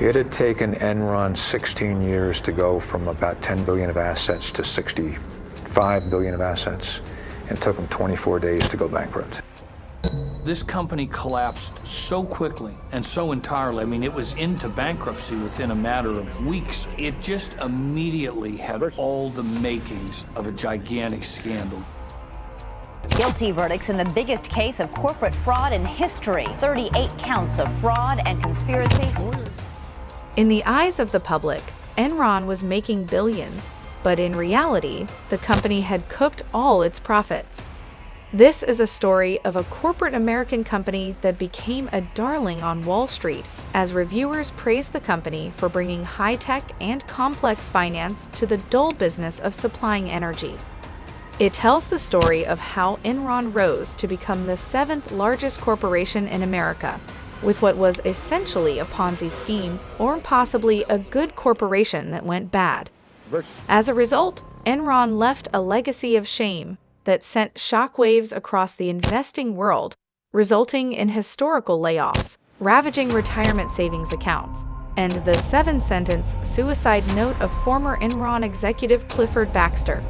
It had taken Enron 16 years to go from about 10 billion of assets to 65 billion of assets. It took them 24 days to go bankrupt. This company collapsed so quickly and so entirely. I mean, it was into bankruptcy within a matter of weeks. It just immediately had all the makings of a gigantic scandal. Guilty verdicts in the biggest case of corporate fraud in history. 38 counts of fraud and conspiracy. In the eyes of the public, Enron was making billions, but in reality, the company had cooked all its profits. This is a story of a corporate American company that became a darling on Wall Street as reviewers praised the company for bringing high-tech and complex finance to the dull business of supplying energy. It tells the story of how Enron rose to become the 7th largest corporation in America, with what was essentially a Ponzi scheme or possibly a good corporation that went bad. As a result, Enron left a legacy of shame that sent shockwaves across the investing world, resulting in historical layoffs, ravaging retirement savings accounts, and the 7-sentence suicide note of former Enron executive Clifford Baxter.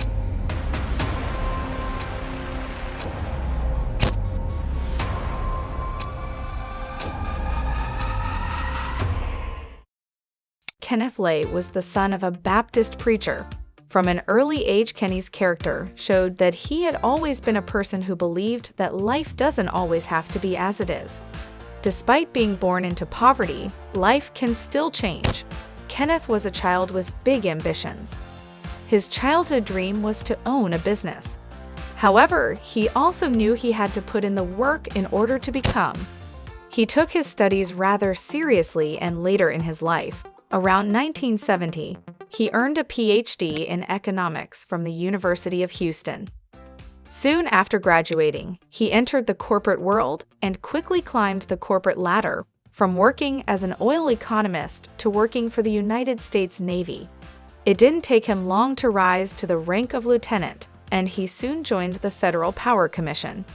Kenneth Lay was the son of a Baptist preacher. From an early age, Kenny's character showed that he had always been a person who believed that life doesn't always have to be as it is. Despite being born into poverty, life can still change. Kenneth was a child with big ambitions. His childhood dream was to own a business. However, he also knew he had to put in the work in order to become. He took his studies rather seriously, and later in his life, around 1970, he earned a PhD in economics from the University of Houston. Soon after graduating, he entered the corporate world and quickly climbed the corporate ladder, from working as an oil economist to working for the United States Navy. It didn't take him long to rise to the rank of lieutenant, and he soon joined the Federal Power Commission.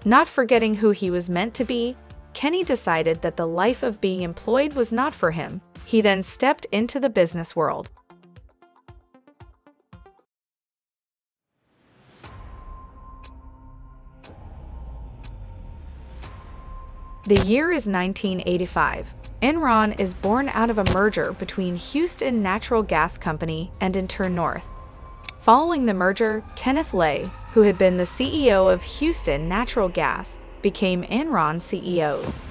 Not forgetting who he was meant to be, Kenny decided that the life of being employed was not for him. He then stepped into the business world. The year is 1985. Enron is born out of a merger between Houston Natural Gas Company and InterNorth. Following the merger, Kenneth Lay, who had been the CEO of Houston Natural Gas, became Enron CEOs.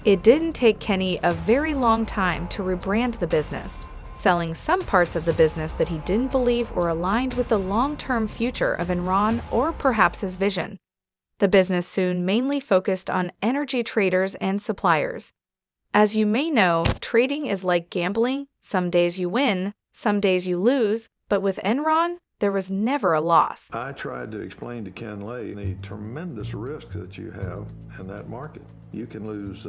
It didn't take Kenny a very long time to rebrand the business, selling some parts of the business that he didn't believe were aligned with the long-term future of Enron or perhaps his vision. The business soon mainly focused on energy traders and suppliers. As you may know, trading is like gambling. Some days you win, some days you lose, but with Enron, there was never a loss. I tried to explain to Ken Lay the tremendous risk that you have in that market. You can lose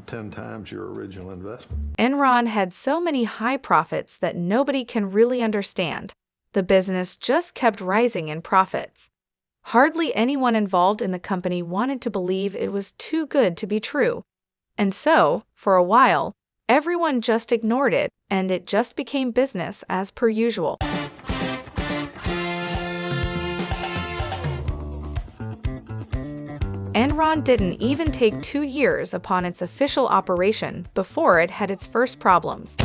10 times your original investment. Enron had so many high profits that nobody can really understand. The business just kept rising in profits. Hardly anyone involved in the company wanted to believe it was too good to be true. And so, for a while, everyone just ignored it, and it just became business as per usual. Enron didn't even take 2 years upon its official operation before it had its first problems.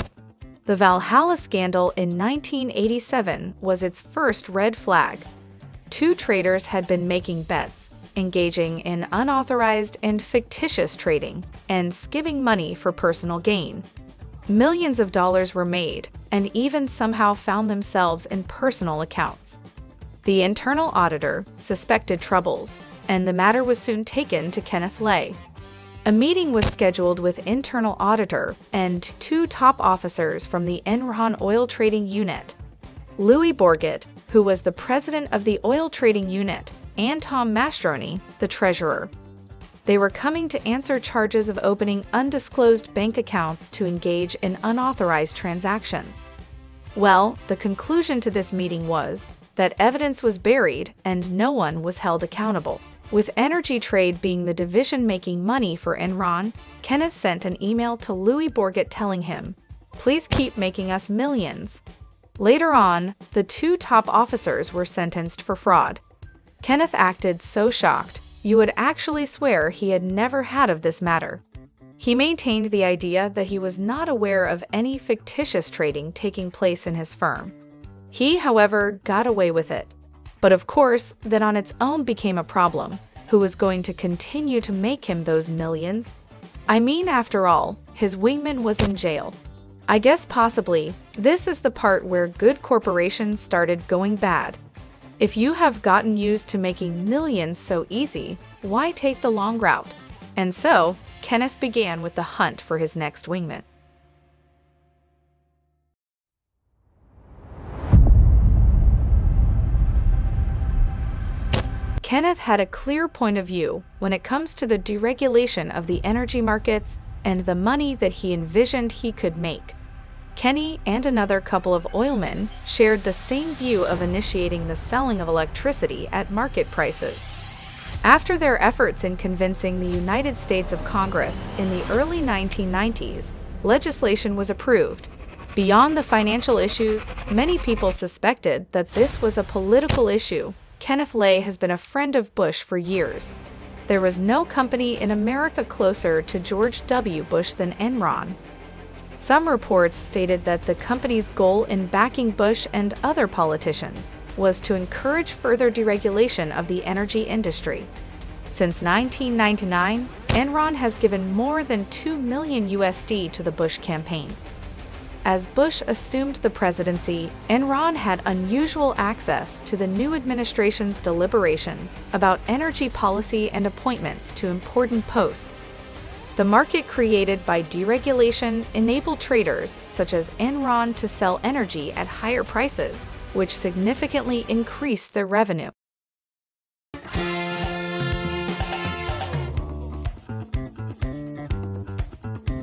The Valhalla scandal in 1987 was its first red flag. 2 traders had been making bets, engaging in unauthorized and fictitious trading, and skimming money for personal gain. Millions of dollars were made, and even somehow found themselves in personal accounts. The internal auditor suspected troubles, and the matter was soon taken to Kenneth Lay. A meeting was scheduled with internal auditor and 2 top officers from the Enron oil trading unit, Louis Borgett, who was the president of the oil trading unit, and Tom Mastroni, the treasurer. They were coming to answer charges of opening undisclosed bank accounts to engage in unauthorized transactions. Well, the conclusion to this meeting was that evidence was buried and no one was held accountable. With energy trade being the division making money for Enron, Kenneth sent an email to Louis Bourget telling him, "Please keep making us millions." Later on, the two top officers were sentenced for fraud. Kenneth acted so shocked, you would actually swear he had never heard of this matter. He maintained the idea that he was not aware of any fictitious trading taking place in his firm. He, however, got away with it. But of course, that on its own became a problem. Who was going to continue to make him those millions? I mean, after all, his wingman was in jail. I guess possibly, this is the part where good corporations started going bad. If you have gotten used to making millions so easy, why take the long route? And so, Kenneth began with the hunt for his next wingman. Kenneth had a clear point of view when it comes to the deregulation of the energy markets and the money that he envisioned he could make. Kenny and another couple of oilmen shared the same view of initiating the selling of electricity at market prices. After their efforts in convincing the United States of Congress in the early 1990s, legislation was approved. Beyond the financial issues, many people suspected that this was a political issue. Kenneth Lay has been a friend of Bush for years. There was no company in America closer to George W. Bush than Enron. Some reports stated that the company's goal in backing Bush and other politicians was to encourage further deregulation of the energy industry. Since 1999, Enron has given more than $2 million to the Bush campaign. As Bush assumed the presidency, Enron had unusual access to the new administration's deliberations about energy policy and appointments to important posts. The market created by deregulation enabled traders such as Enron to sell energy at higher prices, which significantly increased their revenue.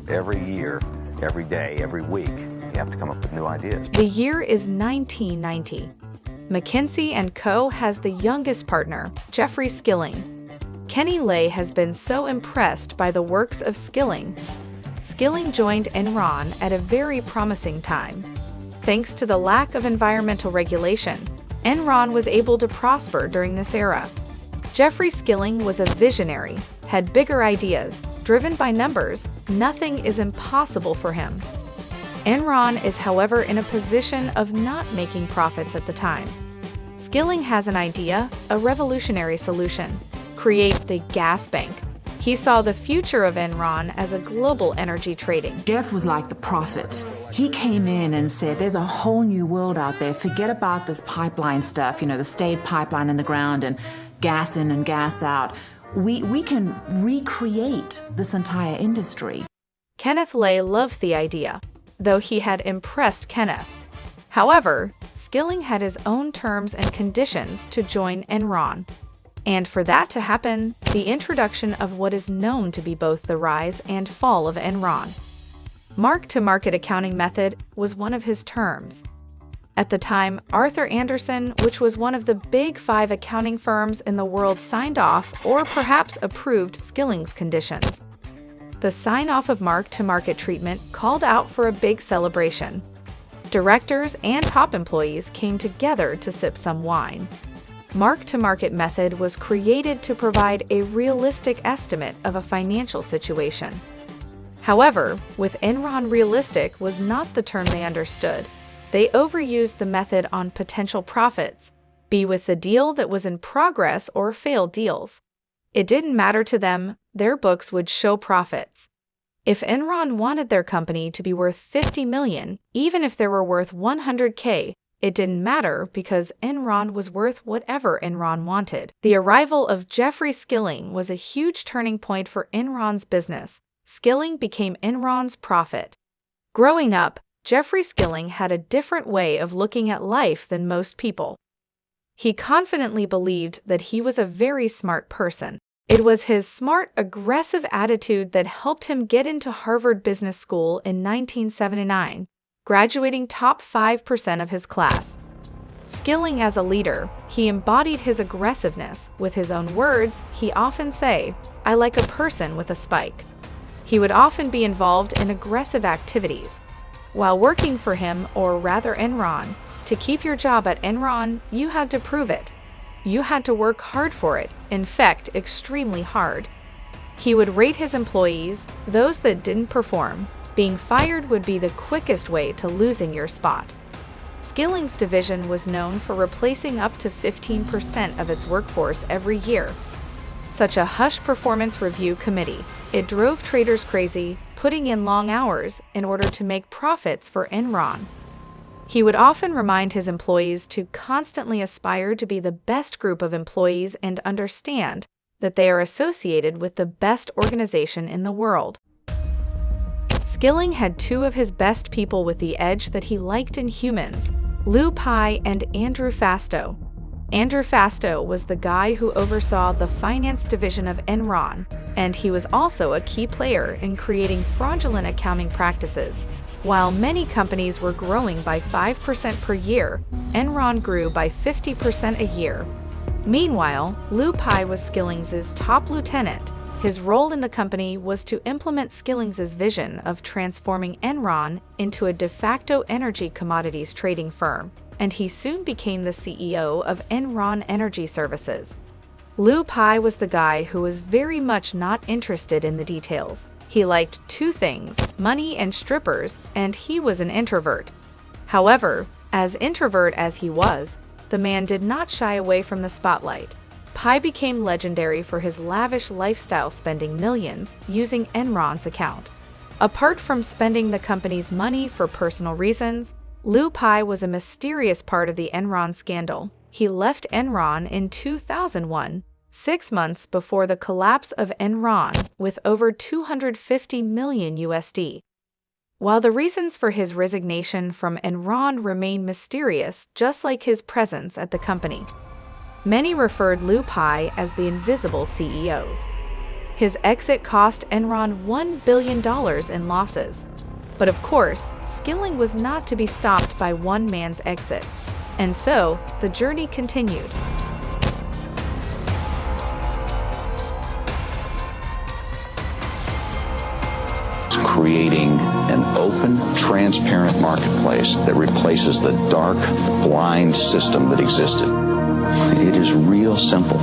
Every year, every day, every week, you have to come up with new ideas. The year is 1990. McKinsey & Co. has the youngest partner, Jeffrey Skilling. Kenny Lay has been so impressed by the works of Skilling. Skilling joined Enron at a very promising time. Thanks to the lack of environmental regulation, Enron was able to prosper during this era. Jeffrey Skilling was a visionary, had bigger ideas, driven by numbers. Nothing is impossible for him. Enron is, however, in a position of not making profits at the time. Skilling has an idea, a revolutionary solution: create the gas bank. He saw the future of Enron as a global energy trading. Jeff was like the prophet. He came in and said, there's a whole new world out there. Forget about this pipeline stuff, the stayed pipeline in the ground and gas in and gas out. We can recreate this entire industry. Kenneth Lay loved the idea, though he had impressed Kenneth. However, Skilling had his own terms and conditions to join Enron. And for that to happen, the introduction of what is known to be both the rise and fall of Enron. Mark-to-market accounting method was one of his terms. At the time, Arthur Andersen, which was one of the big 5 accounting firms in the world, signed off or perhaps approved Skilling's conditions. The sign-off of mark-to-market treatment called out for a big celebration. Directors and top employees came together to sip some wine. Mark-to-market method was created to provide a realistic estimate of a financial situation. However, with Enron, realistic was not the term they understood. They overused the method on potential profits, be with the deal that was in progress or failed deals. It didn't matter to them, their books would show profits. If Enron wanted their company to be worth $50 million, even if they were worth $100K, it didn't matter because Enron was worth whatever Enron wanted. The arrival of Jeffrey Skilling was a huge turning point for Enron's business. Skilling became Enron's prophet. Growing up, Jeffrey Skilling had a different way of looking at life than most people. He confidently believed that he was a very smart person. It was his smart, aggressive attitude that helped him get into Harvard Business School in 1979. Graduating top 5% of his class. Skilling as a leader, he embodied his aggressiveness. With his own words, he often say, "I like a person with a spike." He would often be involved in aggressive activities. While working for him, or rather Enron, to keep your job at Enron, you had to prove it. You had to work hard for it, in fact, extremely hard. He would rate his employees, those that didn't perform. Being fired would be the quickest way to losing your spot. Skilling's division was known for replacing up to 15% of its workforce every year. Such a hush performance review committee, it drove traders crazy, putting in long hours in order to make profits for Enron. He would often remind his employees to constantly aspire to be the best group of employees and understand that they are associated with the best organization in the world. Skilling had two of his best people with the edge that he liked in humans, Lou Pye and Andrew Fastow. Andrew Fastow was the guy who oversaw the finance division of Enron, and he was also a key player in creating fraudulent accounting practices. While many companies were growing by 5% per year, Enron grew by 50% a year. Meanwhile, Lou Pye was Skillings's top lieutenant. His role in the company was to implement Skillings's vision of transforming Enron into a de facto energy commodities trading firm, and he soon became the CEO of Enron Energy Services. Lou Pye was the guy who was very much not interested in the details. He liked two things, money and strippers, and he was an introvert. However, as introvert as he was, the man did not shy away from the spotlight. Pye became legendary for his lavish lifestyle, spending millions using Enron's account. Apart from spending the company's money for personal reasons, Lou Pye was a mysterious part of the Enron scandal. He left Enron in 2001, 6 months before the collapse of Enron, with over $250 million USD. While the reasons for his resignation from Enron remain mysterious, just like his presence at the company, many referred Lou Pye as the invisible CEOs. His exit cost Enron $1 billion in losses. But of course, Skilling was not to be stopped by one man's exit. And so, the journey continued. Creating an open, transparent marketplace that replaces the dark, blind system that existed. It is real simple.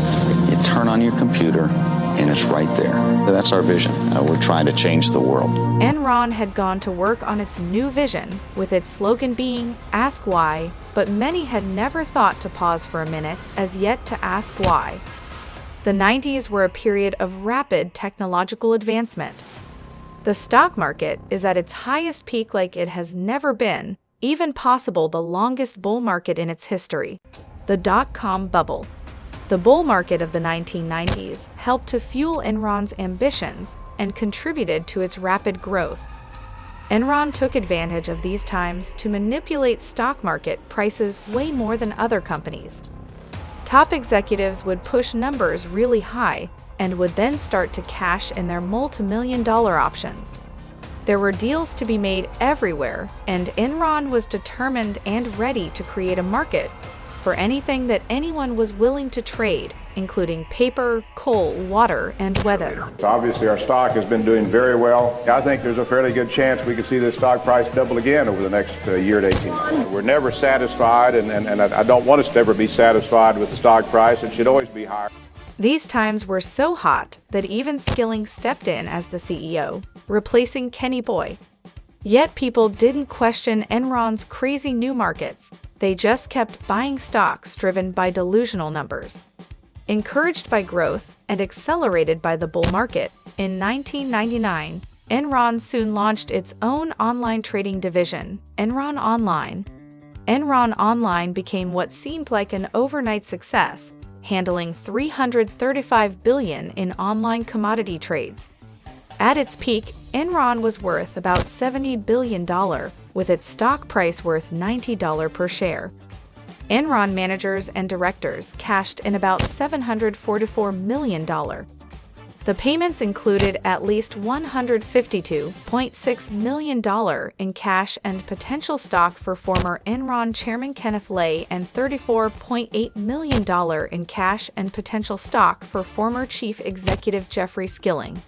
You turn on your computer, and it's right there. That's our vision. We're trying to change the world. Enron had gone to work on its new vision, with its slogan being, "Ask why," but many had never thought to pause for a minute as yet to ask why. The 90s were a period of rapid technological advancement. The stock market is at its highest peak like it has never been, even possible the longest bull market in its history, the dot-com bubble. The bull market of the 1990s helped to fuel Enron's ambitions and contributed to its rapid growth. Enron took advantage of these times to manipulate stock market prices way more than other companies. Top executives would push numbers really high and would then start to cash in their multi-million-dollar options. There were deals to be made everywhere, and Enron was determined and ready to create a market for anything that anyone was willing to trade, including paper, coal, water, and weather. Obviously, our stock has been doing very well. I think there's a fairly good chance we could see this stock price double again over the next year to 18 months. We're never satisfied, and I don't want us to ever be satisfied with the stock price. It should always be higher. These times were so hot that even Skilling stepped in as the CEO, replacing Kenny Boy. Yet people didn't question Enron's crazy new markets. They just kept buying stocks driven by delusional numbers. Encouraged by growth and accelerated by the bull market, in 1999, Enron soon launched its own online trading division, Enron Online. Enron Online became what seemed like an overnight success, handling $335 billion in online commodity trades. At its peak, Enron was worth about $70 billion, with its stock price worth $90 per share. Enron managers and directors cashed in about $744 million. The payments included at least $152.6 million in cash and potential stock for former Enron chairman Kenneth Lay and $34.8 million in cash and potential stock for former chief executive Jeffrey Skilling.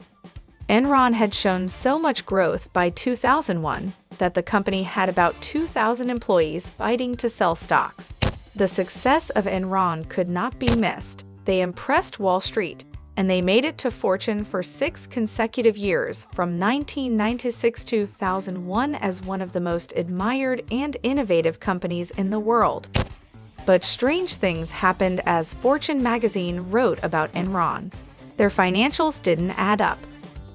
Enron had shown so much growth by 2001 that the company had about 2,000 employees fighting to sell stocks. The success of Enron could not be missed. They impressed Wall Street, and they made it to Fortune for 6 consecutive years, from 1996 to 2001, as one of the most admired and innovative companies in the world. But strange things happened as Fortune magazine wrote about Enron. Their financials didn't add up.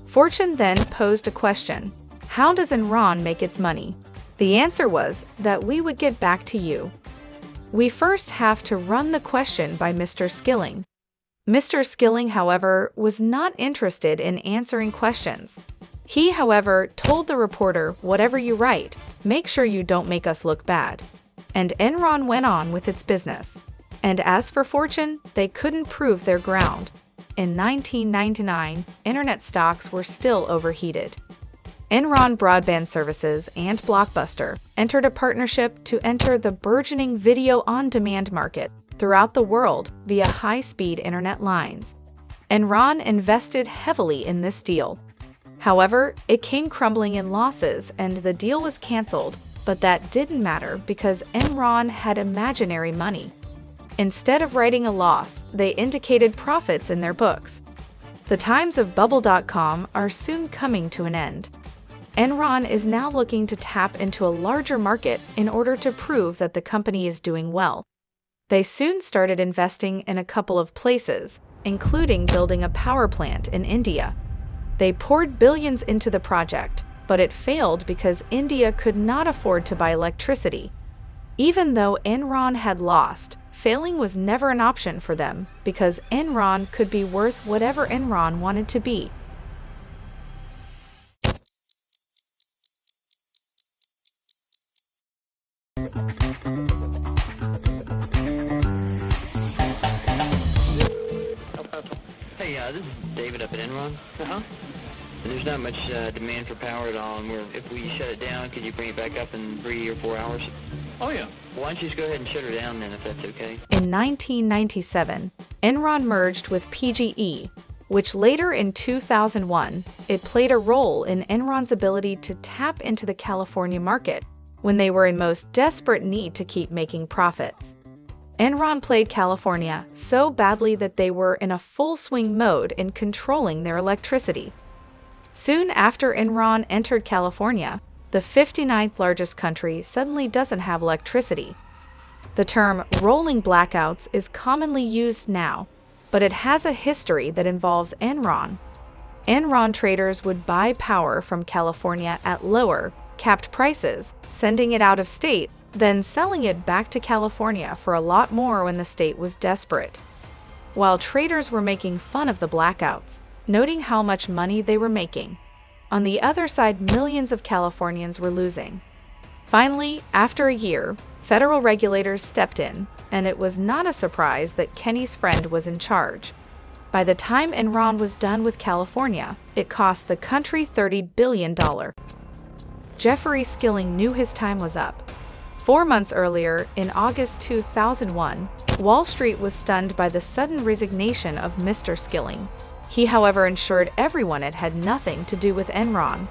Fortune then posed a question: how does Enron make its money? The answer was that we would get back to you. We first have to run the question by Mr. Skilling. Mr. Skilling, however, was not interested in answering questions. He, however, told the reporter, "Whatever you write, make sure you don't make us look bad." And Enron went on with its business. And as for Fortune, they couldn't prove their ground. In 1999, internet stocks were still overheated. Enron Broadband Services and Blockbuster entered a partnership to enter the burgeoning video-on-demand market throughout the world via high-speed internet lines. Enron invested heavily in this deal. However, it came crumbling in losses and the deal was canceled, but that didn't matter because Enron had imaginary money. Instead of writing a loss, they indicated profits in their books. The times of bubble.com are soon coming to an end. Enron is now looking to tap into a larger market in order to prove that the company is doing well. They soon started investing in a couple of places, including building a power plant in India. They poured billions into the project, but it failed because India could not afford to buy electricity. Even though Enron had lost, failing was never an option for them because Enron could be worth whatever Enron wanted to be. Hey, this is David up at Enron. There's not much demand for power at all, and if we shut it down, could you bring it back up in 3 or 4 hours? Oh, yeah. Why don't you just go ahead and shut her down then, if that's okay? In 1997, Enron merged with PGE, which later in 2001, it played a role in Enron's ability to tap into the California market when they were in most desperate need to keep making profits. Enron played California so badly that they were in a full-swing mode in controlling their electricity. Soon after Enron entered California, the 59th largest country suddenly doesn't have electricity. The term rolling blackouts is commonly used now, but it has a history that involves Enron. Enron traders would buy power from California at lower, capped prices, sending it out of state, then selling it back to California for a lot more when the state was desperate. While traders were making fun of the blackouts, noting how much money they were making, on the other side, millions of Californians were losing. Finally, after a year, federal regulators stepped in, and it was not a surprise that Kenny's friend was in charge. By the time Enron was done with California, it cost the country $30 billion. Jeffrey Skilling knew his time was up. 4 months earlier, in August 2001, Wall Street was stunned by the sudden resignation of Mr. Skilling. He, however, ensured everyone it had nothing to do with Enron.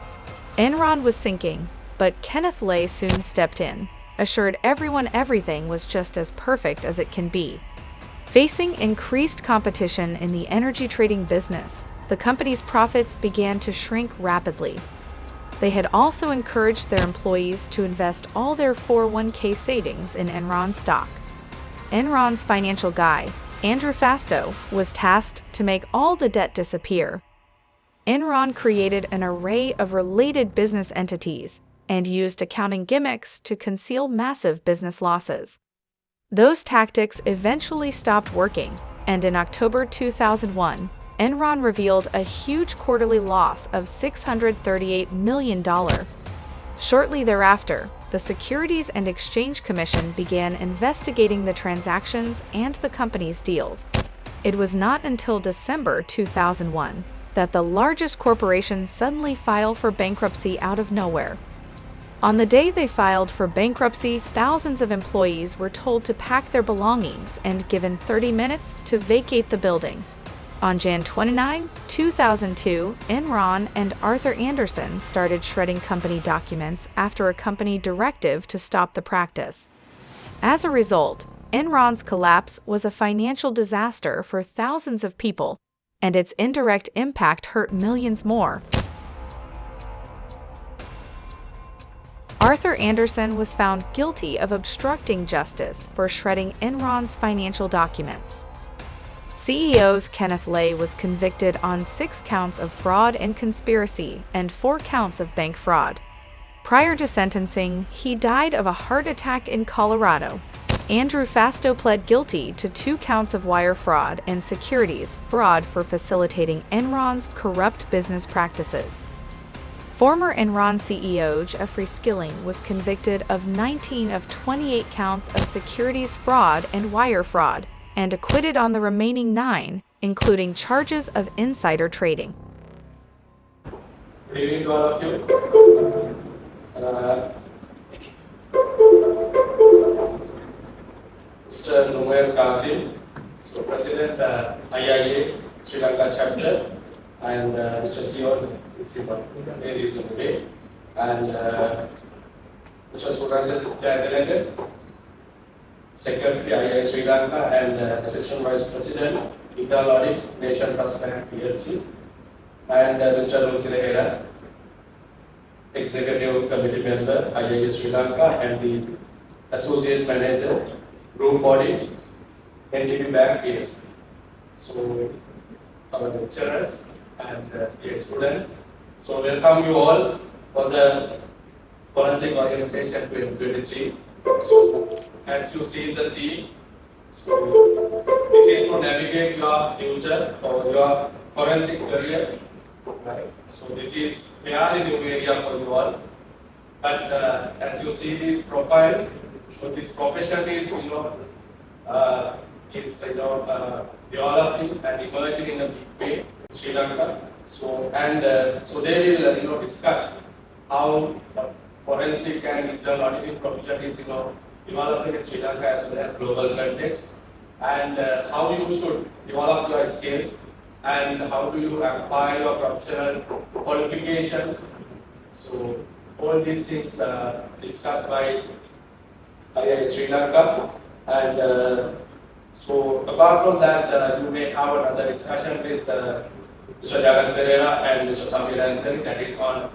Enron was sinking, but Kenneth Lay soon stepped in, assured everyone everything was just as perfect as it can be. Facing increased competition in the energy trading business, the company's profits began to shrink rapidly. They had also encouraged their employees to invest all their 401k savings in Enron stock. Enron's financial guy, Andrew Fastow, was tasked to make all the debt disappear. Enron created an array of related business entities and used accounting gimmicks to conceal massive business losses. Those tactics eventually stopped working, and in October 2001, Enron revealed a huge quarterly loss of $638 million. Shortly thereafter, the Securities and Exchange Commission began investigating the transactions and the company's deals. It was not until December 2001 that the largest corporations suddenly file for bankruptcy out of nowhere. On the day they filed for bankruptcy, thousands of employees were told to pack their belongings and given 30 minutes to vacate the building. On Jan 29, 2002, Enron and Arthur Andersen started shredding company documents after a company directive to stop the practice. As a result, Enron's collapse was a financial disaster for thousands of people, and its indirect impact hurt millions more. Arthur Andersen was found guilty of obstructing justice for shredding Enron's financial documents. CEO Kenneth Lay was convicted on 6 counts of fraud and conspiracy and 4 counts of bank fraud. Prior to sentencing, he died of a heart attack in Colorado. Andrew Fasto pled guilty to 2 counts of wire fraud and securities fraud for facilitating Enron's corrupt business practices. Former Enron CEO Jeffrey Skilling was convicted of 19 of 28 counts of securities fraud and wire fraud, and acquitted on the remaining 9, including charges of insider trading. Good evening to all of you. Mr. Numair Qasim, so President IIA Sri Lanka chapter, and Mr. Sion is in today, and Mr. Surendra Delegate, Secretary IIA Sri Lanka, and Assistant Vice President, Internal Audit, Nation Trust Bank PLC, and Mr. Ruchira Hera, Executive Committee Member, IIA Sri Lanka, and the Associate Manager, Group Audit, NTB Bank PLC. So, our lecturers and students, so welcome you all for the Forensic Orientation 2023. So, as you see the theme, so this is to navigate your future or your forensic career. Right? So this is fairly new area for you all. But as you see these profiles, so this profession is developing and emerging in a big way in Sri Lanka. So so they will discuss how forensic and internal auditing profession is developing in Sri Lanka as well as global context, and how you should develop your skills and how do you acquire your professional qualifications. So all these things discussed by IIA Sri Lanka, and so apart from that, you may have another discussion with Mr. Jagan Pereira and Mr. Samir Anthony, that is on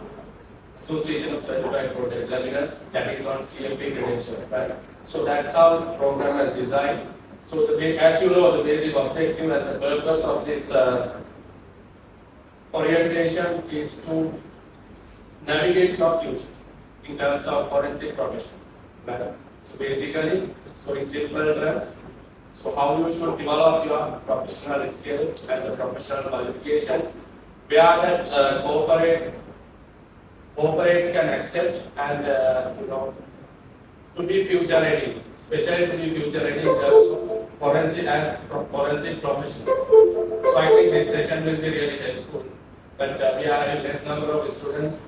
Association of Certified Court Examiners, that is on CFP credential, right? So that's how the program is designed. So as you know, the basic objective and the purpose of this orientation is to navigate your future in terms of forensic profession. Right? So basically, so in simple terms, so how you should develop your professional skills and the professional qualifications, where that corporates can accept and to be future ready, especially to be future ready in terms of forensic professionals. So I think this session will be really helpful. But we are having less number of students,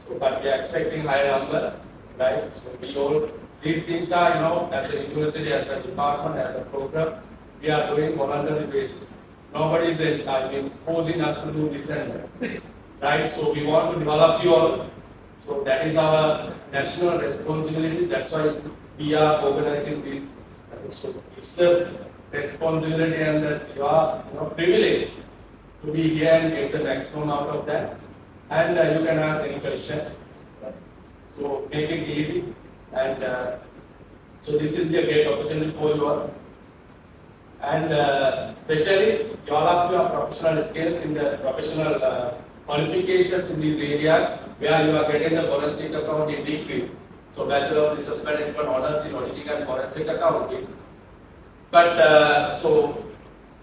so but we are expecting high number, right? So we all these things are as a university, as a department, as a program, we are doing voluntary basis. Nobody is forcing us to do this and that, right? So we want to develop you all. So that is our national responsibility. That's why we are organizing these things. Right? So it's a responsibility and that you are privileged to be here and get the maximum out of that. And you can ask any questions. Right? So make it easy. And so this is a great opportunity for you all. And especially you all have your professional skills in the professional qualifications in these areas where you are getting the forensic accounting degree. So Bachelor of Research Management honors in auditing and forensic accounting. But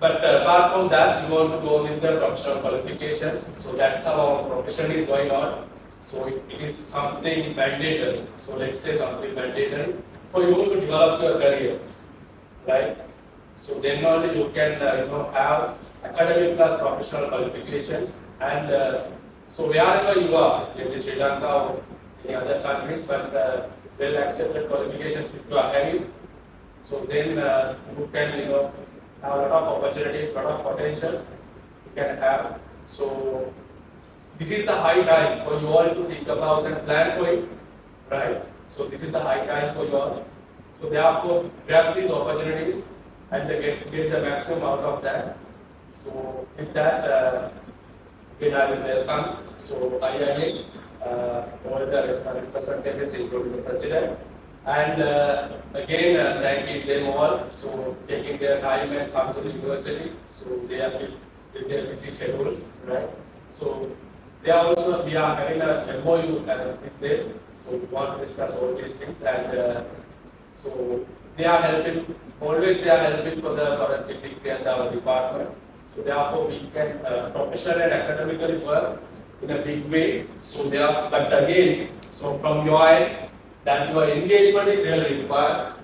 apart from that, you want to go with the professional qualifications. So that's how our profession is going on. So it is something mandatory. So let's say something mandatory for you to develop your career, right? So then only you can have academic plus professional qualifications. And so wherever you are, maybe Sri Lanka or any other countries, but well accepted qualifications if you are having, so then you can have a lot of opportunities, lot of potentials you can have. So this is the high time for you all to think about and plan for it, right? So this is the high time for you all. So therefore, grab these opportunities and get the maximum out of that. So with that, again I will welcome. So IIA, all the representatives, including the president, and again thanking them all. So taking their time and come to the university. So they are with their busy schedules, right? So they are also, we are having a MOU with them. So we want to discuss all these things, and so they are helping, always they are helping for the forensic and our department. So therefore we can professionally and academically work in a big way. So they are, but again, so from your end, that your engagement is really required,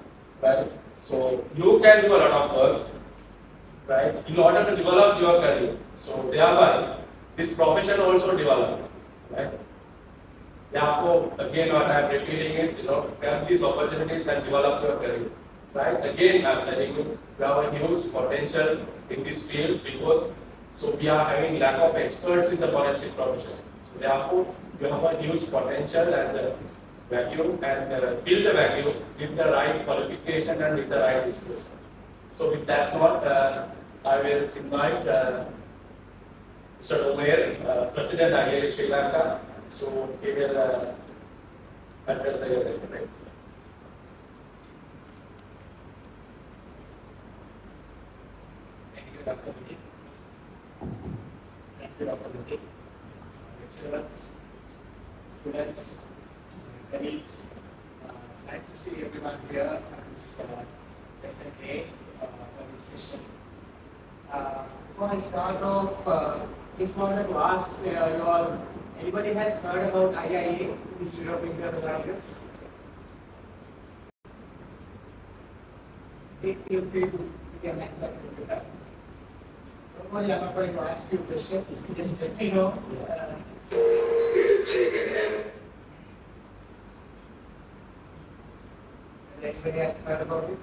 right? So you can do a lot of work, right, in order to develop your career. So thereby, this profession also develop, right? Therefore, again, what I am repeating is, grab these opportunities and develop your career, right? Again, I am telling you, we have a huge potential in this field because, so we are having lack of experts in the forensic profession. So therefore, you have a huge potential and vacuum and fill the vacuum with the right qualification and with the right skills. So with that note, I will invite Mr. Umair, President IIA Sri Lanka. So he will address the hearing. Right? Thank you, Dr. Vijay. Thank you, Dr. Vijay. Lecturers, students, colleagues, it's nice to see everyone here on this pleasant day for this session. Before I start off, just wanted to ask you all, anybody has heard about IIA, Institute of Internal Auditors? Please feel free to put your hands up if you have. Don't worry, I'm not going to ask you questions, just let me know. Anybody has heard about it?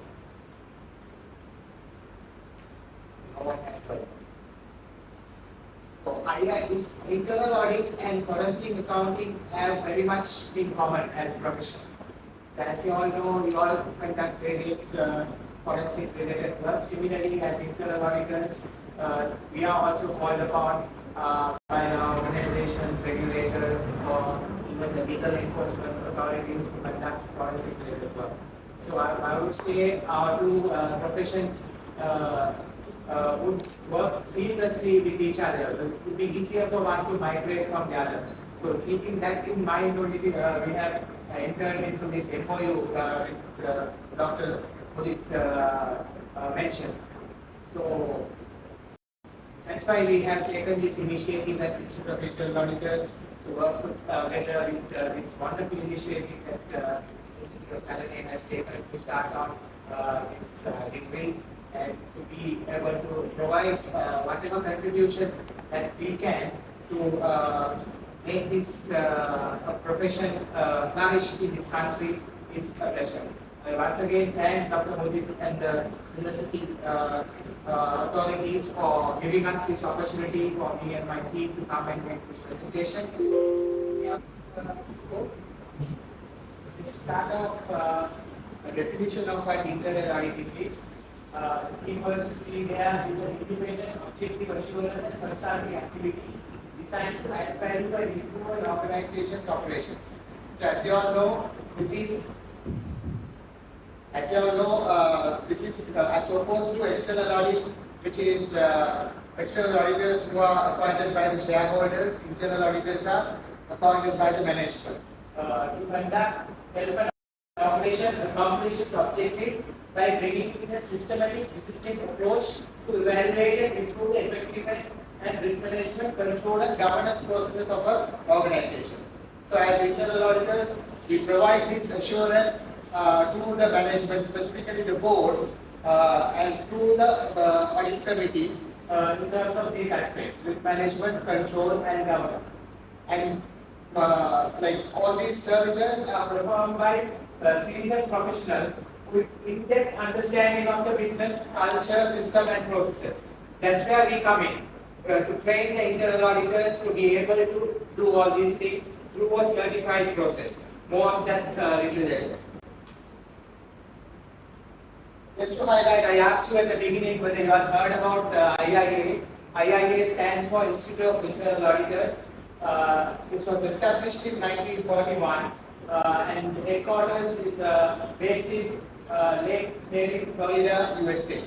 No one has heard. So IIA is internal audit and forensic accounting have very much in common as professions. As you all know, we all conduct various forensic related work. Similarly, as internal auditors, we are also called upon by our organizations, regulators, or even the legal enforcement authorities to conduct forensic related work. So I would say our two professions would work seamlessly with each other. It would be easier for one to migrate from the other. So keeping that in mind, only we have entered into this MOU with Dr. Mudit mentioned. So that's why we have taken this initiative as Institute of Internal Auditors to work together with this wonderful initiative that Institute of Auditing has taken to start on this degree and to be able to provide whatever contribution that we can to make this profession flourish in this country is a pleasure. I once again thank Dr. Mudit and the university authorities for giving us this opportunity for me and my team to come and make this presentation. To start off, a definition of what internal auditing is. The key words you see there is an independent, objective assurance and consulting activity designed to add value and improve an organization's operations. So as you all know, this is as opposed to external audit, which is external auditors who are appointed by the shareholders. Internal auditors are appointed by the management. To conduct help an operation accomplish its objectives by bringing in a systematic, disciplined approach to evaluate and improve the effectiveness and risk management, control and governance processes of an organization. So as internal auditors, we provide this assurance to the management, specifically the board, and through the audit committee in terms of these aspects: risk management, control, and governance. And like all these services are performed by seasoned professionals with in-depth understanding of the business, culture, system, and processes. That's where we come in, to train the internal auditors to be able to do all these things through a certified process. More of that little later. Just to highlight, I asked you at the beginning whether you have heard about IIA. IIA stands for Institute of Internal Auditors. It was established in 1941 and the headquarters is based in Lake Mary, Florida, USA.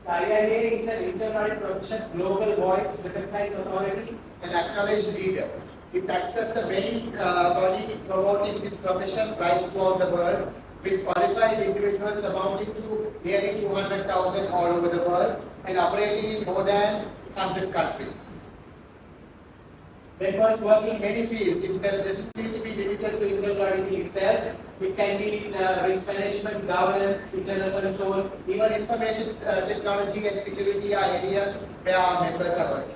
IIA is an internal audit profession's global voice, recognized authority, and acknowledged leader. It acts as the main body promoting this profession right throughout the world, with qualified individuals amounting to nearly 200,000 all over the world and operating in more than 100 countries. Members work in many fields. It doesn't need to be limited to internal auditing itself. It can be in risk management, governance, internal control, even information technology and security are areas where our members are working.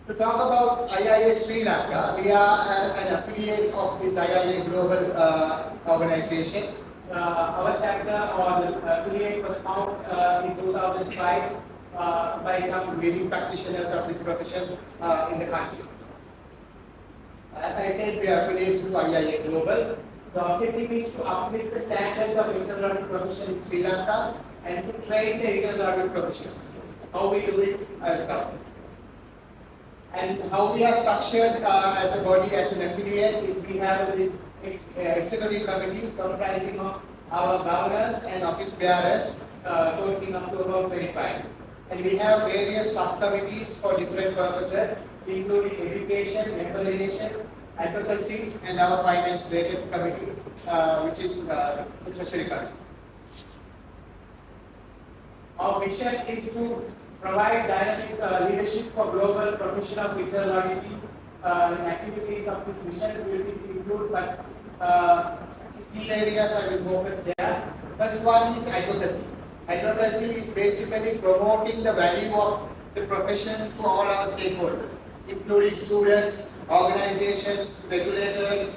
To talk about IIA Sri Lanka, we are an affiliate of this IIA global organization. Our chapter or the affiliate was founded in 2005 by some leading practitioners of this profession in the country. As I said, we are affiliated to IIA Global. The objective is to uplift the standards of internal audit profession in Sri Lanka and to train the internal audit professionals. How we do it, I will cover. And how we are structured as a body, as an affiliate, is we have an executive committee comprising of our governors and office bearers, totaling up to about 25. And we have various subcommittees for different purposes, including education, member relation, advocacy, and our finance-related committee, which is the Treasury Committee. Our mission is to provide dynamic leadership for global profession of internal auditing. Activities of this mission will include, but key areas I will focus there. First one is advocacy. Advocacy is basically promoting the value of the profession to all our stakeholders, including students, organizations, regulators,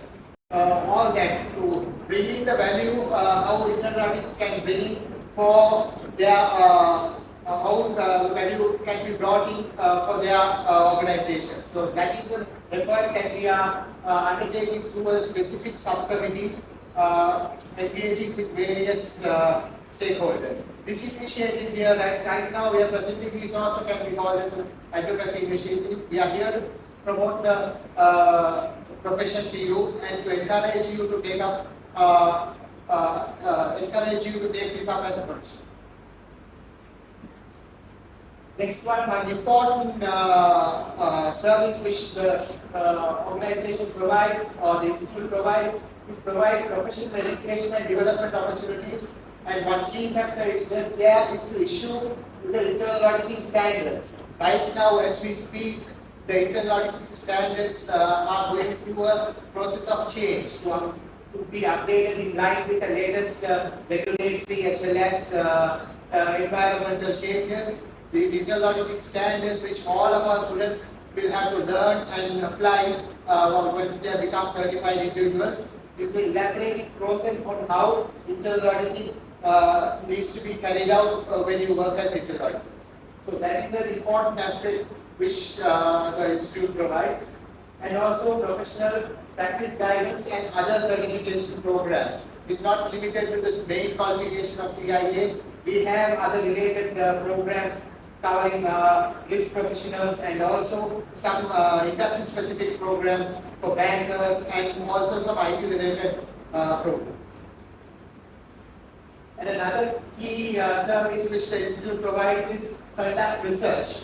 all that, to bring in the value how internal audit can bring for their how value can be brought in for their organizations. So that is an effort that we are undertaking through a specific subcommittee, engaging with various stakeholders. This initiative here, right now we are presenting this also can be called as an advocacy initiative. We are here to promote the profession to you and to encourage you to take up, this up as a profession. Next one important service which the organization provides or the institute provides is provide professional education and development opportunities. And one key factor is just there is to issue the internal auditing standards. Right now, as we speak, the internal auditing standards are going through a process of change to be updated in line with the latest regulatory as well as environmental changes. These internal auditing standards, which all of our students will have to learn and apply when they become certified individuals, is an elaborate process on how internal auditing needs to be carried out when you work as internal auditors. So that is an important aspect which the institute provides, and also professional practice guidance and other certification programs. It's not limited to this main qualification of CIA. We have other related programs covering risk professionals and also some industry-specific programs for bankers and also some IT-related programs. And another key service which the institute provides is conduct research.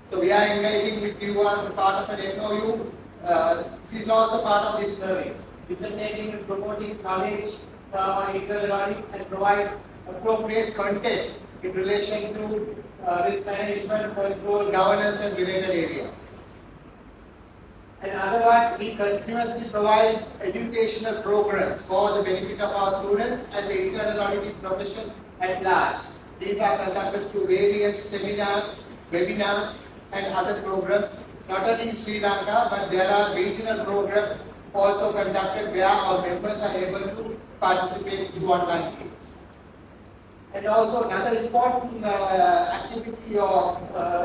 So we are engaging with you on part of an MOU. This is also part of this service. Disseminating and promoting knowledge on internal audit and provide appropriate content in relation to risk management, control, governance and related areas. Another one, we continuously provide educational programs for the benefit of our students and the internal auditing profession at large. These are conducted through various seminars, webinars, and other programs, not only in Sri Lanka, but there are regional programs also conducted where our members are able to participate through online meetings. And also another important activity of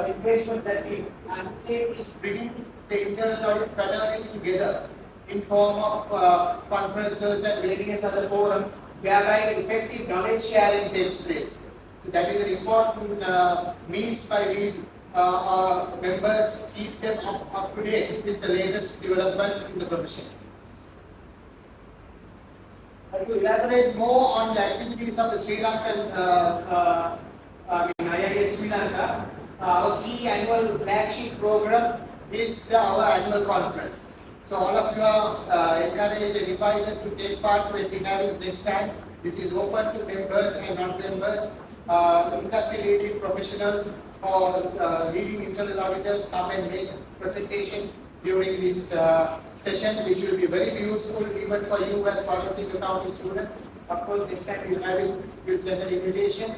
engagement that we undertake is bringing the internal audit fraternity together in form of conferences and various other forums whereby effective knowledge sharing takes place. So that is an important means by which our members keep them up to date with the latest developments in the profession. To elaborate more on the activities of the Sri Lankan IIA Sri Lanka, our key annual flagship program is our annual conference. So all of you are encouraged and invited to take part when we have it next time. This is open to members and non-members, industry leading professionals or leading internal auditors come and make presentation during this session, which will be very useful even for you as forensic accounting students. Of course, next time we'll have it, we'll send an invitation.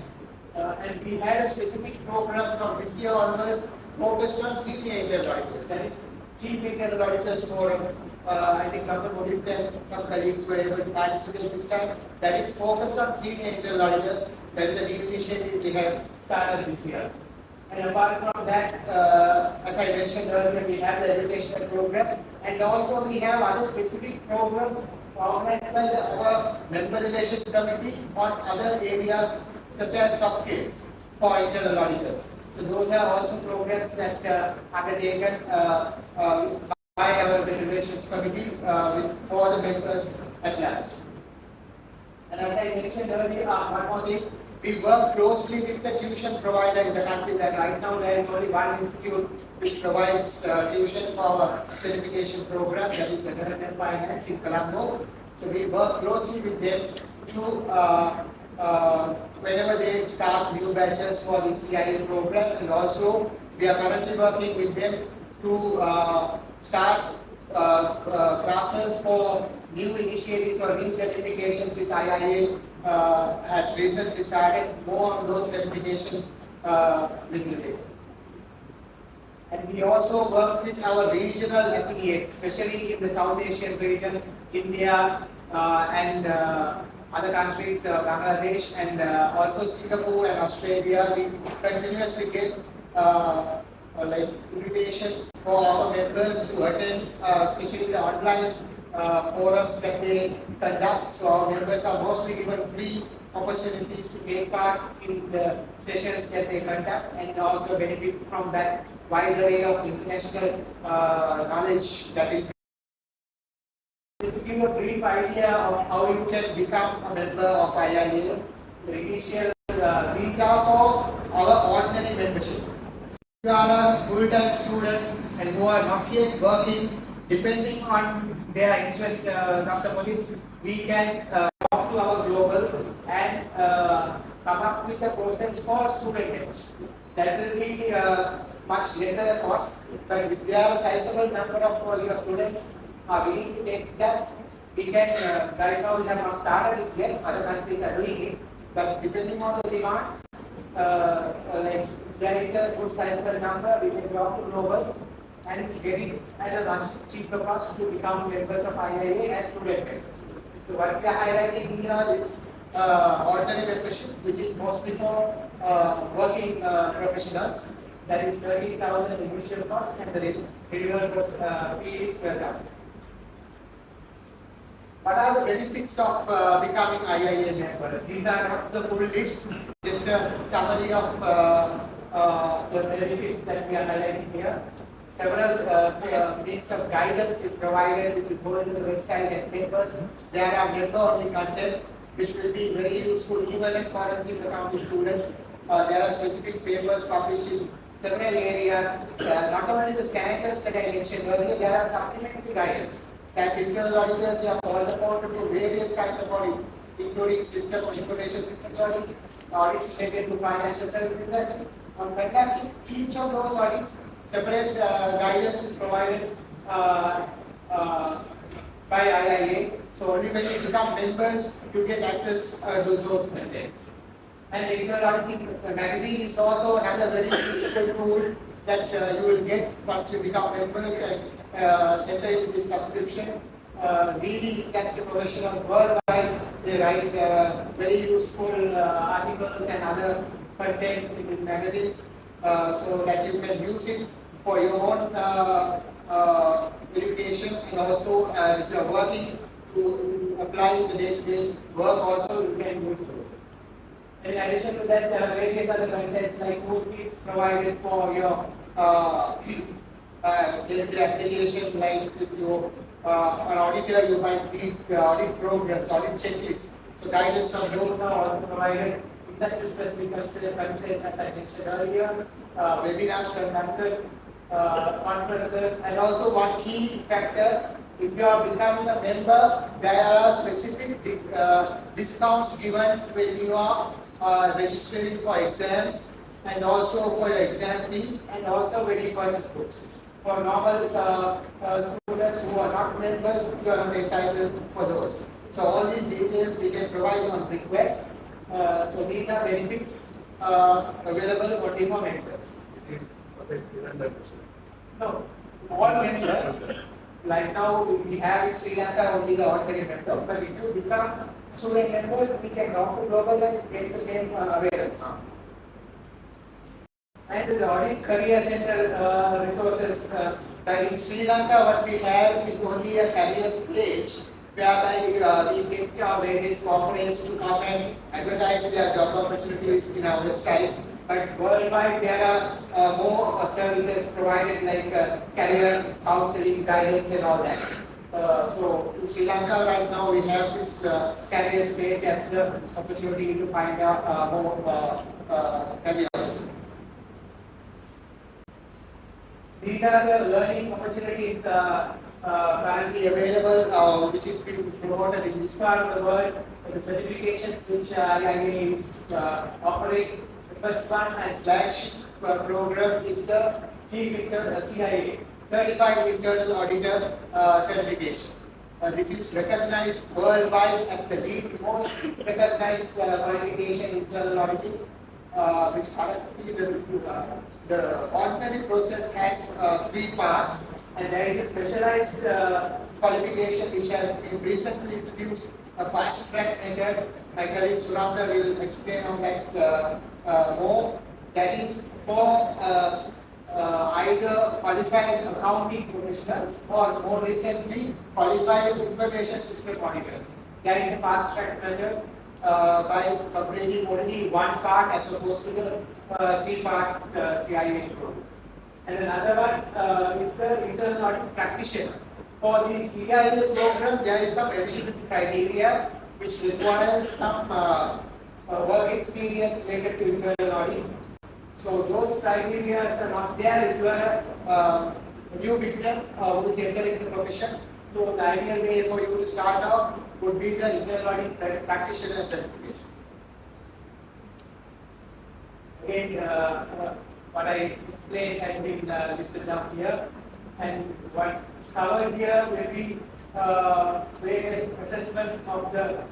And we had a specific program from this year onwards focused on senior internal auditors, that is Chief Internal Auditors Forum. I think Dr. Mudit and some colleagues were able to participate this time. That is focused on senior internal auditors. That is a new initiative we have started this year. And apart from that, as I mentioned earlier, we have the educational program, and also we have other specific programs organized by our member relations committee on other areas such as soft skills for internal auditors. So those are also programs that are undertaken by our member relations committee for the members at large. And as I mentioned earlier, one more thing. We work closely with the tuition provider in the country. That right now there is only one institute which provides tuition for our certification program, that is Accounting Finance in Colombo. So we work closely with them to whenever they start new batches for the CIA program, and also we are currently working with them to start classes for new initiatives or new certifications with IIA has recently started. More on those certifications little bit. And we also work with our regional affiliates, especially in the South Asian region, India and other countries, Bangladesh, and also Singapore and Australia. We continuously get like invitation for our members to attend, especially the online forums that they conduct. So our members are mostly given free opportunities to take part in the sessions that they conduct, and also benefit from that wide array of international knowledge that is. To give a brief idea of how you can become a member of IIA, the initial these are for our ordinary membership. If you are full-time students and who are not yet working, depending on their interest, Dr. Mudit, we can talk to our global and come up with a process for student membership. That will be much lesser cost, but if there are a sizable number of your students are willing to take that, we can, right now we have not started it yet, other countries are doing it, but depending on the demand, like there is a good sizable number, we can go to global and get it at a much cheaper cost to become members of IIA as student members. So what we are highlighting here is ordinary membership, which is mostly for working professionals. That is 30,000 initial cost, and the renewal fee is 12,000. What are the benefits of becoming IIA members? These are not the full list, just a summary of the benefits that we are highlighting here. Several means of guidance is provided. If you go into the website as members, there are member-only content which will be very useful even as forensic accounting students. There are specific papers published in several areas. Not only the standards that I mentioned earlier, there are supplementary guidance. As internal auditors, you are called upon to do various kinds of audits, including system or information systems audit, audits related to financial services industry. On conducting each of those audits, separate guidance is provided by IIA. So only when you become members, you get access to those contents. And the Internal Auditing magazine is also another very useful tool that you will get once you become members and enter into this subscription. Leading industry professionals worldwide, they write very useful articles and other content in these magazines so that you can use it for your own education, and also if you are working to apply in the day-to-day work also you can use those. In addition to that, there are various other contents like toolkits provided for your day-to-day applications, like if you an auditor, you might need audit programs, audit checklists. So guidance on those are also provided. Industry-specific content, as I mentioned earlier, webinars conducted, conferences, and also one key factor, if you are becoming a member, there are specific discounts given when you are registering for exams, and also for your exam fees, and also when you purchase books. For normal students who are not members, you are not entitled for those. So all these details we can provide on request. So these are benefits available only for members. No, all members. Like now we have in Sri Lanka only the ordinary members, but if you become student members, we can talk to global and get the same available. And the Audit Career Center resources, like in Sri Lanka, what we have is only a careers page, whereby we get our various corporates to come and advertise their job opportunities in our website. But worldwide, there are more services provided, like career counseling, guidance, and all that. So in Sri Lanka right now, we have this careers page as the opportunity to find out more career. These are the learning opportunities currently available, which is being promoted in this part of the world. The certifications which IIA is offering. The first one and flagship program is the CIA, Certified Internal Auditor certification. This is recognized worldwide as the lead most recognized qualification in internal auditing, which currently the ordinary process has 3 parts, and there is a specialized qualification which has been recently introduced, a fast track method. My colleague Suranda will explain on that more. That is for either qualified accounting professionals or more recently qualified information system auditors. There is a fast track method by completing only 1 part as opposed to the 3-part CIA program. And another one is the internal audit practitioner. For the CIA program, there is some eligibility criteria which requires some work experience related to internal audit. So those criteria are not there if you are a new beginner who is entering the profession. So the ideal way for you to start off would be the internal audit practitioner certification. Again, what I explained has been listed down here, and what is covered here will be various assessment of the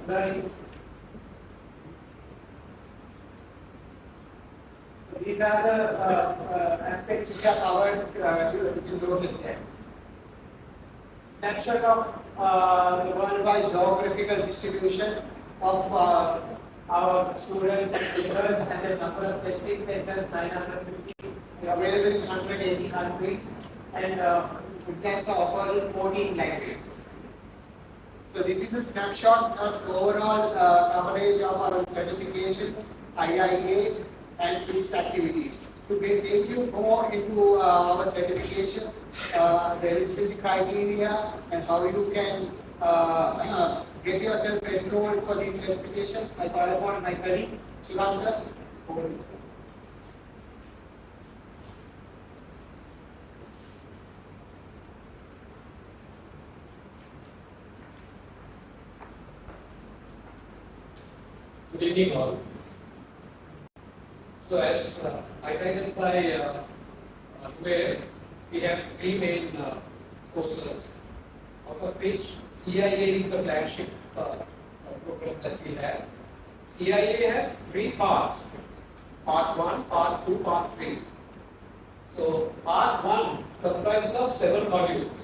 learning. These are the aspects which are covered in those exams. Snapshot of the worldwide geographical distribution of our students and members, and the number of testing centers, 950, available in 180 countries, and exams are offered in 14 languages. So this is a snapshot of the overall coverage of our certifications, IIA, and its activities. To take you more into our certifications, the eligibility criteria, and how you can get yourself enrolled for these certifications, I call upon my colleague, Suranda. Good evening all. So as identified where we have 3 main courses, out of which CIA is the flagship program that we have. CIA has 3 parts. Part 1, Part 2, Part 3. So Part 1 comprises of 7 modules.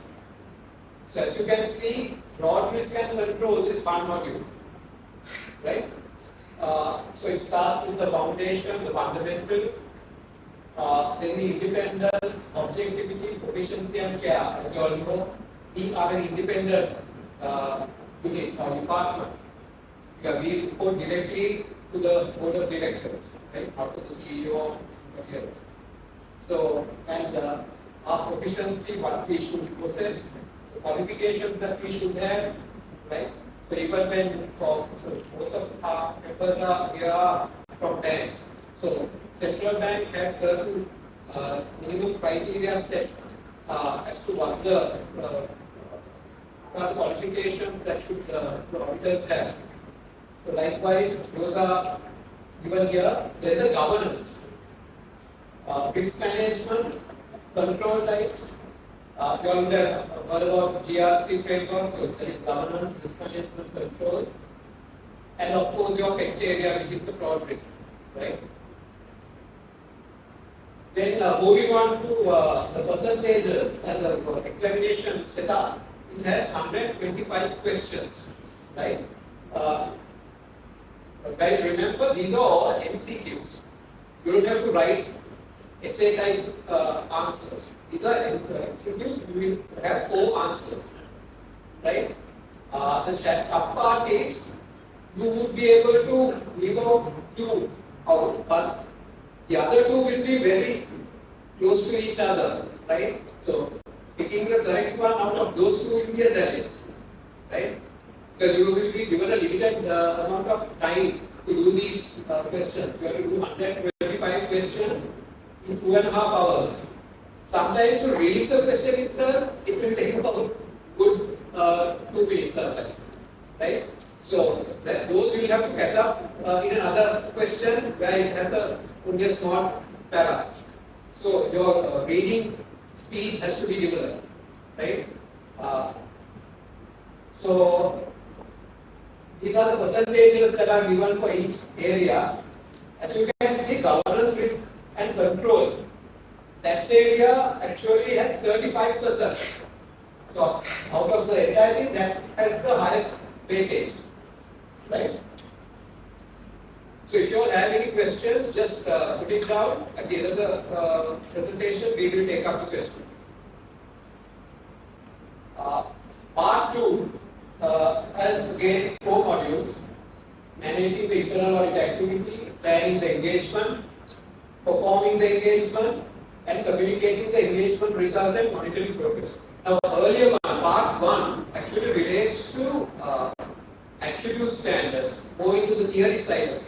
So as you can see, fraud risk and control is one module, right? So it starts with the foundation, the fundamentals, then the independence, objectivity, proficiency and care. As you all know, we are an independent unit or department. We report directly to the board of directors, right? Not to the CEO or anybody else. So, and our proficiency, what we should possess, the qualifications that we should have, right? So even when most of our members are here from banks. So central bank has certain minimum criteria set as to what the qualifications that should the auditors have. So likewise, those are given here. Then the governance, risk management, control types. You all would have heard about GRC framework, so that is governance, risk management, controls, and of course your pet area, which is the fraud risk, right? Then moving on to the percentages and the examination setup, it has 125 questions, right? Guys, remember these are all MCQs. You don't have to write essay type answers. These are MCQs. We will have 4 answers, right? The tough part is you would be able to leave out 2 out, but the other 2 will be very close to each other, right? So picking the correct one out of those 2 will be a challenge, right? Because you will be given a limited amount of time to do these questions. You have to do 125 questions in 2.5 hours. Sometimes to read the question itself, it will take about good 2 minutes sometimes, right? So those you will have to catch up in another question where it has only a small para. So your reading speed has to be developed, right? So these are the percentages that are given for each area. As you can see, governance, risk and control, that area actually has 35%. So out of the entire thing, that has the highest weightage, right? So if you all have any questions, just put it down. At the end of the presentation, we will take up the questions. Part 2 has again 4 modules: managing the internal audit activity, planning the engagement, performing the engagement, and communicating the engagement results and monitoring progress. Now, earlier one, part 1, actually relates to attribute standards, more into the theory side of it.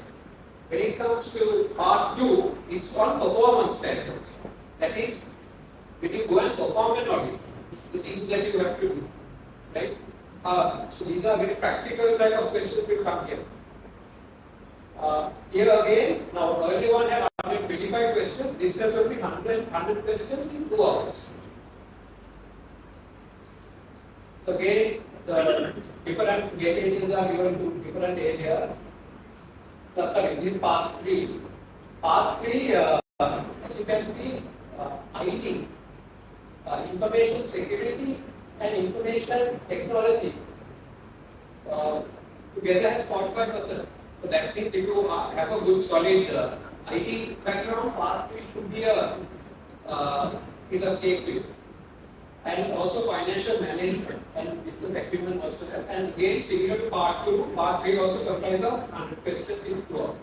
When it comes to part 2, it's on performance standards. That is, when you go and perform an audit, the things that you have to do, right? So these are very practical type of questions will come here. Here again, now earlier one had 125 questions, this has only 100 questions in 2 hours. Again, the different weightages are given to different areas. Sorry, this is part 3. Part 3, as you can see, IT, information security and information technology together has 45%. So that means if you have a good solid IT background, part 3 should be a piece of cake for you. And also financial management and business acumen also. And again, similar to part 2, part 3 also comprises of 100 questions in 2 hours.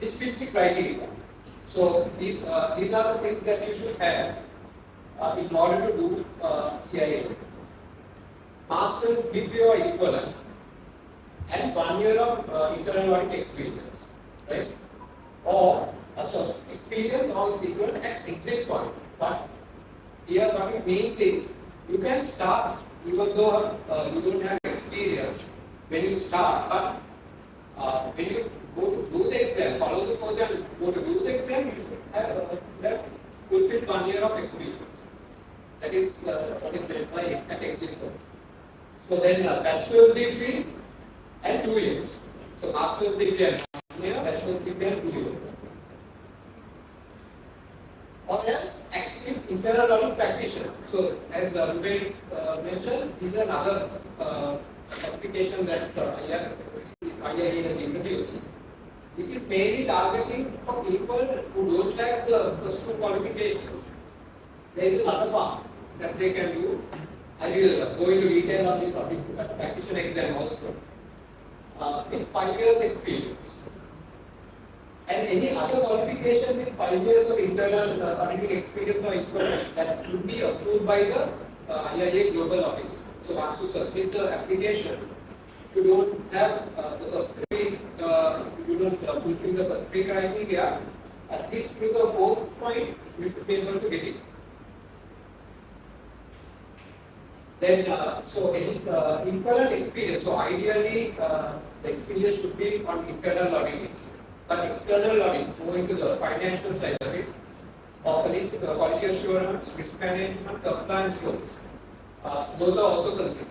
Eligibility criteria. So these are the things that you should have in order to do CIA. Master's degree or equivalent and 1 year of internal audit experience, right? Or so experience or equivalent at exit point. But here what it means is you can start even though you don't have experience when you start, but when you go to do the exam, follow the course and go to do the exam, you should have fulfilled 1 year of experience. That is what is meant by at exit point. So then bachelor's degree and 2 years. So master's degree and 1 year, bachelor's degree and 2 years. Or else active internal audit practitioner. So as Ruben mentioned, these are other applications that IIA has introduced. This is mainly targeting for people who don't have the first 2 qualifications. There is another part that they can do. I will go into detail on this audit practitioner exam also. With 5 years experience. And any other qualifications in 5 years of internal auditing experience or equivalent that would be approved by the IIA Global Office. So once you submit the application, if you don't have the first 3, you don't fulfill the first 3 criteria, at least through the 4th point, you should be able to get it. Then, so any equivalent experience, so ideally the experience should be on internal auditing. But external audit, going to the financial side of it, or quality assurance, risk management, compliance roles, those are also considered.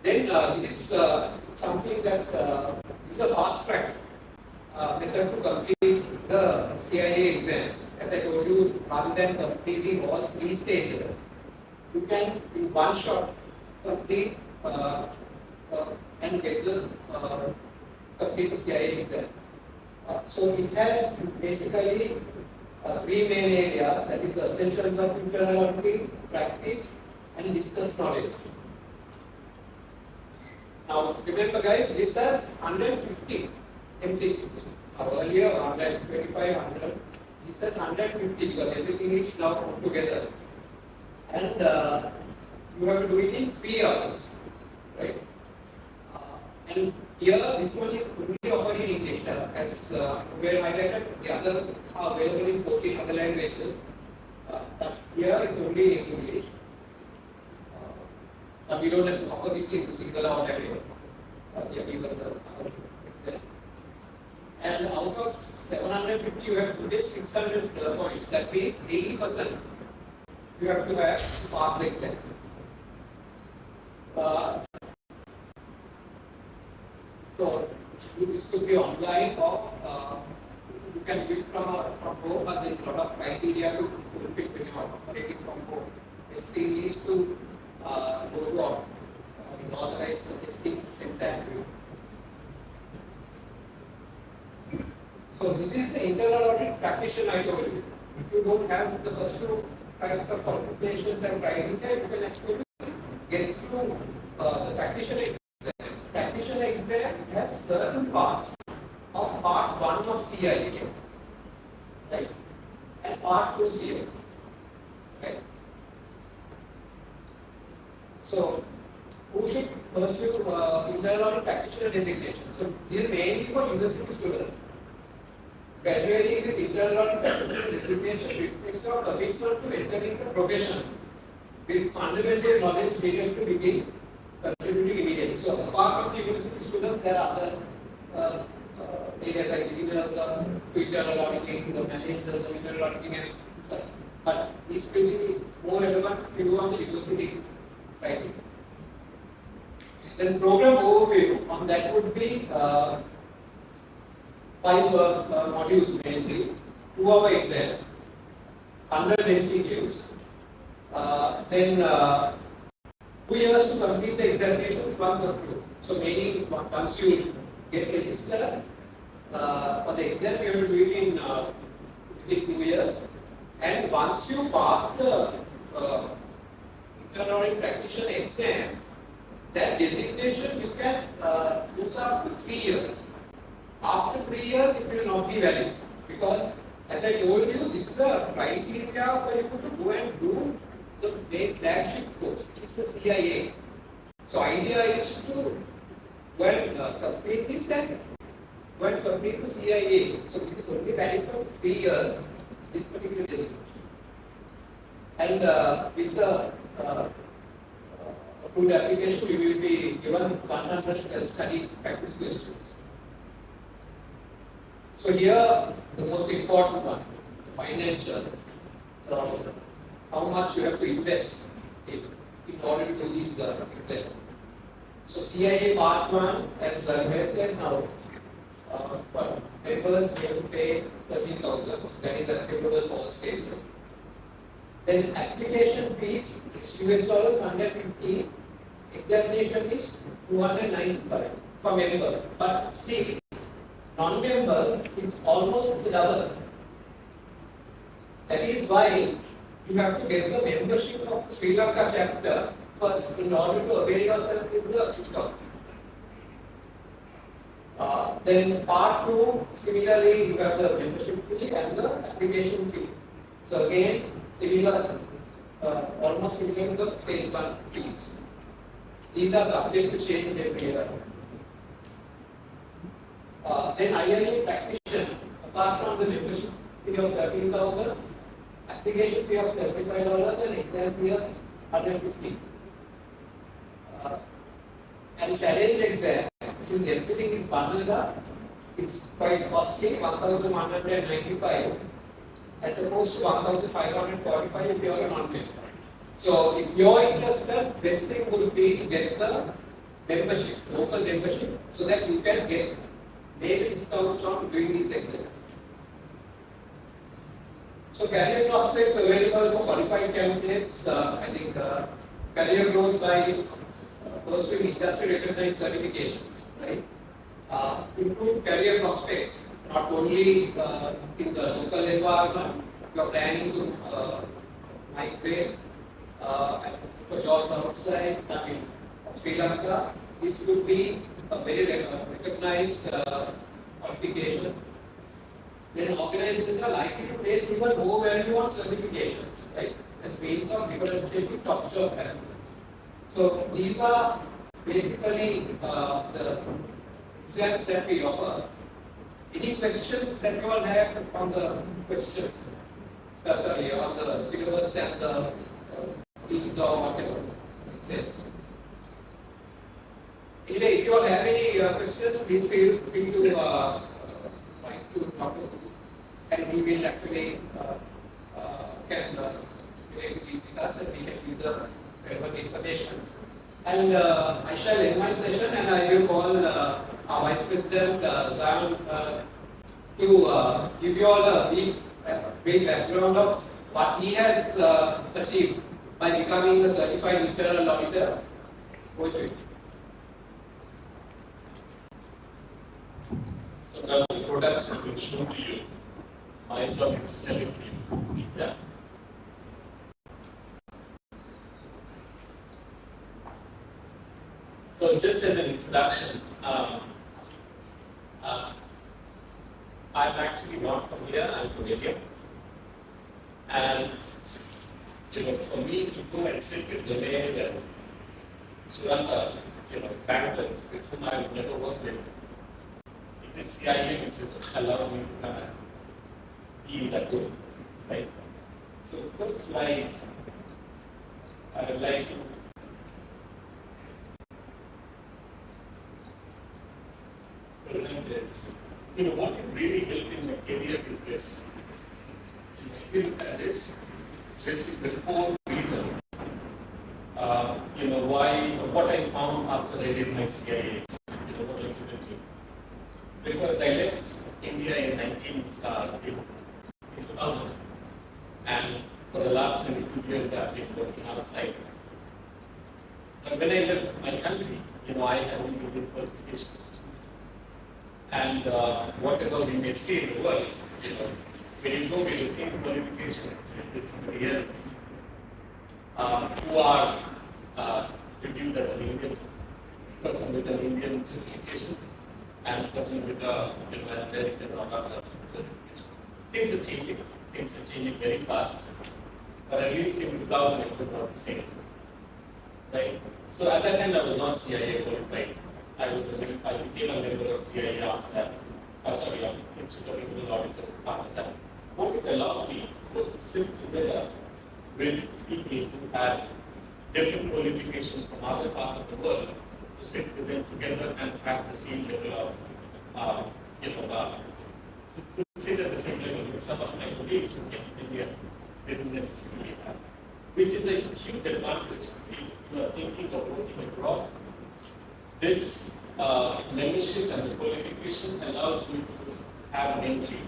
Then this is something that is a fast track method to complete the CIA exams. As I told you, rather than completing all 3 stages, you can in one shot complete and get the complete the CIA exam. So it has basically 3 main areas, that is the essentials of internal auditing, practice and discuss knowledge. Now remember guys, this has 150 MCQs. Earlier 125, 100, this has 150 because everything is now put together. And you have to do it in 3 hours, right? And here, this one is only offered in English, as where highlighted, the others are available in 14 other languages. But here, it's only in English. But we don't offer this in single or language. And out of 750, you have to get 600 points. That means 80% you have to have passed the exam. So this could be online or you can do it from home, but there is a lot of criteria to fulfill when you are operating from home. Testing needs to go to authorized testing center. So this is the internal audit practitioner I told you. If you don't have the first 2 types of qualifications and criteria, you can actually get through the practitioner exam. Practitioner exam has certain parts of part 1 of CIA, right? And part 2 CIA, right? So, who should pursue internal audit practitioner designation? So, this is mainly for university students. Graduating with internal audit practitioner designation reflects your commitment to entering the profession with fundamental knowledge needed to begin contributing immediately. So, apart from the university students, there are other areas like engineers, internal auditing, the managers of internal auditing and such. But this will be more relevant if you do on the university writing. Then program overview on that would be 5 modules mainly, 2-hour exam, 100 MCQs, then 2 years to complete the examinations once approved. So meaning once you get registered for the exam, you have to do it in within 2 years. And once you pass the internal audit practitioner exam, that designation you can use up to 3 years. After 3 years, it will not be valid because, as I told you, this is a criteria for you to go and do the main flagship course, which is the CIA. So, idea is to complete this and complete the CIA. So, this is only valid for 3 years. This particular designation. And with the approved application, you will be given 100 self-study practice questions. So here, the most important one, the financials, how much you have to invest in order to do these exams. So CIA Part 1, as Ranveer said now, for members they have to pay 30,000, that is applicable for all stages. Then application fees is US dollars 150, examination is 295 for members. But see, non-members is almost double. That is why you have to get the membership of Sri Lanka chapter first in order to avail yourself with the discount. Then part 2, similarly you have the membership fee and the application fee. So again, similar, almost similar to the stage 1 fees. These are subject to change every year. Then IIA practitioner, apart from the membership fee of 13,000, application fee of $75 and exam fee of $150. And challenge exam, since everything is bundled up, it's quite costly, 1,195 as opposed to 1,545 if you are a non-member. So if you are interested, best thing would be to get the membership, local membership, so that you can get major discounts on doing these exams. So career prospects available for qualified candidates, I think career growth by pursuing industry recognized certifications, right? Improve career prospects, not only in the local environment, if you are planning to migrate for jobs outside, I mean, Sri Lanka, this would be a very recognized qualification. Then organizations are likely to place even more value on certifications, right? As means of differentiating top job candidates. So these are basically the exams that we offer. Any questions that you all have on the questions? Sorry, on the syllabus and the themes or whatever. Anyway, if you all have any questions, please feel free to write to Dr. and we will actually can relate with us and we can give the relevant information. And I shall end my session and I will call our Vice President Zion to give you all a brief background of what he has achieved by becoming a certified internal auditor. Over to you. So now the product has been shown to you. My job is to sell it to you. Yeah. So just as an introduction, I'm actually not from here, I'm from India. And for me to go and sit with the mayor and Suranta, bankers with whom I would never work with, the CIA, which is allowed me to kind of be in that role, right? So first slide, I would like to present is, what can really help in my career is this. If you look at this is the core reason, what I found after I did my CIA, what I did. Because I left India in 2000, and for the last 22 years I've been working outside. But when I left my country, I had only good qualifications. And whatever we may say in the world, when you go with the same qualifications with somebody else who are reviewed as an Indian person with an Indian certification, and a person with an American or other certification. Things are changing very fast. But at least in 2000 it was not the same. Right? So at that time I was not CIA qualified. I became a member of CIA after that. Institute of Internal Auditors after that. What it allowed me was to sit together with people who had different qualifications from other parts of the world, to sit with them together and have the same level of, to sit at the same level with some of my colleagues who came to India, didn't necessarily have, which is a huge advantage if you are thinking of working abroad. This membership and the qualification allows you to have an entry,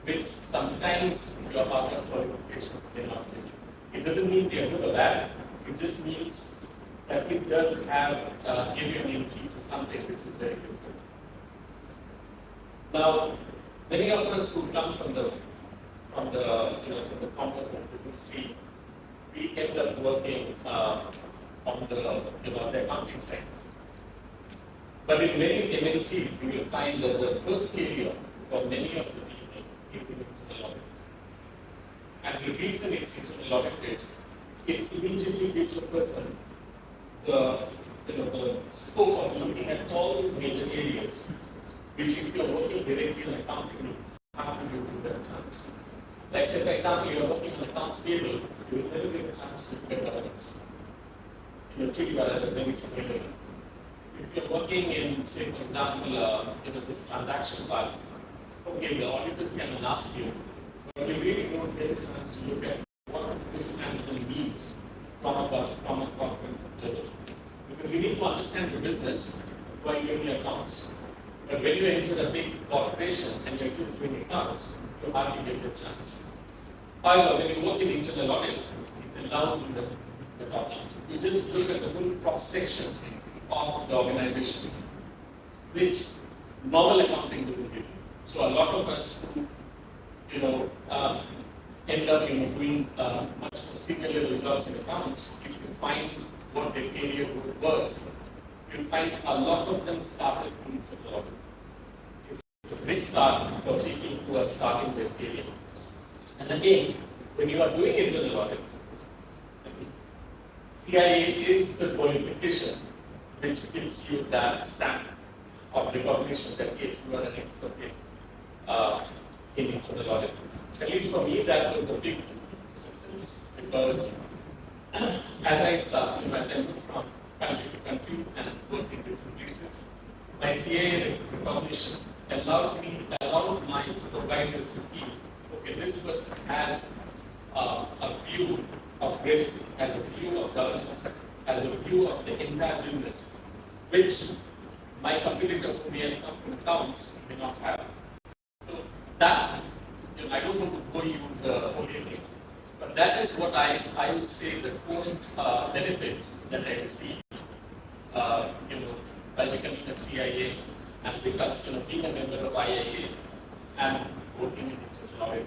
which sometimes your other qualifications may not be. It doesn't mean they are good or bad. It just means that it does have give you an entry to something which is very different. Now, many of us who come from the commerce and business stream, we end up working on the accounting side. But in many MNCs, you will find that the first area for many of the people is internal audit. And the reason it's internal audit is it immediately gives a person the scope of looking at all these major areas, which if you're working directly on accounting, you have to use that chance. Like say, for example, you're working on accounts payable, you will never get a chance to look at governance. You will treat that at a very similar level. If you're working in, say, for example, this transaction part, okay, the auditors can ask you, but you really don't get a chance to look at what risk management means from a corporate level. Because you need to understand the business while doing your accounts. But when you enter a big corporation and you're just doing accounts, you hardly get the chance. However, when you work in internal audit, it allows you the option. You just look at the full cross section of the organization, which normal accounting doesn't give you. So a lot of us, end up doing much more senior level jobs in accounts. If you find what their career was, you'll find a lot of them started in internal audit. It's a great start for people who are starting their career. And again, when you are doing internal audit, CIA is the qualification which gives you that stamp of recognition that yes, you are an expert in internal audit. At least for me, that was a big assistance because as I start, as I move from country to country and work in different places, my CIA recognition allowed my supervisors to feel, okay, this person has a view of risk, has a view of governance, has a view of the entire business, which my competitor who may have come from accounts may not have. So that, I don't want to bore you the whole evening, but that is what I would say the core benefit that I received, by becoming a CIA and being a member of IIA and working in internal audit.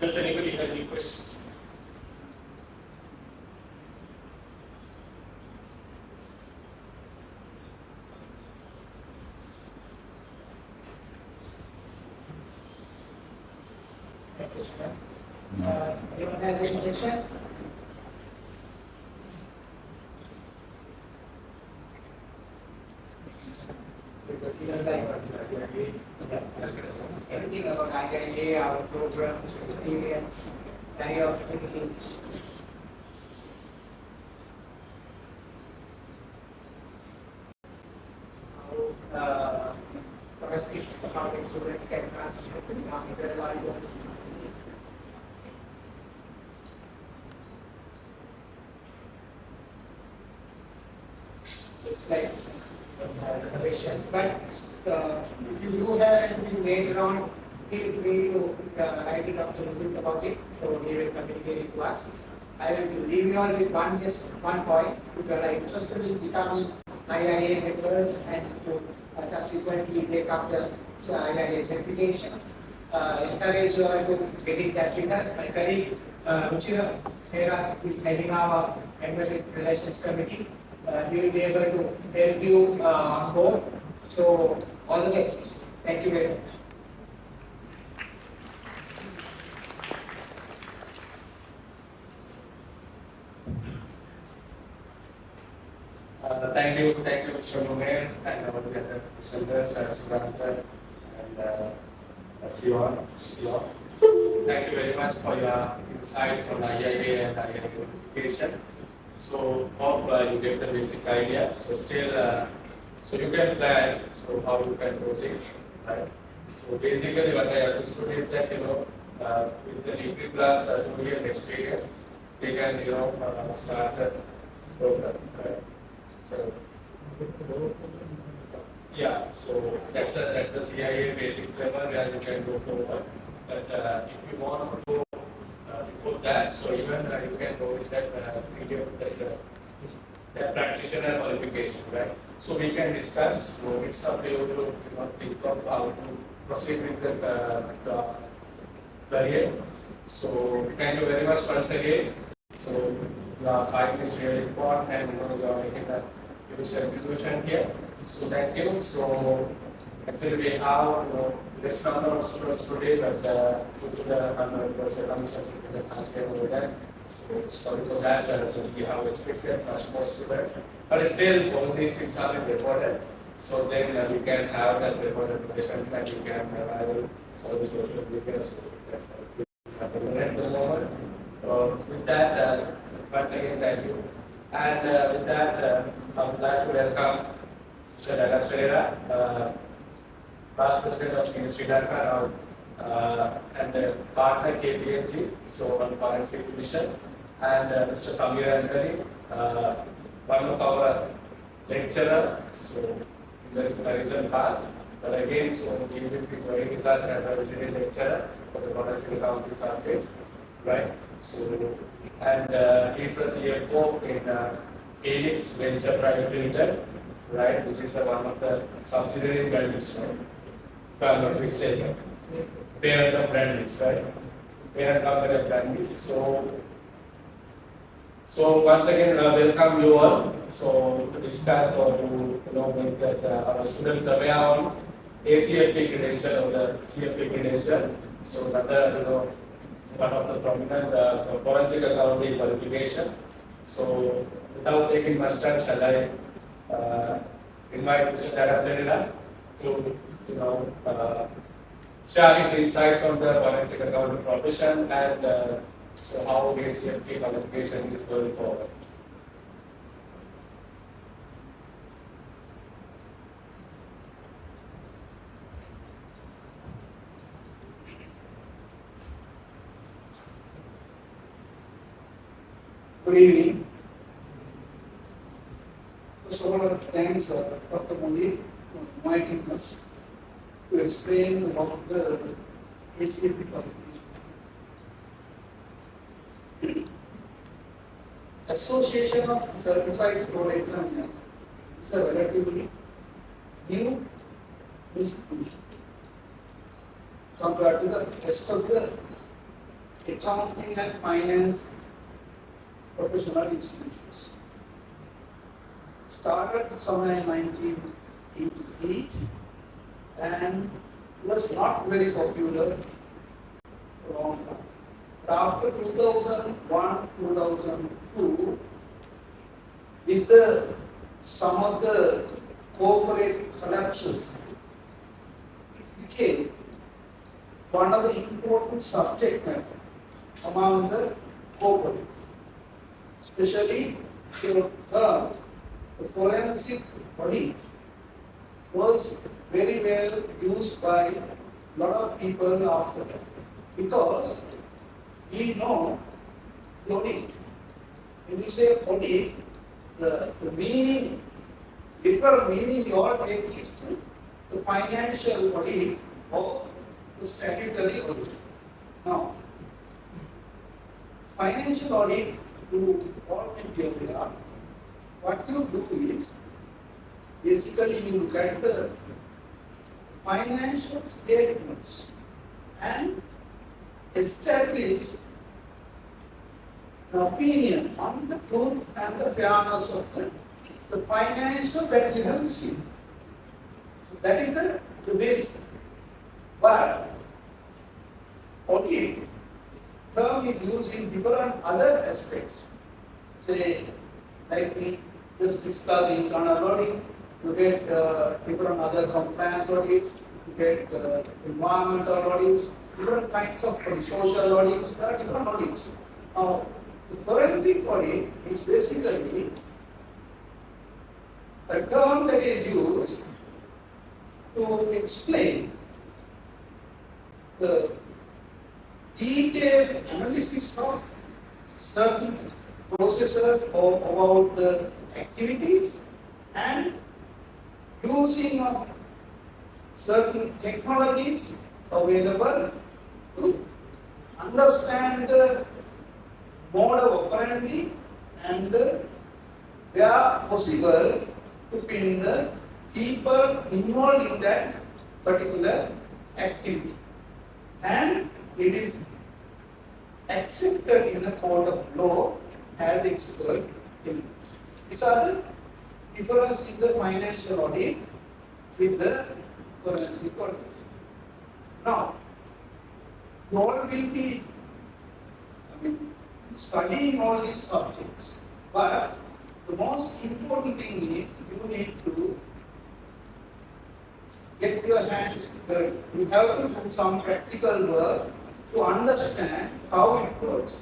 Does anybody have any questions? Anyone has any questions? Anything about IIA, our programs, experience, any opportunities? Forensic accounting students can transfer to become internal auditors. It's like questions, but if you do have anything later on, feel free to write it up and think about it. So we will communicate it to us. I will leave you all with one point. If you are interested in becoming IIA members and to subsequently take up the IIA certifications, encourage you all to get in touch with us. My colleague Ruchira Hera is heading our Member Relations Committee. We will be able to help you on board. So all the best. Thank you very much. Thank you, Mr. Munger, and our other presenters, Subrata and Siwan. Thank you very much for your insights on IIA and IIA qualification. So hope you get the basic idea. So still, so you can plan so how you can proceed, right? So basically, what I understood is that with the degree plus 2 years experience, they can, start the program, right? So, yeah, so that's the CIA basic level where you can go forward. But if you want to go before that, so even you can go with that 3 year that practitioner qualification, right? So we can discuss. So it's up to you to think of how to proceed with the career. So thank you very much once again. So your time is really important, and you are making a huge contribution here. So thank you. So actually we have less number of students today, but due to the number of circumstances we can't get over that. So sorry for that. So we have expected much more students, but still all these things are recorded. So then we can have that recorded questions, and you can arrive all the social media. So that's happening at the moment. With that, once again, thank you. And with that, I would like to welcome Mr. Dagat Pereira, Past President of Sri Lanka, and the partner KPMG, so on Forensic Division, and Mr. Samir Antony, one of our lecturer, so in the recent past. But again, so he will be joining with us as a visiting lecturer for the Forensic Accounting Service, right? So, and he's the CFO in Phoenix Venture Private Limited, right, which is one of the subsidiary brands, right? If I'm not mistaken. Parent of Brandis, right? Parent company of Brandis. So once again, welcome you all. So to discuss or to make that our students aware on ACFA credential or the CFA credential. So another one of the prominent forensic accounting qualification. So without taking much time, shall I invite Mr. Dagat Pereira to share his insights on the forensic accounting profession and so how ACFA qualification is going forward. Good evening. First of all, thanks Dr. Modi for inviting us to explain about the ACFA qualification. Association of Certified Code Examiners is a relatively new institution compared to the rest of the accounting and finance professional institutions. Started somewhere in 1988 and was not very popular for a long time. But after 2001, 2002, with some of the corporate collapses, it became one of the important subject matter among the corporate. Especially the term, the forensic audit was very well used by a lot of people after that. Because we know the audit. When you say audit, the meaning, literal meaning you all take is the financial audit or the statutory audit. Now, financial audit to all India, what you do is basically you look at the financial statements and establish an opinion on the truth and the fairness of the financial that you have received. So that is the base. But audit term is used in different other aspects. Say, like we just discussed internal audit, you get different other compliance audits, you get environmental audits, different kinds of social audits, there are different audits. Now, the forensic audit is basically a term that is used to explain the analysis of certain processes or about the activities and using of certain technologies available to understand the mode of operandi and where possible to pin the people involved in that particular activity. And it is accepted in a court of law as expert evidence. These are the difference in the financial audit with the forensic audit. Now, you all will be studying all these subjects, but the most important thing is you need to get your hands dirty. You have to do some practical work to understand how it works.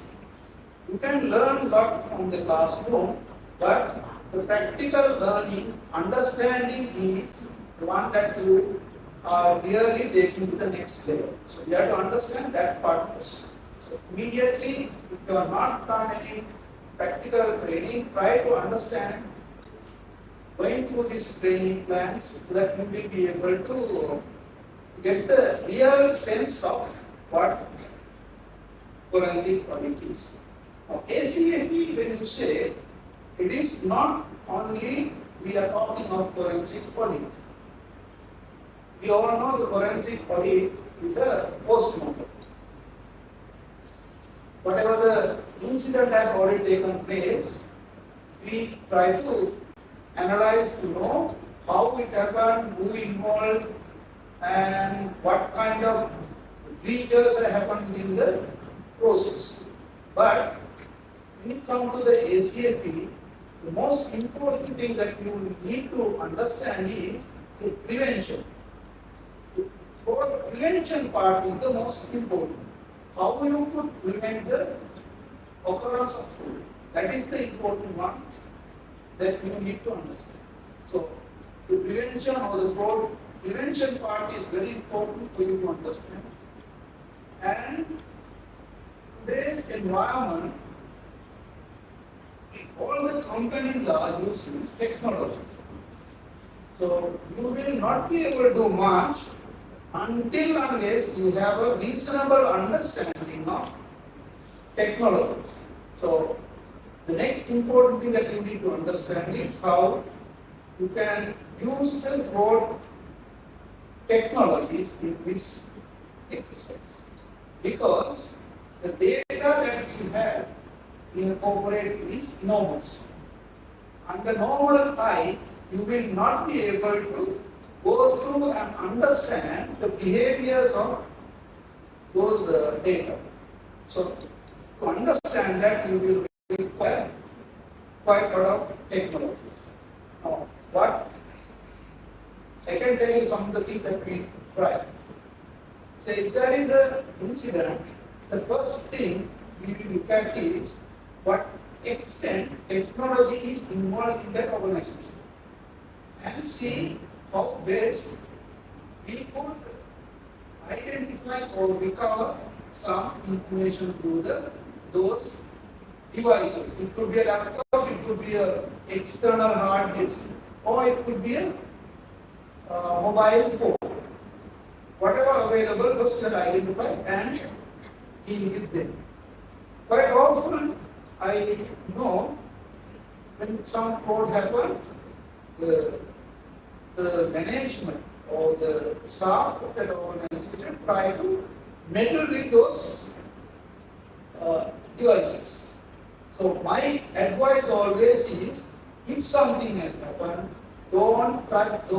You can learn a lot from the classroom, but the practical learning, understanding is the one that you are really taking to the next level. So you have to understand that part first. So immediately, if you are not done any practical training, try to understand going through this training plan so that you will be able to get the real sense of what forensic audit is. Now, ACFE, when you say, it is not only we are talking of forensic audit. We all know the forensic audit is a post-mortem. Whatever the incident has already taken place, we try to analyze to know how it happened, who involved, and what kind of breaches happened in the process. But when you come to the ACFE, the most important thing that you need to understand is the prevention. For prevention part is the most important. How you could prevent the occurrence of fraud. That is the important one that you need to understand. So the prevention or the fraud prevention part is very important for you to understand. And today's environment, all the companies are using technology. So you will not be able to do much until unless you have a reasonable understanding of technologies. So the next important thing that you need to understand is how you can use the fraud technologies in this exercise. Because the data that you have in a corporate is enormous. Under normal eye, you will not be able to go through and understand the behaviors of those data. So to understand that, you will require quite a lot of technology. Now, what I can tell you some of the things that we try. So if there is an incident, the first thing we will look at is what extent technology is involved in that organization, and see how best we could identify or recover some information through those devices. It could be a laptop, it could be an external hard disk, or it could be a mobile phone. Whatever available, first identify and deal with them. Quite often, I know when some fraud happens, the management or the staff of that organization try to meddle with those devices. So my advice always is, if something has happened, don't touch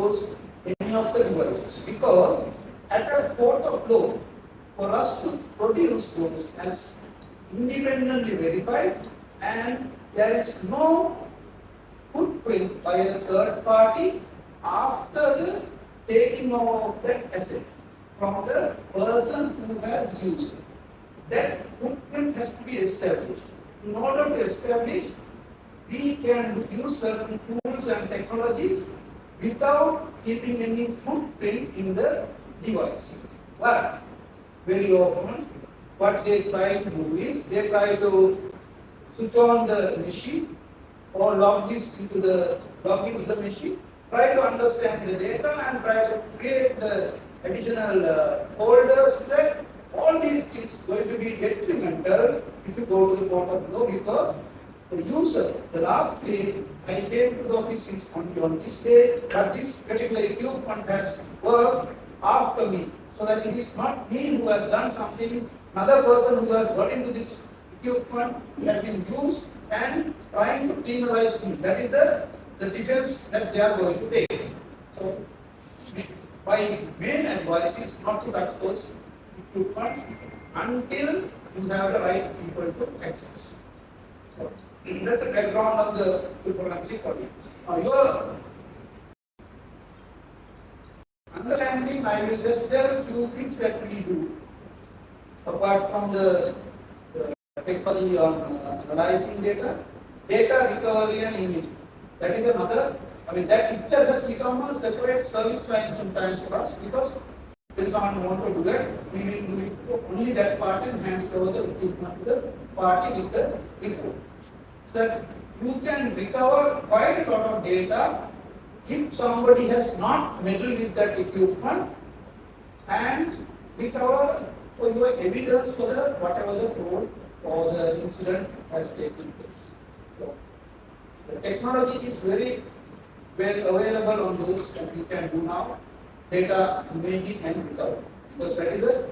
any of the devices, because at a court of law, for us to produce those as independently verified, and there is no footprint by a third party after the taking over of that asset from the person who has used it. That footprint has to be established. In order to establish, we can use certain tools and technologies without keeping any footprint in the device. But very often, what they try to do is, they try to switch on the machine or log into the machine, try to understand the data and try to create the additional folders that all these things going to be detrimental if you go to the court of law, because the user, the last day I came to the office is on this day, but this particular equipment has worked after me. So that it is not me who has done something, another person who has got into this equipment has been used and trying to penalize me. That is the defense that they are going to take. So my main advice is not to touch those equipment until you have the right people to access. So that's the background of the cryptocurrency body. Your understanding, I will just tell few things that we do apart from the technology on analyzing data recovery and imaging. That is another, that itself has become a separate service line sometimes for us, because when someone wants to do that, we will do it only that part and hand it over the equipment to the party with the report. So that you can recover quite a lot of data if somebody has not meddled with that equipment and recover for your evidence for the whatever the fraud or the incident has taken place. So the technology is very well available on those that we can do now, data imaging and recovery, because that is a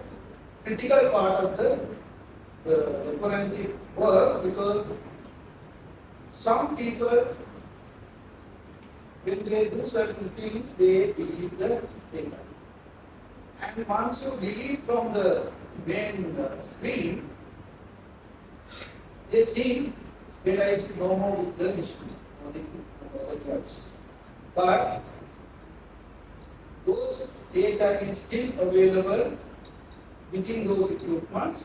critical part of the forensic work, because some people, when they do certain things, they delete the data. And once you delete from the main screen, they think data is no more with the machine or the device. But those data is still available within those equipments,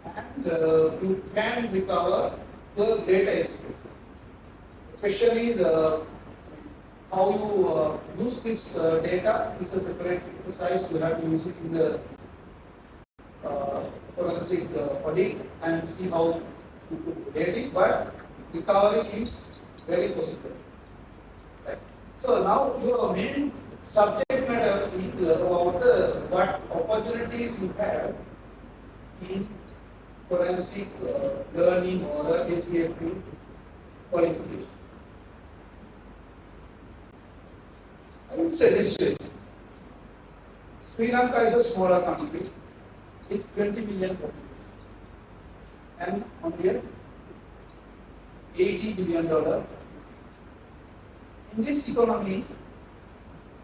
and you can recover the data extent. Especially how you use this data is a separate exercise. You have to use it in the forensic audit and see how to get it, but recovery is very possible. Right. So now your main subject matter is about what opportunities you have in forensic learning or ACFP qualification. I would say this way. Sri Lanka is a smaller country with 20 million population and only a $80 billion. In this economy,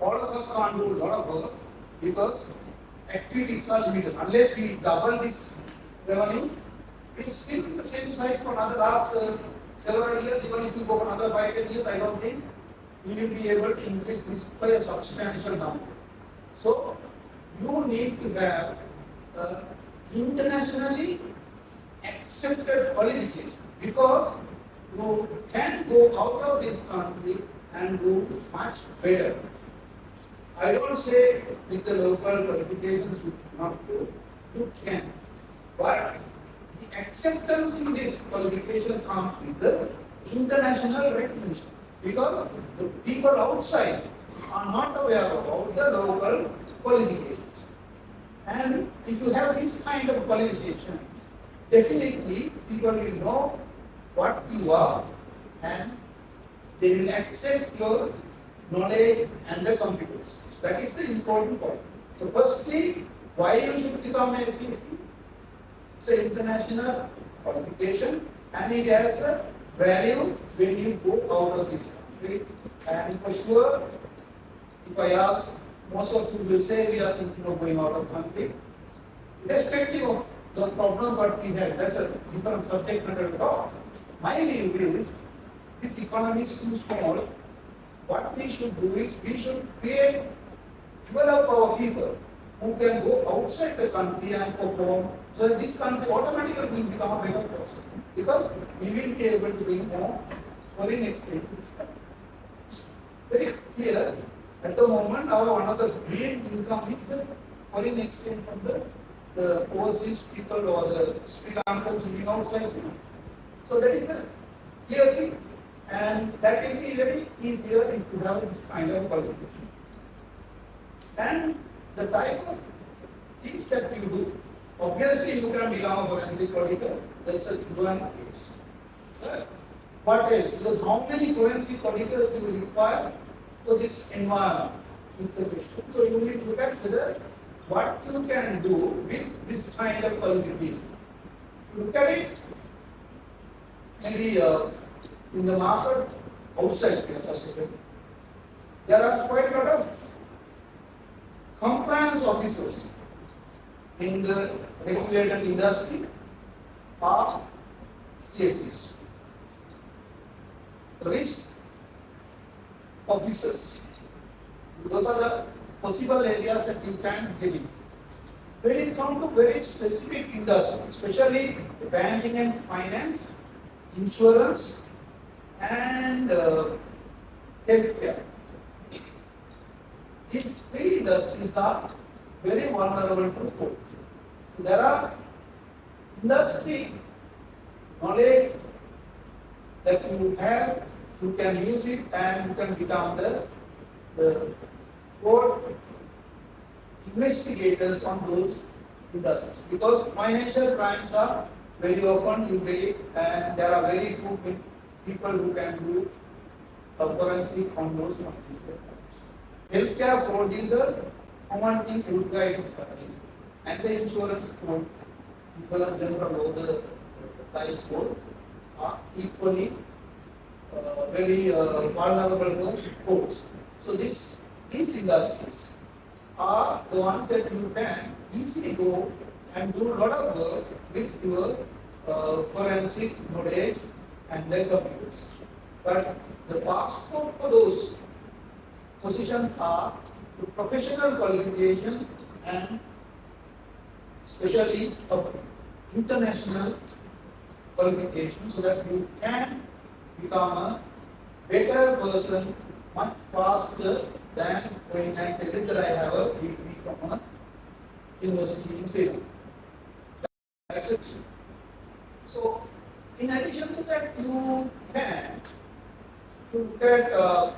all of us can't do a lot of work because activities are limited. Unless we double this revenue, it's still the same size for another last several years. Even if you go for another 5-10 years, I don't think we will be able to increase this by a substantial number. So you need to have internationally accepted qualification, because you can go out of this country and do much better. I don't say with the local qualifications you cannot do, you can. But the acceptance in this qualification comes with the international recognition, because the people outside are not aware about the local qualifications. And if you have this kind of qualification, definitely people will know what you are and they will accept your knowledge and the competence. That is the important point. So firstly, why you should become a CFP? It's an international qualification and it has a value when you go out of this country. And for sure, if I ask, most of you will say we are thinking of going out of country. Irrespective of the problem what we have, that's a different subject matter at all. My view is, this economy is too small. What we should do is, we should develop our people who can go outside the country and perform, so that this country automatically will become a better person. Because we will be able to bring more foreign exchange to this country. It's very clear, at the moment, our one of the main income is the foreign exchange from the the overseas people or the Sri Lankans living outside. So that is a clear thing, and that will be very easier if you have this kind of qualification. And the type of things that you do, obviously you can become a forensic auditor, that's a given case. What else? Because how many forensic auditors you will require for this environment is the question. So you need to look at whether what you can do with this kind of qualification. Look at it maybe in the market outside Sri there are quite a lot of compliance officers in the regulated industry or CFTs. Risk officers, those are the possible areas that you can get in. When it comes to very specific industries, especially banking and finance, insurance, and healthcare, these three industries are very vulnerable to fraud. There are industry knowledge that you have, you can use it and you can become the fraud investigators on those industries. Because financial crimes are very often you get it, and there are very few people who can do forensic on those financial crimes. Healthcare fraud is a common thing everybody is covering, and the insurance fraud, insurance general or the type fraud are equally very vulnerable to frauds. So these industries are the ones that you can easily go and do a lot of work with your forensic knowledge and their computers. But the passport for those positions are the professional qualifications and especially of international qualifications, so that you can become a better person much faster than when I tell you that I have a degree from a university in Sweden. That's it. So, in addition to that, you can look at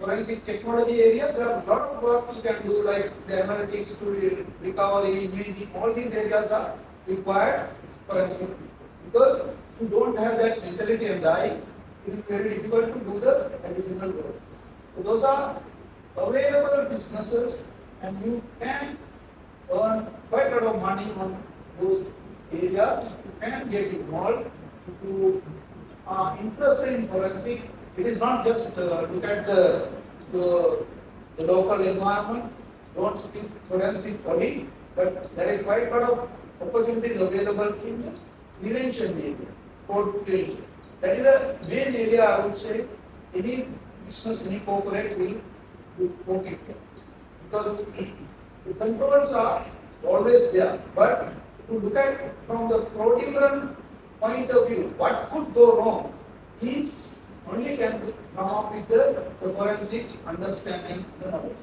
forensic technology area. There are a lot of work you can do, like the analytics, to recovery, imaging. All these areas are required forensic people. Because if you don't have that mentality and eye, it is very difficult to do the additional work. So those are available businesses, and you can earn quite a lot of money on those areas. You can get involved. If you are interested in forensic, it is not just look at the local environment, don't speak forensic body, but there is quite a lot of opportunities available in the prevention area, fraud prevention. That is the main area I would say any business, any corporate will focus on. Because the controls are always there, but to look at from the fraudulent point of view, what could go wrong is only can come up with the forensic understanding the knowledge.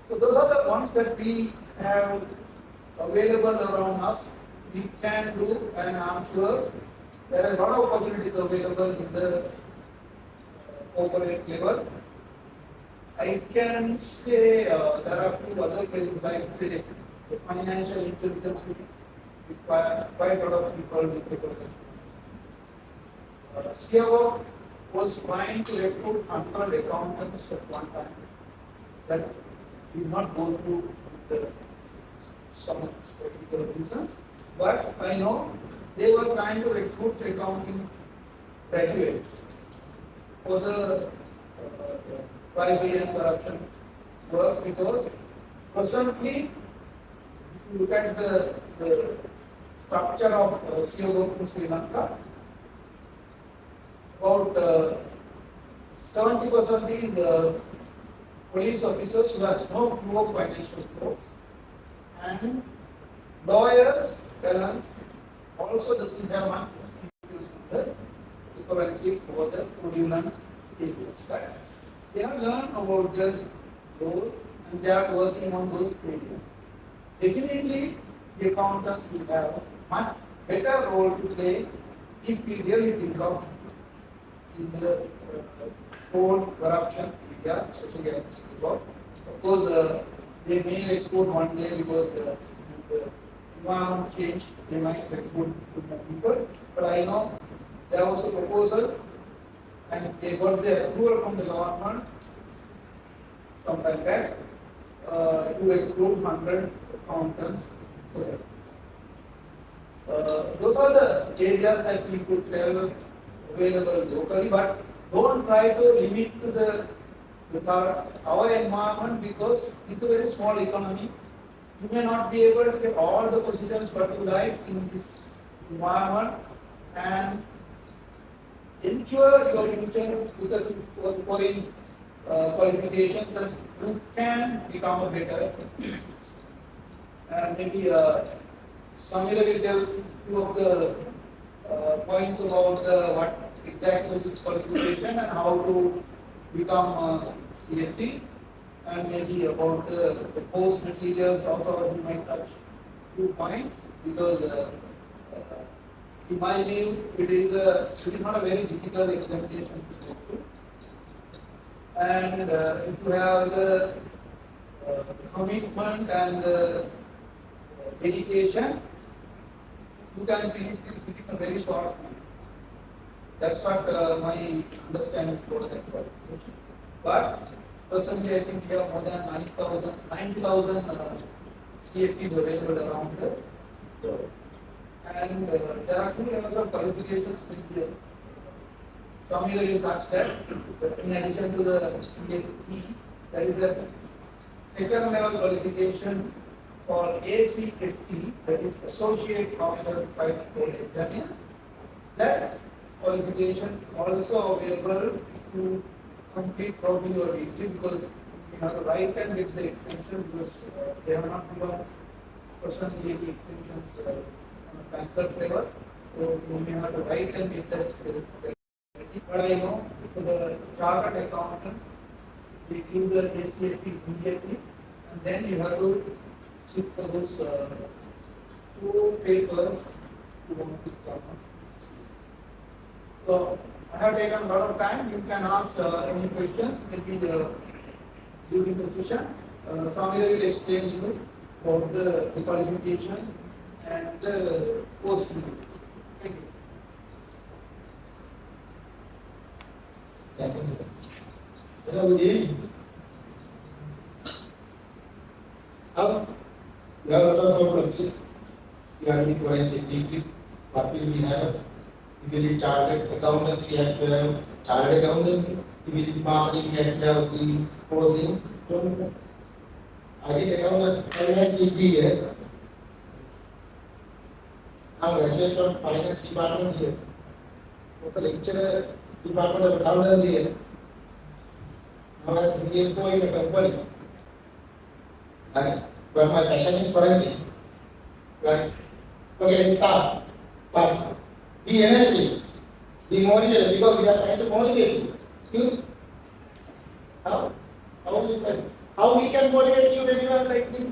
So those are the ones that we have available around us. We can do, and I'm sure there are a lot of opportunities available in the corporate level. I can say there are two other places, like say the financial intelligence will require quite a lot of people with people. CFO was trying to recruit 100 accountants at one time. That did not go through some particular reasons, but I know they were trying to recruit accounting graduates for the bribery and corruption work, because presently, if you look at the structure of CFO in Sri Lanka, about 70% is police officers who have no clue of financial fraud, and lawyers, parents, also doesn't have much experience with the forensic or the fraudulent areas. They have learned about the laws they are working on those areas. Definitely, the accountants will have much better role to play if we really think of in the whole corruption area, especially at this level. Of course, they may export one day because the environment changed, they might export to more people. But I know there was a proposal and they got the approval from the government some time back to exclude 100 accountants. Those are the areas that we could have available locally, but don't try to limit to our environment because it's a very small economy. You may not be able to get all the positions what you like in this environment and ensure your future with the foreign qualifications that you can become a better. And maybe Samira will tell few of the points about what exactly is qualification and how to become CFT, and maybe about the post materials also you might touch few points because in my view it is not a very difficult examination. And if you have the commitment and dedication, you can finish this within a very short time. That's what my understanding for that qualification. But personally, I think we have more than 9,000 CFTs available around the world. And there are two levels of qualifications which Samira will touch that. In addition to the CFT, there is a second level qualification called ACFT, that is Associate Officer Private Court Examiner. That qualification also available to complete probably your degree because you have to write and get the extension because they have not given personally extensions on a banker level. So you may have to write and get that. But I know for the chartered accountants, they give the ACFT immediately and then you have to sit for those two papers to want to come. So I have taken a lot of time. You can ask any questions maybe during the session. Samira will explain you about the qualification and the post. Thank you. Thank you, sir. Hello, good evening. We have a lot of problems. We are doing forensic degree. What will we have? If we need chartered accountants, we have to have chartered accountants. If we need marketing, we have to have C, posting. I did accountants, I have degree here. I'm graduate from finance department here. Was a lecturer department of accountants here. Now as CFO in a company. Right? But my passion is forensic. Right? Okay, let's start. But be energetic, be motivated because we are trying to motivate you. How? How we can motivate you when you are like this?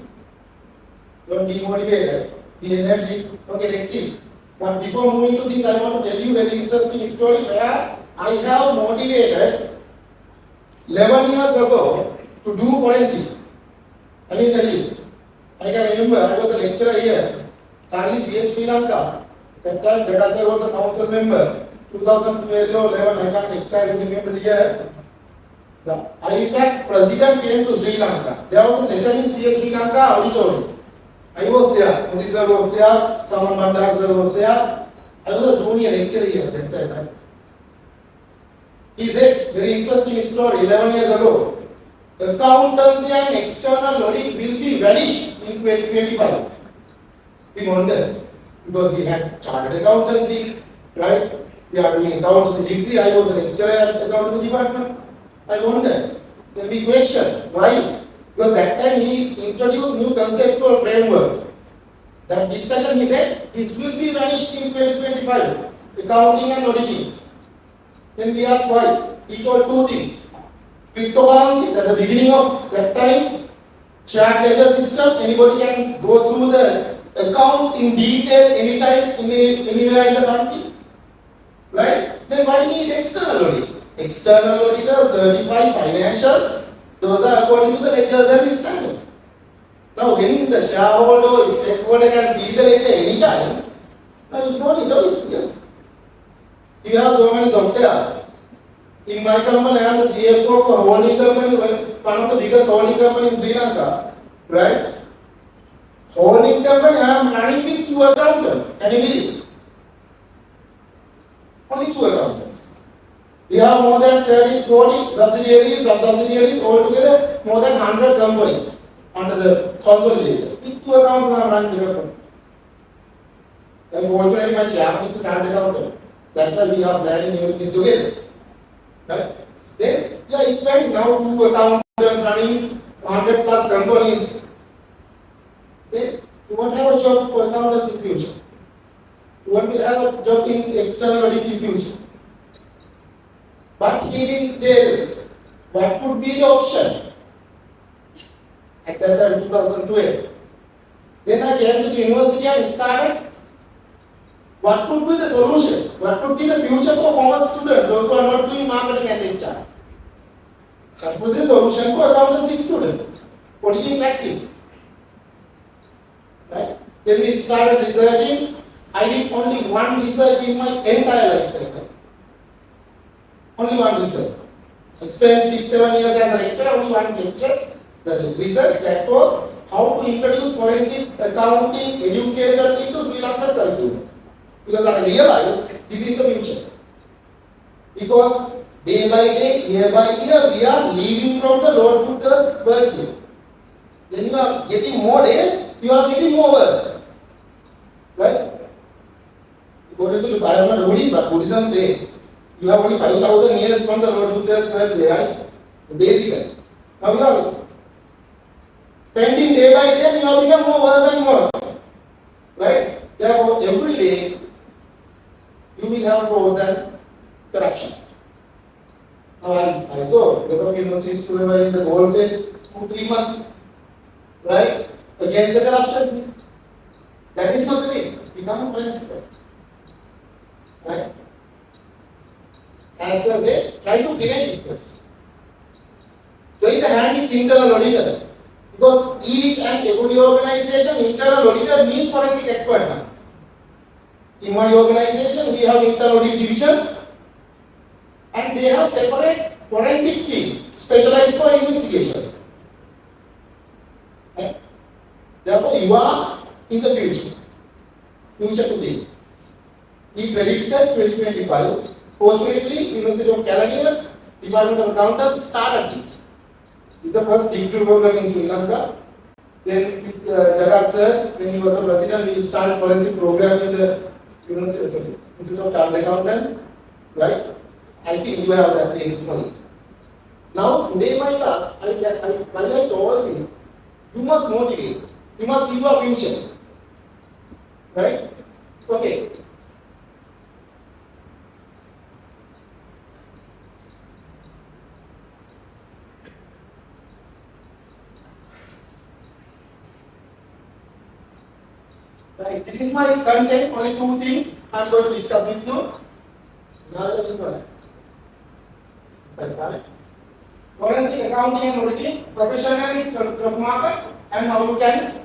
Don't be motivated, be energetic. Okay, let's see. But before moving to this, I want to tell you a very interesting story where I have motivated 11 years ago to do forensic. I will tell you. I can remember I was a lecturer here, Sarli CS Sri Lanka. That time Bedasar was a council member. 2012 or 11, I can't exactly remember the year. The IFAC president came to Sri Lanka. There was a session in CS Sri Lanka auditorium. I was there. Modi sir was there. Saman Bandar sir was there. I was a junior lecturer here that time. Right? He said, very interesting story, 11 years ago. Accountancy and external audit will be vanished in 2025. We wondered, because we had chartered accountancy, right? We are doing accountancy degree. I was a lecturer at the accountancy department. I wondered. Then we questioned, why? Because that time he introduced new conceptual framework. That discussion he said, this will be vanished in 2025, accounting and auditing. Then we asked why. He told two things. Cryptocurrency, at the beginning of that time, shared ledger system, anybody can go through the account in detail anytime, anywhere in the country, right? Then why need external audit? External auditors certify financials, those are according to the ledgers and the standards. Now when the shareholder or stakeholder can see the ledger anytime, now you don't need audit, yes. You have so many software. In my company, I am the CFO for holding company, one of the biggest holding companies in Sri Lanka, right? Holding company, I am running with 2 accountants. Can you believe it? Only 2 accountants. We have more than 30, 40 subsidiaries, sub-subsidiaries, altogether more than 100 companies under the consolidation. With 2 accountants, I am running the company. And fortunately, my chairman is a chartered accountant. That's why we are planning everything together. Right? Then, yeah, it's fine. Now 2 accountants running 100 plus companies. Then you won't have a job for accountants in future. You want to have a job in external audit in future. But he didn't tell what could be the option at that time, 2012. Then I came to the university and started. What could be the solution? What could be the future for commerce students, those who are not doing marketing and HR? What could be the solution for accountancy students? Auditing practice. Right? Then we started researching. I did only one research in my entire lifetime. Right? Only one research. I spent 6-7 years as a lecturer, only one lecture. The research that was how to introduce forensic accounting education into Sri Lankan curriculum. Because I realized this is the future. Because day by day, year by year, we are leaving from the road to the birthday. When you are getting more days, you are getting more words. Right? According to I am not Buddhist, but Buddhism says you have only 5,000 years from the road to the birthday, right? Basically. Now you are spending day by day, you have become more worse and worse. Right? Therefore, every day, you will have frauds and corruptions. Now I saw a lot of universities today were in the goal phase 2-3 months, right? Against the corruption. That is not the way. Become a principle. Right? As I said, try to prevent it first. Join the hand with internal auditors. Because each and every organization, internal auditor means forensic expert now. In my organization, we have internal audit division and they have separate forensic team specialized for investigations. Right? Therefore, you are in the future. Future today. We predicted 2025. Fortunately, University of California, Department of Accountants started this. This is the first degree program in Sri Lanka. Then with Jagat sir, when he was the president, we started forensic program in the Institute of Chartered Accountant, right? I think you have that basic knowledge. Now, today my class, I highlight all things. You must motivate. You must see your future. Right? Okay. Right. This is my content, only 2 things I am going to discuss with you. Forensic accounting and auditing, professional stock market, and how you can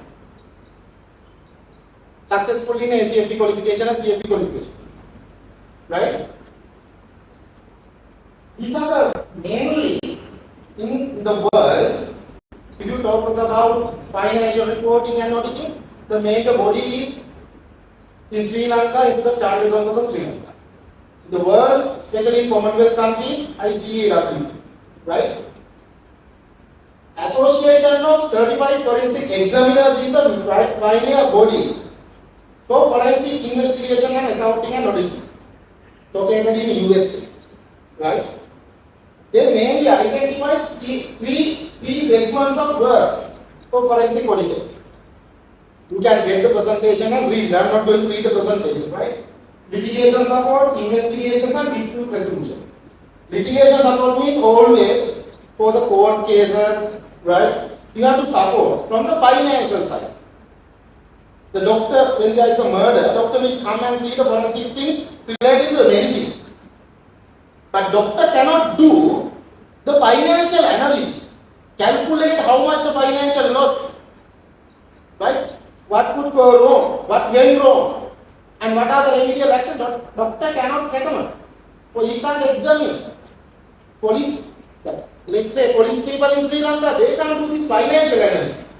successfully in ACFP qualification and CFP qualification. Right? These are the mainly in the world. If you talk about financial reporting and auditing, the major body is in Sri Lanka, Institute of Chartered Accountants of Sri Lanka. In the world, especially in Commonwealth countries, ICAW, right? Association of Certified Forensic Examiners is the pioneer body for forensic investigation and accounting and auditing, located in USA, right? They mainly identify three segments of works for forensic auditors. You can get the presentation and read. I am not going to read the presentation, right? Litigation support, investigations and dispute resolution. Litigation support means always for the court cases, right? you have to support from the financial side. The doctor, when there is a murder, doctor will come and see the forensic things related to the medicine. But doctor cannot do the financial analysis, calculate how much the financial loss, right? What could go wrong, what went wrong, and what are the remedial actions. Doctor cannot recommend. So he can't examine. Police, let's say police people in Sri Lanka, they can't do this financial analysis,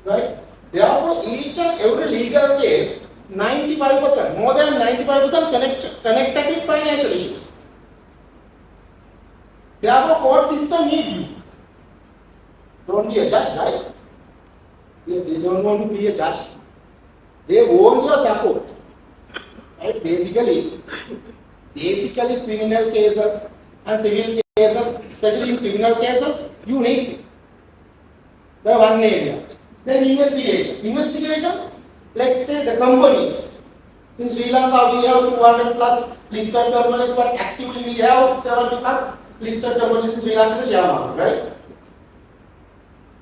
right? Therefore, each and every legal case, 95%, more than 95% connected with financial issues. Therefore, court system need you. Don't be a judge, right? They don't want to be a judge. They want your support, right? Basically, criminal cases and civil cases, especially in criminal cases, you need the one area. Then investigation, let's say the companies. In Sri Lanka, we have 200 plus listed companies, but actively we have 70 plus listed companies in Sri Lanka, the share market, right?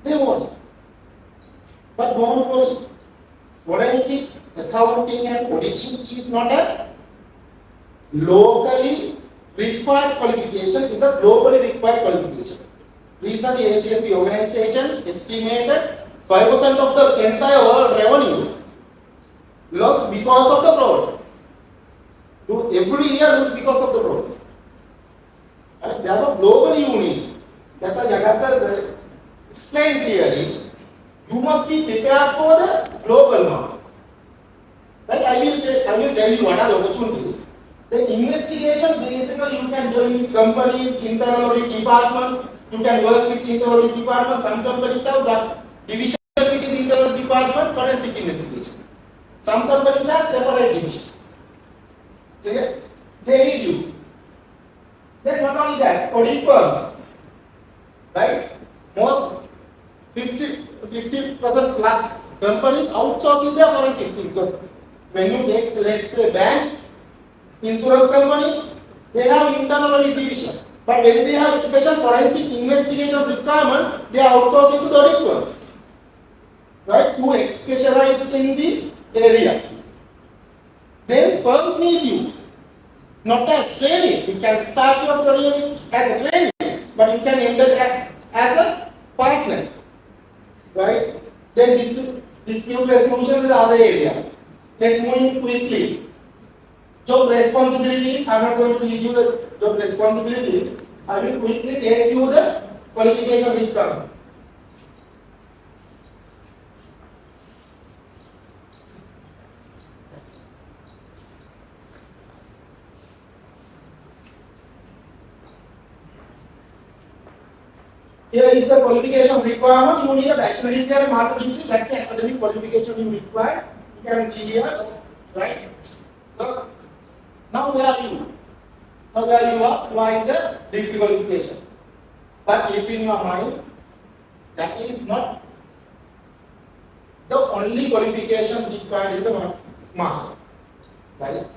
They won't. But don't worry. Forensic accounting and auditing is not a locally required qualification, it's a globally required qualification. Recently, ACFP organization estimated 5% of the entire world revenue lost because of the frauds. Every year lost because of the frauds. And they are globally unique. That's why Jagat sir explained clearly. You must be prepared for the global market. Right? I will tell you what are the opportunities. The investigation, basically you can join with companies, internal audit departments. You can work with internal audit departments. Some companies have a division within the internal audit department, forensic investigation. Some companies have separate division. Okay? They need you. Then not only that, audit firms, right? More 50% plus companies outsourcing their forensic thing. Because when you take, let's say, banks, insurance companies, they have internal audit division. But when they have special forensic investigation requirement, they are outsourcing to the audit firms, right? Who specialize in the area. Then firms need you, not as trainees. You can start your career as a trainee, but you can end up as a partner, right? Then dispute resolution is the other area. Let's move quickly. Job responsibilities, I am not going to read you the job responsibilities. I will quickly take you the qualification requirement. Here is the qualification requirement. You need a bachelor degree and a master degree. That's the academic qualification you require. You can see here, right? So, now where are you? Now where you are in the degree qualification. But keep in your mind, that is not the only qualification required in the market, right?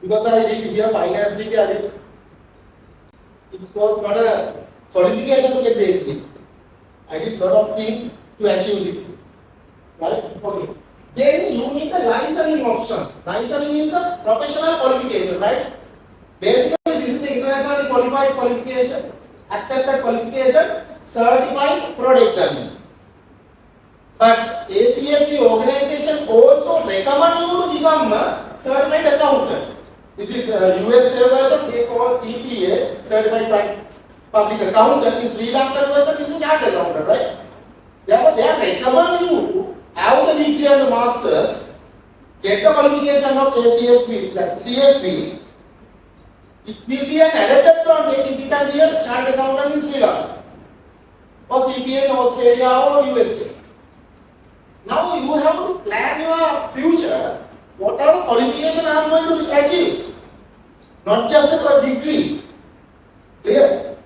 Because I did here finance degree, it was not a qualification to get the SC. I did lot of things to achieve this, right? Okay. Then you need the licensing options. Licensing is the professional qualification, right? Basically, this is the internationally qualified qualification, accepted qualification, certified fraud examiner. But ACFP organization also recommend you to become a certified accountant. This is a USA version, they call CPA, certified public accountant. In Sri Lankan version, this is chartered accountant, right? Therefore, they are recommending you to have the degree and the masters, get the qualification of ACFP, CFP. It will be an added advantage if you can be a chartered accountant in Sri Lanka, or CPA in Australia or USA. Now you have to plan your future. What are the qualifications I am going to achieve? Not just a degree. Clear?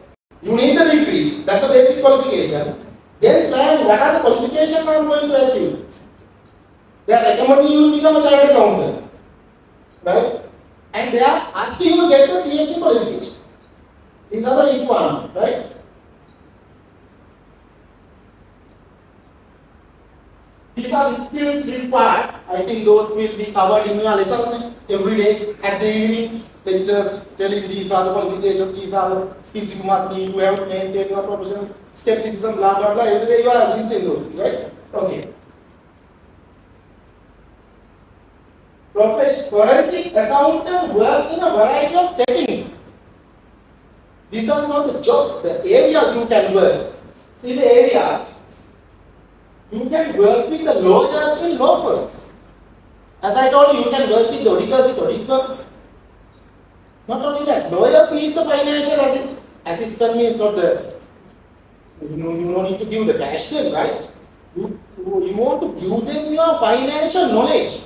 You need the degree, that's the basic qualification. Then plan what are the qualifications I am going to achieve. They are recommending you to become a chartered accountant, right? And they are asking you to get the CFP qualification. These are the requirements, right? part, I think those will be covered in your lessons every day at the evening. Lectures telling these are the qualifications, these are the skills you must need to have maintain your professional skepticism, blah blah blah. Every day you are listening to those, right? Okay. Forensic accountant work in a variety of settings. These are not the job, the areas you can work. See the areas. You can work with the lawyers in law firms. As I told you, you can work with the auditors in audit firms. Not only that, lawyers need the financial assistant means not the, you don't need to give the cash them, right? You want to give them your financial knowledge.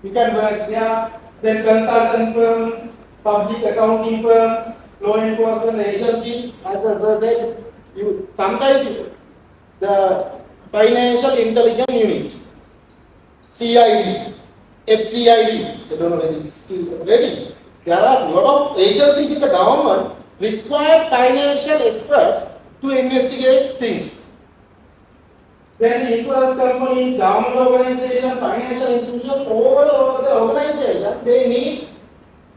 You can work there, then consultant firms, public accounting firms, law enforcement agencies, as I said, sometimes the financial intelligence unit, CID, FCID, I don't know whether it's still ready. There are a lot of agencies in the government require financial experts to investigate things. Then the insurance companies, government organizations, financial institutions, all over the organization, they need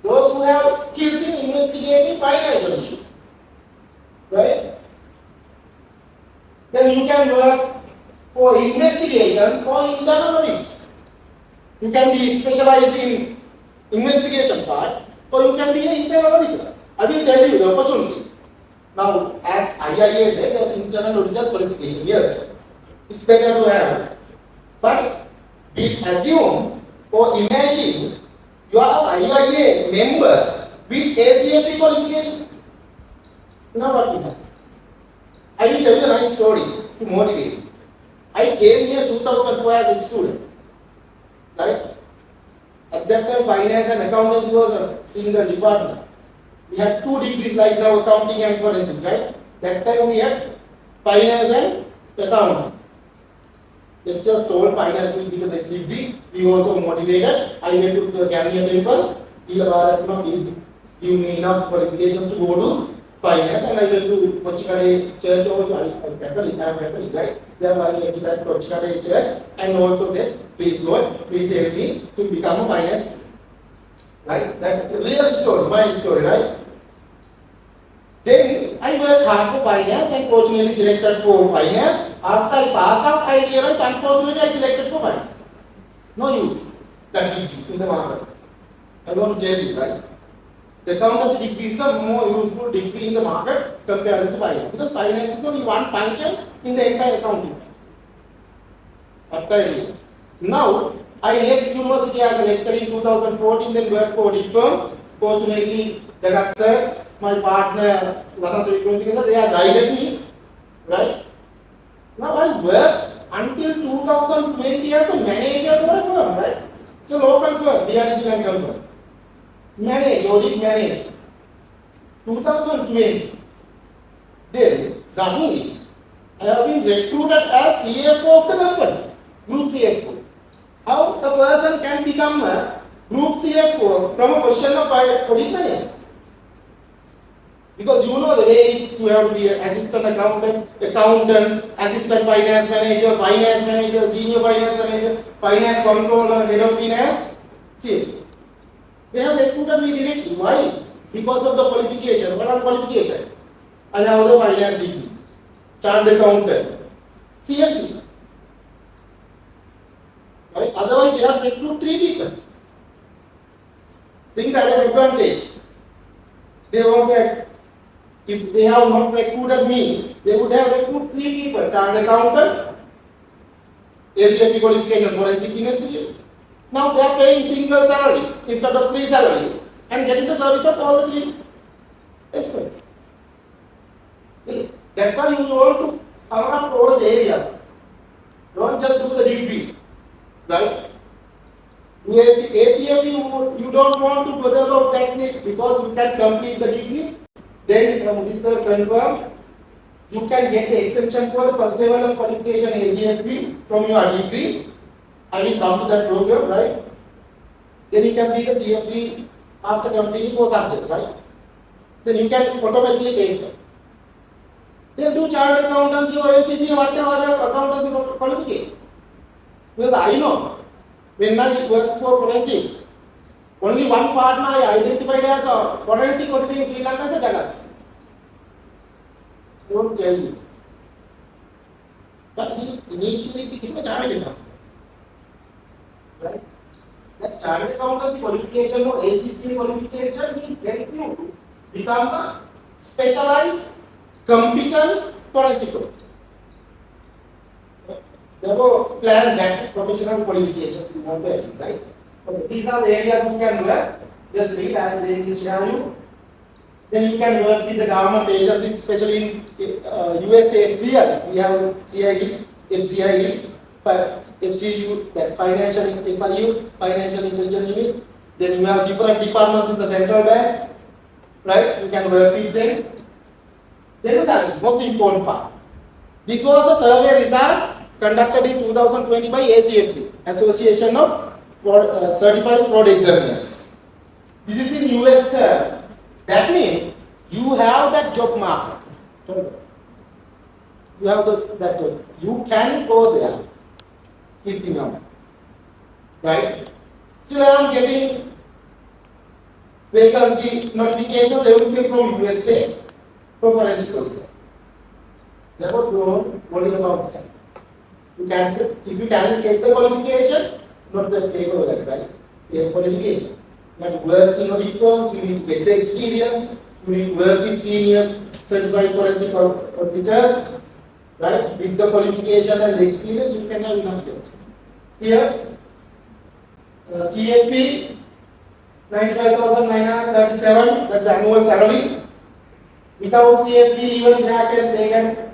those who have skills in investigating financial issues. Right? Then you can work for investigations or internal audits. You can be specialized in investigation part, or you can be an internal auditor. I will tell you the opportunity. Now, as IIA said, the internal auditor's qualification, yes, it's better to have. But assume or imagine you are an IIA member with ACFE qualification. Now what will happen? I will tell you a nice story to motivate you. I came here 2004 as a student, right? At that time, finance and accountancy was a single department. We had 2 degrees like now, accounting and forensic, right? That time we had finance and accounting. Lectures told finance will be the best degree. We also motivated. I went to the Kenya temple. Please give me enough qualifications to go to finance, and I went to Kochikade church also. I'm Catholic, right? There I went to that Kochikade church and also said, please God, please help me to become a finance. Right? That's the real story, my story, right? Then I worked hard for finance and fortunately selected for finance. After I passed out, I realized unfortunately I selected for finance. No use that degree in the market. I want to tell you, right? The accountancy degree is the more useful degree in the market compared with finance. Because finance is only one function in the entire accounting. Now, I left university as a lecturer in 2014, then worked for audit firms. Fortunately, Jagat sir, my partner, they have guided me, right? Now I worked until 2020 as a manager for a firm, right? It's a local firm, DRDC and company. Manage, audit manage. 2020. Then, suddenly, I have been recruited as CFO of the company, group CFO. How a person can become a group CFO from a position of audit manager? Because you know the way is you have to be an assistant accountant, assistant finance manager, senior finance manager, finance controller, head of finance, CFO. They have recruited me directly. Why? Because of the qualification. What are qualification? I have the finance degree, chartered accountant, CFE. Right? Otherwise, they have recruited 3 people. Think that an advantage. They want to, if they have not recruited me, they would have recruited 3 people, chartered accountant, ACFE qualification, forensic investigation. Now they are paying single salary instead of 3 salaries and getting the service of all the 3 experts. That's why you want to cover up all the areas. Don't just do the degree, right? ACFE, you don't want to bother about that because you can complete the degree. Then from this confirm, you can get the exemption for the first level of qualification ACFE from your degree. I will come to that program, right? Then you can be the CFE after completing 4 subjects, right? Then you can automatically take them. Then do chartered accountancy or ACC or whatever other accountancy qualification. Because I know when I work for forensic, only one partner I identified as a forensic auditor in Sri Lanka is a Jagas. I won't tell you. But he initially became a chartered accountant. Right? That chartered accountancy qualification or ACCA qualification will help you to become a specialized, competent forensic auditor. There were planned that professional qualifications you want to achieve, right? Okay, these are the areas you can work. Just read and they will share you. Then you can work with the government agencies, especially in USA FBI. We have CID, FCID, FCU, that financial FIU, financial intelligence unit. Then you have different departments in the central bank, right? You can work with them. There is a most important part. This was the survey result conducted in 2020 by ACFP, Association of Certified Fraud Examiners. This is in US term. That means you have that job market. You have that job. You can go there. Keep in mind. Right? Still I am getting vacancy notifications, everything from USA for forensic auditors. Therefore, don't worry about that. If you can get the qualification, not the paperwork, right? The qualification. But work in audit firms, you need to get the experience, you need to work with senior certified forensic auditors, right? With the qualification and the experience, you can have enough jobs. Here, CFP 95,937, that's the annual salary. Without CFP, even they can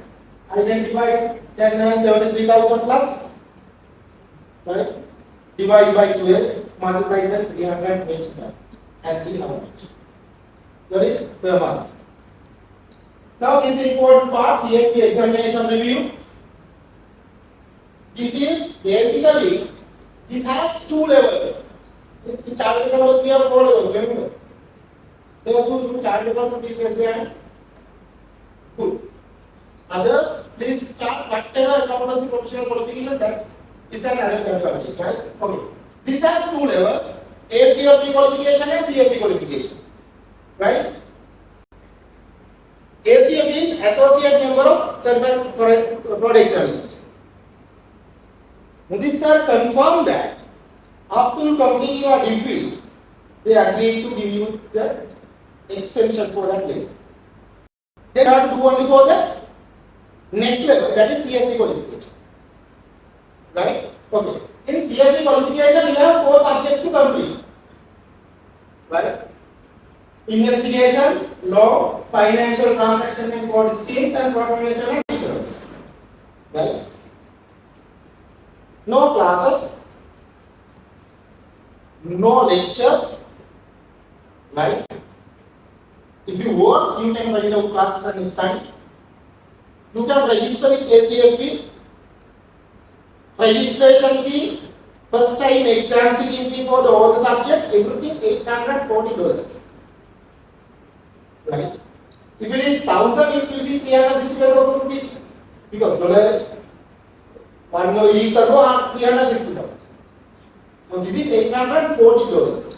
identify 10,973,000 plus, right? Divide by 12, multiply by 325, and see how much. Got it? Per month. Now, this is the important part, CFP examination review. This is basically, this has two levels. In chartered accountants, we have 4 levels, remember? Those who do chartered accountant, please raise your hands. Good. Others, please chart whatever accountancy professional qualification, that's an added advantage, right? Okay. This has 2 levels, ACFP qualification and CFP qualification, right? ACFP is Associate Member of Certified Fraud Examiners. This sir confirmed that after you complete your degree, they agreed to give you the exemption for that level. They have to do only for the next level, that is CFP qualification. Right? Okay. In CFP qualification, you have 4 subjects to complete. Right? Investigation, law, financial transaction and fraud schemes, and fraud prevention and deterrence. Right? No classes, no lectures. Right? If you want, you can find out classes and study. You can register with ACFP. Registration fee, first time exam sitting fee for all the subjects, everything $840. Right? If it is 1,000, it will be 365,000 rupees. Because one more week ago, $360. Now this is $840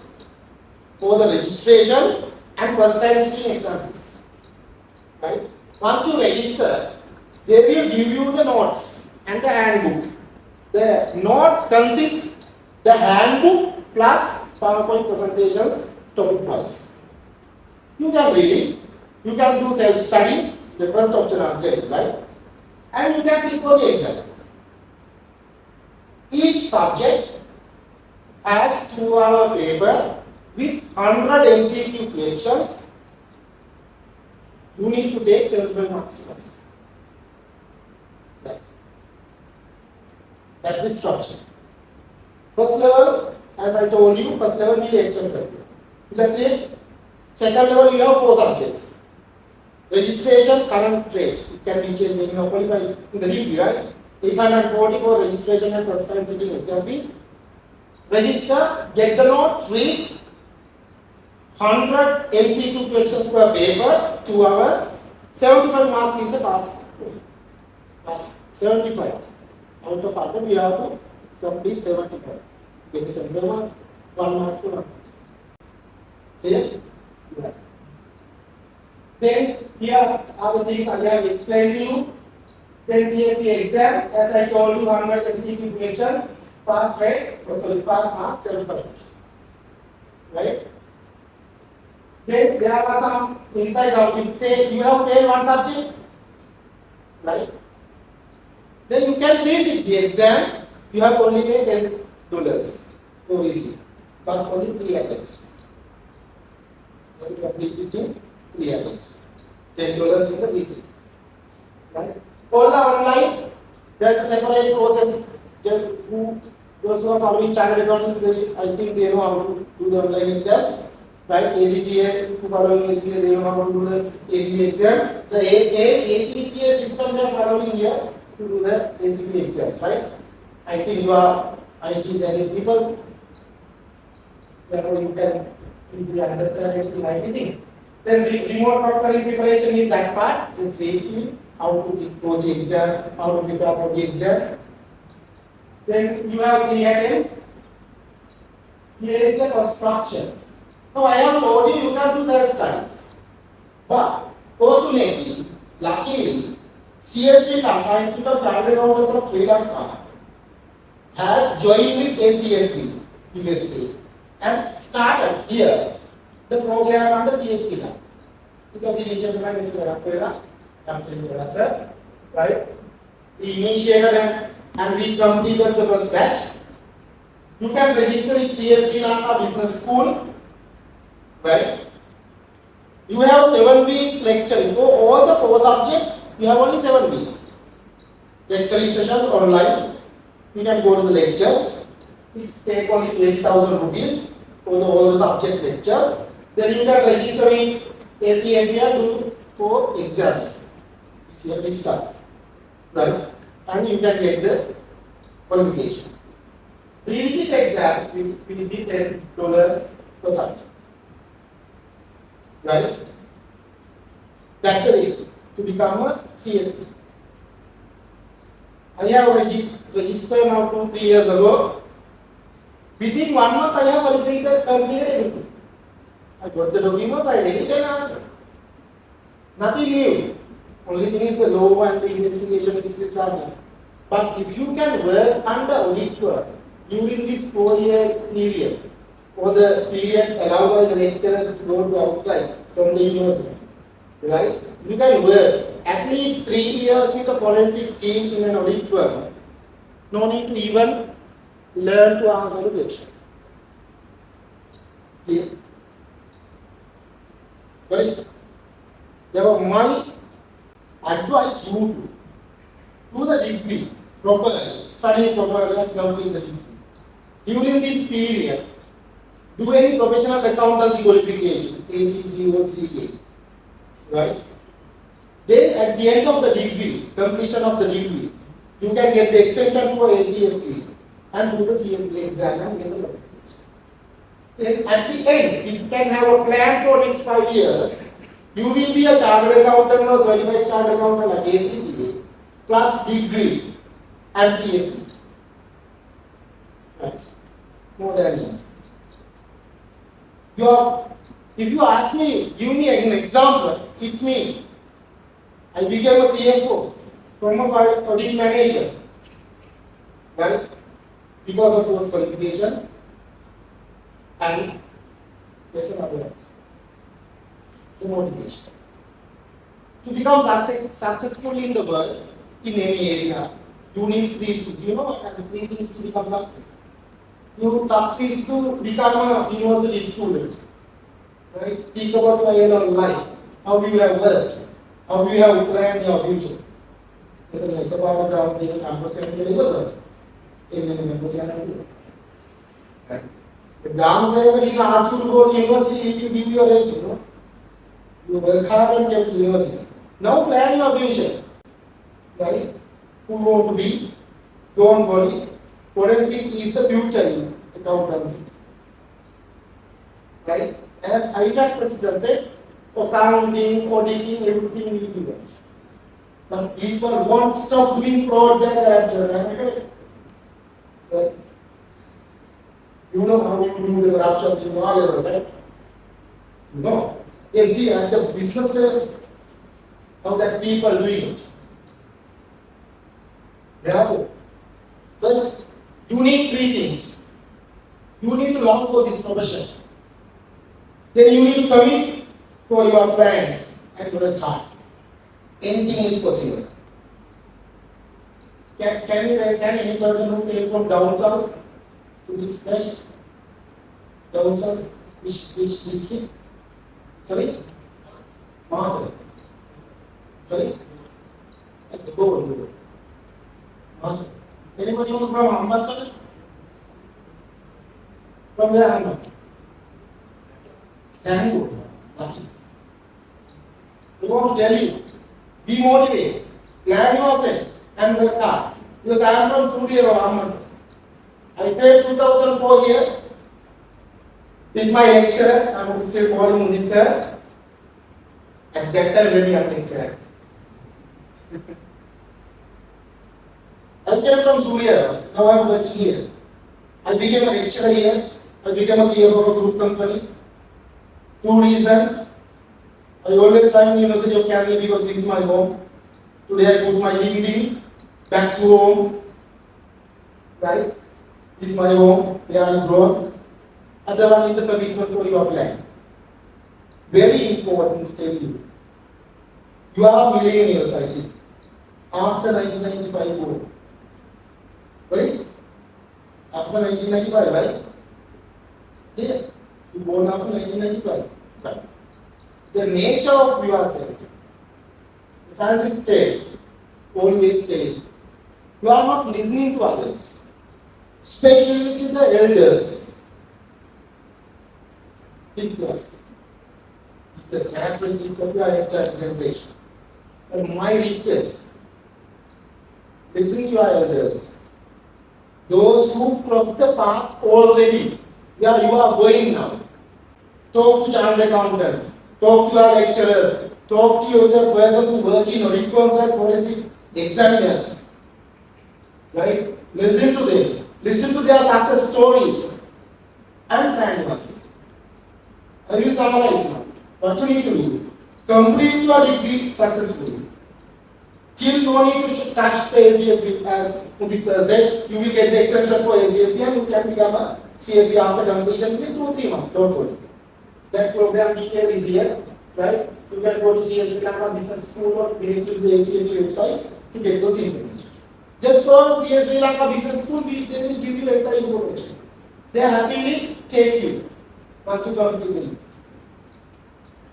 for the registration and first time sitting exam fees. Right? Once you register, they will give you the notes and the handbook. The notes consist the handbook plus PowerPoint presentations topic wise. You can read it, you can do self-studies, the first option I've said, right? And you can sit for the exam. Each subject has 2-hour paper with 100 MCQ questions. You need to take 75 marks twice. Right. That's the structure. First level, as I told you, first level will be accepted. Is that clear? Second level, you have 4 subjects. Registration, current rates. It can be changed when you are qualified in the degree, right? 840 for registration and first time sitting exam fees. Register, get the notes, read. 100 MCQ questions per paper, 2 hours. 75 marks is the pass. 75. Out of 100, we have to complete 75. Get the 75 marks, 1 marks to 1. Clear? Right. Then here are the things I have explained to you. Then CFP exam, as I told you, 100 MCQ questions, pass rate, pass mark 7%. Right? Then there are some inside out. If say you have failed one subject, right? Then you can resit the exam. You have only paid $10 to resit, but only 3 attempts. You complete it in 3 attempts. $10 in the resit. Right? All are online. There is a separate process. Those who are following chartered accountants, I think they know how to do the online exams. Right? ACCA, who following ACCA, they know how to do the ACCA exam. The ACCA system they are following here to do the ACCA exams. Right? I think you are IT savvy people. Therefore, you can easily understand anything IT things. Then remote proctoring preparation is that part. Just read how to sit for the exam, how to prepare for the exam. Then you have 3 attempts. Here is the structure. Now I have told you can do self-studies. But fortunately, luckily, CSC Lanka, Institute of Chartered Accountants of Sri Lanka, has joined with ACFP, USA, and started here the program under CSP Lanka. Because initial plan is right? We initiated and we completed the first batch. You can register with CSP Lanka Business School. Right? You have 7 weeks lecturing. For all the 4 subjects, you have only 7 weeks. Lecturing sessions online. You can go to the lectures. It takes only 20,000 rupees for all the subject lectures. Then you can register in ACFP for exams. You have discussed. Right? And you can get the qualification. Revisit exam will be $10 per subject. Right? That's the way to become a CFP. I have registered now 2-3 years ago. Within 1 month, I have completed everything. I got the documents, I read it and answered. Nothing new. Only thing is the law and the investigation skills are new. But if you can work under audit firm during this 4-year period, or the period allowed by the lecturers to go to outside from the university, right? You can work at least 3 years with a forensic team in an audit firm. No need to even learn to answer the questions. Clear? Right? Therefore, my advice you to do the degree properly, study properly and complete the degree. During this period, do any professional accountancy qualification, ACC or CA, right? Then at the end of the degree, completion of the degree, you can get the exemption for ACFP and do the CFP exam and get the qualification. Then at the end, if you can have a plan for next 5 years, you will be a chartered accountant or certified chartered accountant like ACCA plus degree and CFP. Right? More than enough. If you ask me, give me an example, it's me. I became a CFO from a audit manager, right? Because of those qualification. And there's another one. The motivation. To become successful in the world, in any area, you need 3 things. You know what are the 3 things to become successful? You succeed to become a university student. Right? Think about your own life. How you have worked. How you have planned your future. Like about ground saying campus and right? The ground saying ask you to go to university, it will give you a age, you work hard and get to university. Now plan your future. Right? Who you want to be? Don't worry. Forensic is the future in accountancy. Right? As IFAC president said, accounting, auditing, everything will be done. But people won't stop doing frauds and corruption. Right? You know how you do the corruptions in all level, right? No. You can see at the business level how that people doing it. Therefore, first, you need three things. You need to long for this profession. Then you need to commit for your plans and work hard. Anything is possible. Can you raise hand any person who came from down south to this place? Down south? Which district? Sorry? Martha. Sorry? Go. Martha. Anybody who's from Ahmedabad? From where Ahmedabad? Tango. Lucky. I want to tell you, be motivated, plan yourself, and work hard. Because I am from Surya or Ahmedabad. I paid 2004 here. This is my lecturer. I am still calling Mudi sir. At that time, very young lecturer. I came from Surya. Now I am working here. I became a lecturer here. I became a CEO of a group company. Two reasons. I always like University of Cali because this is my home. Today I put my LinkedIn back to home. Right? This is my home, where I grew. Other one is the commitment for your plan. Very important to tell you. You are millennials, I think. After 1995, right? After 1995, right? Yeah. You born after 1995. Right. The nature of yourself. The science states, always states, you are not listening to others, especially to the elders. Think yourself. It's the characteristics of your entire generation. And my request, listen to your elders. Those who cross the path already, where you are going now. Talk to chartered accountants, talk to your lecturers, talk to other persons who work in audit firms as forensic examiners. Right? Listen to them. Listen to their success stories and plan yourself. I will summarize now. What you need to do? Complete your degree successfully. Till no need to touch the ACFP as this said, you will get the exemption for ACFP and you can become a CFP after completion within 2 or 3 months. Don't worry. That program detail is here, right? You can go to CSP Lanka Business School or directly to the ACFP website to get those information. Just go to CSP Lanka Business School, they will give you entire information. They happily take you once you complete it.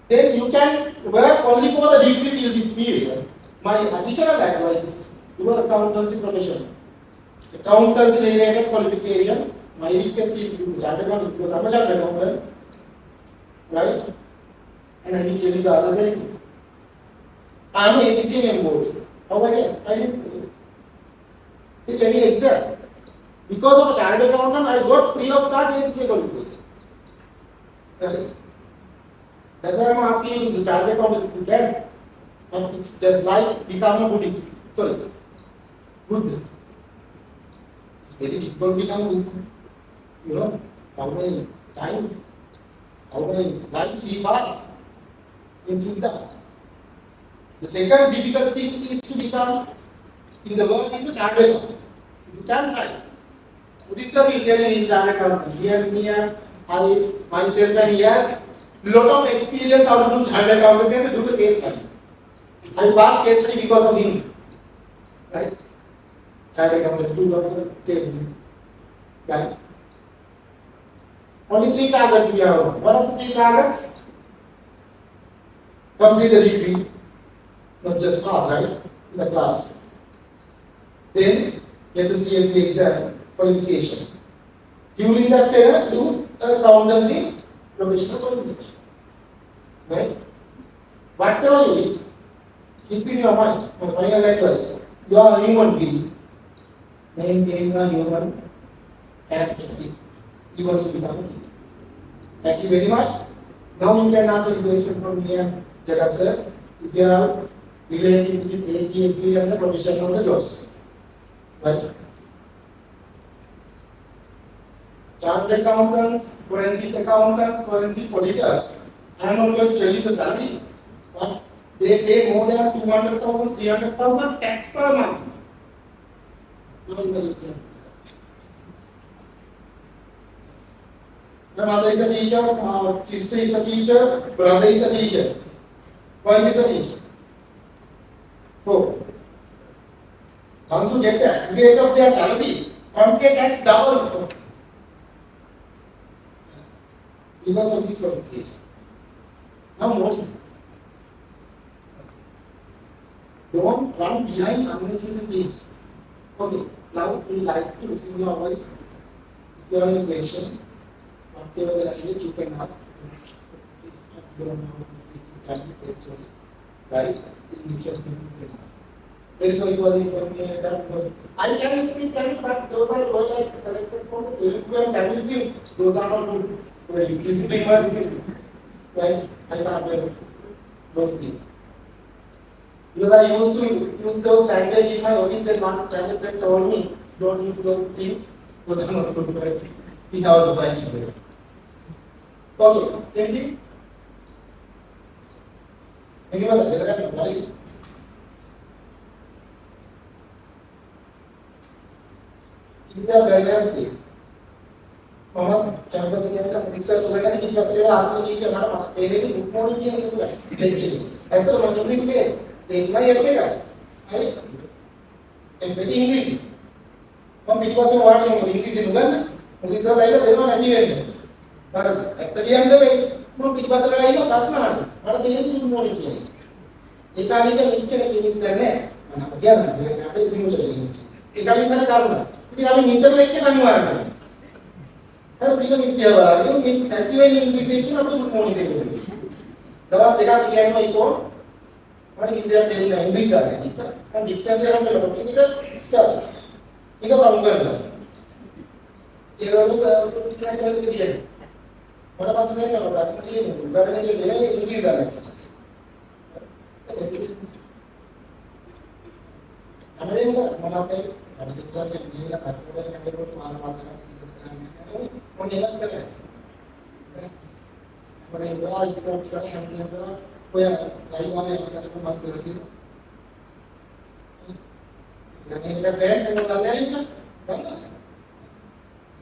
Then you can work only for the degree till this period. My additional advice is your accountancy profession. Accountancy related qualification, my request is to the chartered accountant because I am a chartered accountant. Right? And I will tell you the other benefit. I am a ACCA member. How I didn't take any exam. Because of a chartered accountant, I got free of charge ACCA qualification. Right? That's why I am asking you to the chartered accountant if you can. And it's just like become a Buddhist. Sorry. Buddha. It's very difficult to become a Buddha. You know, how many times? How many lives he passed in Siddha? The second difficult thing is to become in the world is a chartered accountant. You can try. This will tell you he is chartered accountant. I myself and he has lot of experience how to do chartered accountancy and do the case study. I passed case study because of him. Right? Chartered accountant school also take me. Right? Only 3 targets we have. What are the 3 targets? Complete the degree, not just pass, right? In the class. Then get the CFP exam qualification. During that tenure, do accountancy professional qualification. Right? Whatever you do, keep in your mind. My final advice: you are a human being. Maintain your human characteristics. You want to become a king. Thank you very much. Now you can ask a question from me and Jagat sir if you are relating to this ACFP and the profession of the jobs. Right? Chartered accountants, forensic auditors. I am not going to tell you the salary, but they pay more than 200,000, 300,000 tax per month. Now imagine. My mother is a teacher, my sister is a teacher, brother is a teacher, wife is a teacher. So, once you get the aggregate of their salaries, compare tax double because of this qualification. Now what? Don't run behind unnecessary things. Okay, now we like to listen your voice. If you have any question, whatever the language you can ask. Please, you don't know how to speak Italian, very sorry. Right? English or something you can ask. Very sorry for the inconvenience that because I can speak Tamil, but those are what I collected from the Telugu and Tamil views. Those are not good. Visiting words, right? I can't learn those things. Because I used to use those language in my audience, then one Tamil friend told me, don't use those things, those are not good words in our society. Okay, anything? Anyone? Right? Is there a very thing? Campus research करना है कि कैसे आपने ये किया हमारा तेरे भी गुड मॉर्निंग किया नहीं हुआ लेक्चर ऐसा तो इंग्लिश में लेकिन ये एफए का अरे एफए की इंग्लिश हम पिछले से वर्ड में इंग्लिश में ना इंग्लिश से लाइला देखो नहीं है पर एक्चुअली हम जब हम पिछले से लाइला क्लास में हमारा तेरे भी गुड मॉर्निंग किया एक आदमी जब मिस करने ना क्या ना ये दिन मुझे एक आदमी सारे काम ना ये आदमी मिस लेक्चर नहीं हुआ है How do you miss the hour? You miss actively English is not good morning. The one they have to get my code. What is there in English? And dictionary of the logical discuss. You go from Uganda. You go to the what about the name of the Uganda? English. I'm going to Mengingat kan, mereka sekarang yang antara, dari mana yang kita dapat masuk lagi? Yang kita lihat yang kita lihat kan,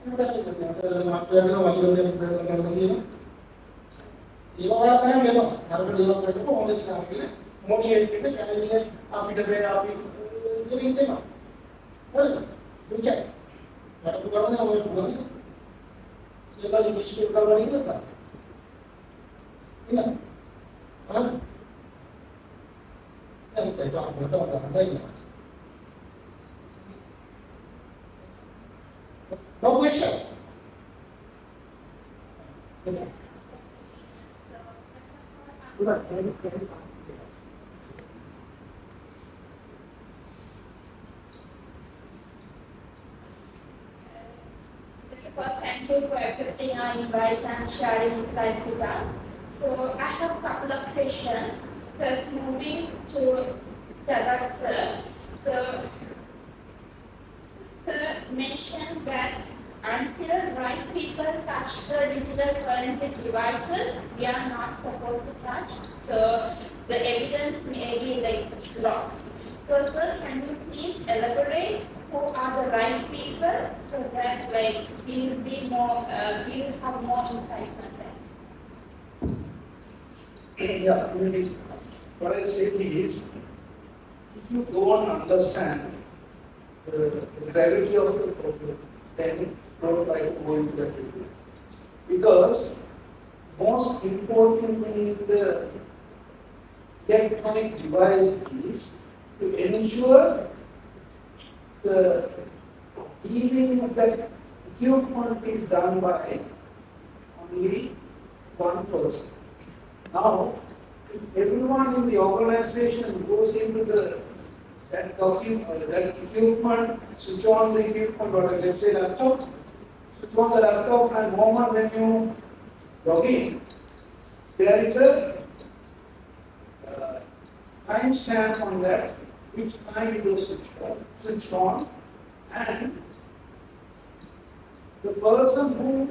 kita lihat yang masuk lagi lagi. Ibu orang sekarang memang harus dilakukan mereka pun orang kita ambil, mau kita kali ini api debe api jadi tema, boleh, bukan? Ada bukannya orang bukan? Dia kali English ke kalau ini kan? Ingat? Ah? Kita itu apa ini? No questions. Yes. Thank you for accepting our invite and sharing insights with us. So I have a couple of questions. First, moving to Tadak sir. So, sir mentioned that until right people touch the digital forensic devices, we are not supposed to touch. So the evidence may be like lost. So, sir, can you please elaborate who are the right people so that like we will be more, we will have more insight on that? Yeah, what I say is, if you don't understand the gravity of the problem, then don't try to go into that detail. Because most important thing in the electronic device is to ensure the dealing of that equipment is done by only one person. Now, if everyone in the organization goes into that document, that equipment, switch on the equipment, or let's say laptop, switch on the laptop, and moment when you log in, there is a timestamp on that, which time it was switched on, and the person who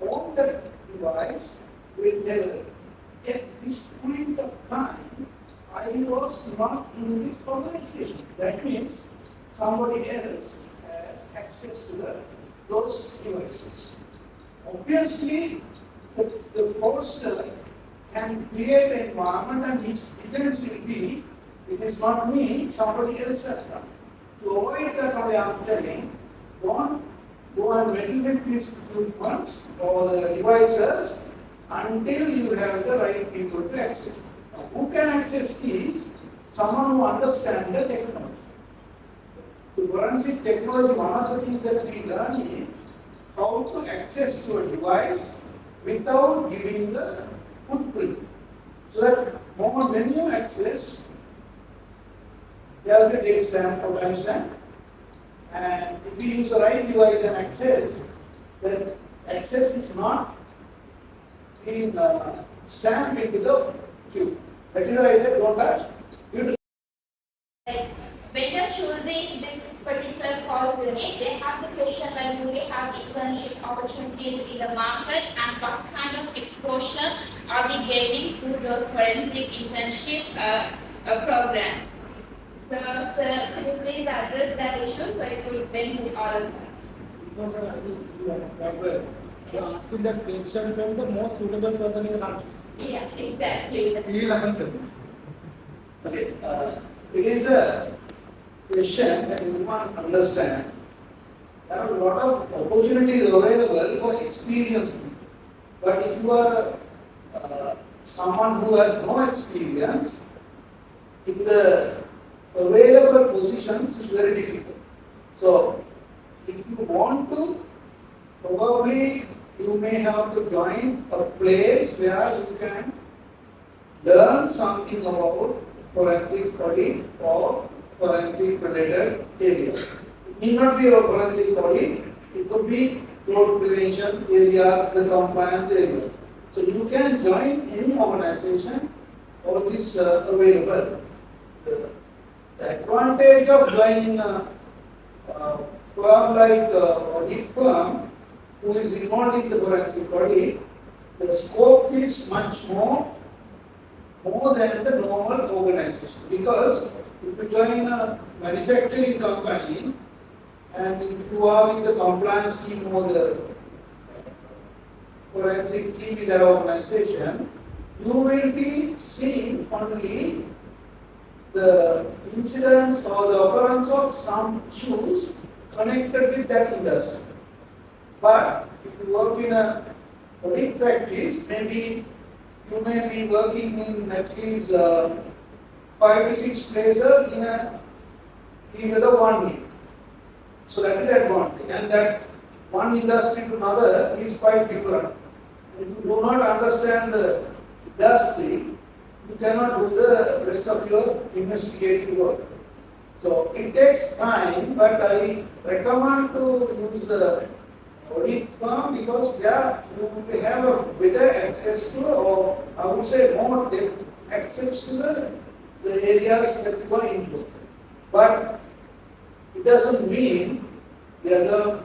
owned that device will tell, at this point of time, I was not in this organization. That means somebody else has access to those devices. Obviously, the poster can create an environment and his defense will be, it is not me, somebody else has done. To avoid that, only I am telling, don't go and meddle with these equipment or the devices until you have the right people to access. Now, who can access these? Someone who understands the technology. The forensic technology, one of the things that we learn is how to access to a device without giving the footprint. So that when you access, there will be a date stamp or time stamp. And if we use the right device and access, then access is not being stamped into the queue. That is why I said don't touch. When you're choosing this particular course unit, they have the question like, do we have internship opportunities in the market and what kind of exposure are we gaining through those forensic internship programs? So, sir, could you please address that issue so it will benefit all of us? Because I think you are asking that question from the most suitable person in the country. Yeah, exactly. He will answer. Okay, it is a question that you want to understand. There are a lot of opportunities available for experienced people. But if you are someone who has no experience, in the available positions is very difficult. So, if you want to, probably you may have to join a place where you can learn something about forensic audit or forensic related areas. It need not be a forensic audit, it could be fraud prevention areas, the compliance areas. So you can join any organization, all this available. The advantage of joining a firm like audit firm who is involved in the forensic audit, the scope is much more than the normal organization. Because if you join a manufacturing company and if you are with the compliance team or the forensic team in that organization, you will be seeing only the incidents or the occurrence of some issues connected with that industry. But if you work in a audit practice, maybe you may be working in at least 5 to 6 places in a period of 1 year. So that is the advantage. And that one industry to another is quite different. If you do not understand the industry, you cannot do the rest of your investigative work. So it takes time, but I recommend to use the audit firm because there you will have a better access to, or I would say more access to the areas that you are into. But it doesn't mean the other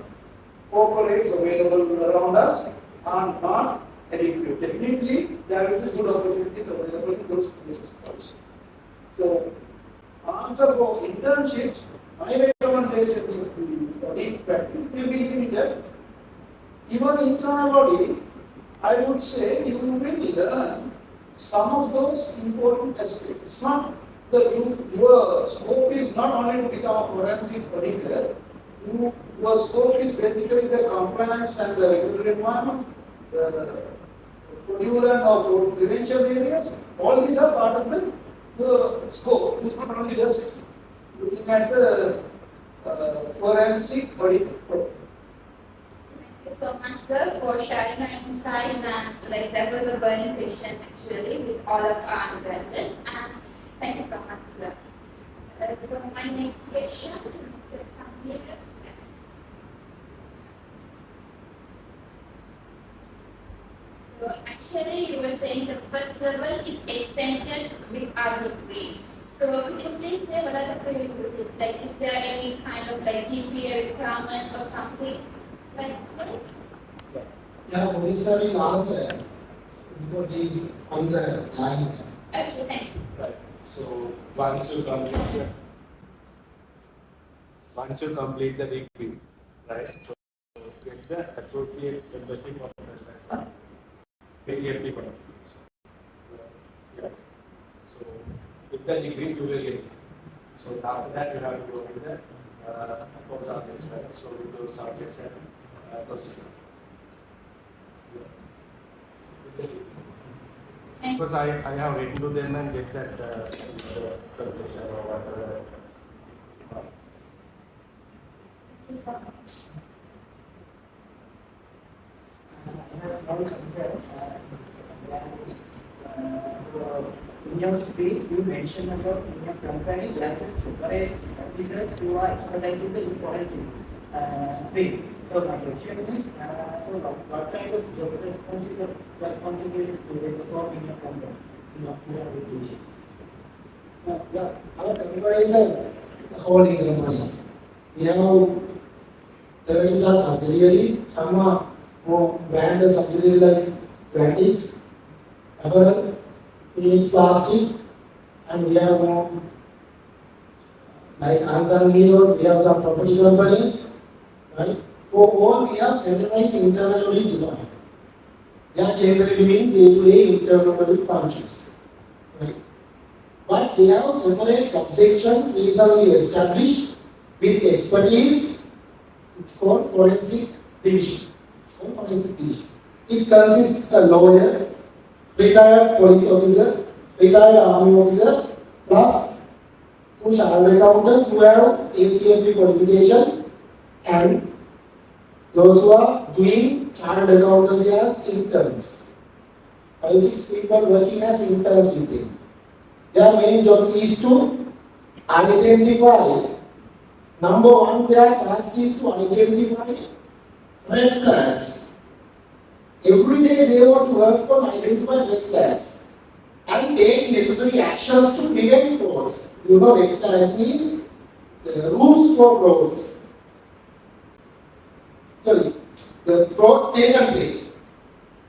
corporates available around us are not adequate. Definitely, there will be good opportunities available in those places also. So, answer for internships, my recommendation is the audit practice will be limited. Even internal audit, I would say you will learn some of those important aspects. It's not your scope is not only to become a forensic auditor. Your scope is basically the compliance and the regulatory environment, the fraudulent or fraud prevention areas. All these are part of the scope. It's not only just looking at the forensic audit. Thank you so much, sir, for sharing your insights, and that was a burning question actually with all of our graduates. And thank you so much, sir. So my next question to Mr. Samir. So actually, you were saying the first level is exempted with our degree. So could you please say what are the prerequisites? Like, is there any kind of like GPA requirement or something? Like this? Yeah, police sir will answer because he is on the line. Okay, thank you. Right. So once you complete the degree, right? So get the associate membership of CFP qualification. Yeah. So with the degree you will get it. So after that you have to go with the 4 subjects, right? So with those subjects and proceed. Because I have written to them and get that concession or whatever. Thank you so much. I have a small concern. In your speech, you mentioned about in your company, you have to separate officers who are expertise in the forensic field. So my question is, so what kind of job responsibilities do they perform in your company, in your organization? Yeah, our company is a holding company. We have 30 plus subsidiaries. Some are more branded subsidiaries like Graphics, Apparel, Phoenix Plastic, and we have more like unsung heroes. We have some property companies, right? For all, we have centralized internal audit department. They are generally doing day-to-day internal audit functions, right? But they have separate subsection recently established with expertise. It's called forensic division. It consists of a lawyer, retired police officer, retired army officer, plus 2 chartered accountants who have ACFP qualification, and those who are doing chartered accountancy as interns. 5-6 people working as interns with them. Their main job is to identify, number one, their task is to identify red flags. Every day they want to work on identifying red flags and take necessary actions to prevent frauds. You know, red flags means rules for frauds. Sorry, the frauds taken place.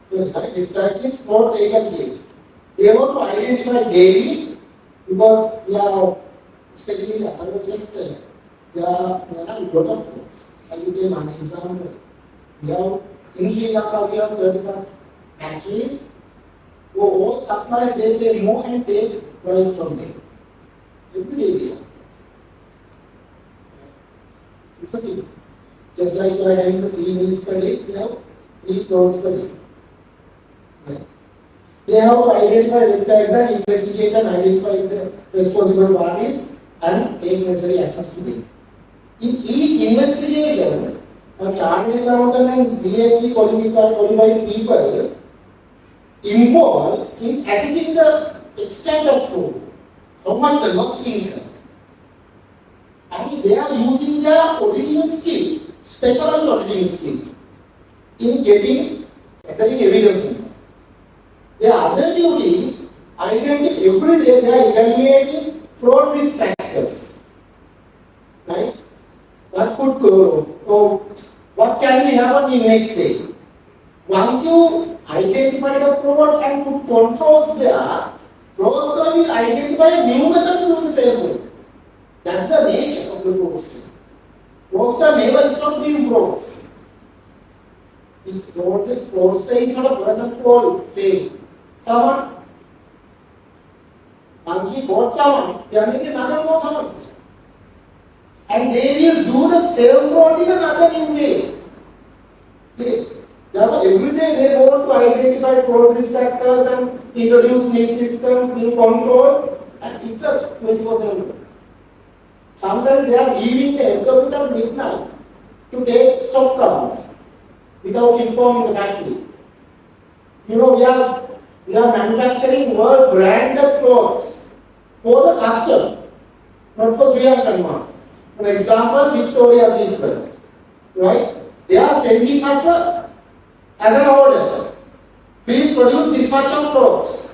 Sorry, right? Red flags means fraud taken place. They want to identify daily because we are, especially in the urban sector, there are a lot of frauds. I will give one example. We have in Sri Lanka, we have 30+ factories who all supply, they remove and take product from them. Every day they have. It's a thing. Just like you are having the 3 meals per day, we have 3 clothes per day. Right? They have to identify red flags and investigate and identify the responsible parties and take necessary actions to them. In each investigation, a chartered accountant and CFP qualified people involved in assessing the extent of fraud, how much the loss income. And they are using their auditing skills, specialized auditing skills, in gathering evidence. Their other duties, every day they are evaluating fraud risk factors. Right? What could go wrong? What can be happen in next day? Once you identify the fraud and put controls there, fraudster will identify a new method to do the same thing. That's the nature of the fraudster. Fraudster never stops doing frauds. Fraudster is not a person called, say, someone. Once we got someone, they are making another more someone. And they will do the same fraud in another new way. Every day they want to identify fraud risk factors and introduce new systems, new controls, and it's a 24/7 work. Sometimes they are leaving the employees at midnight to take stock counts without informing the factory. You know, we are manufacturing world branded clothes for the customer, not for Sri Lankan market. For example, Victoria's Secret, right? They are sending us as an order. Please produce this much of clothes.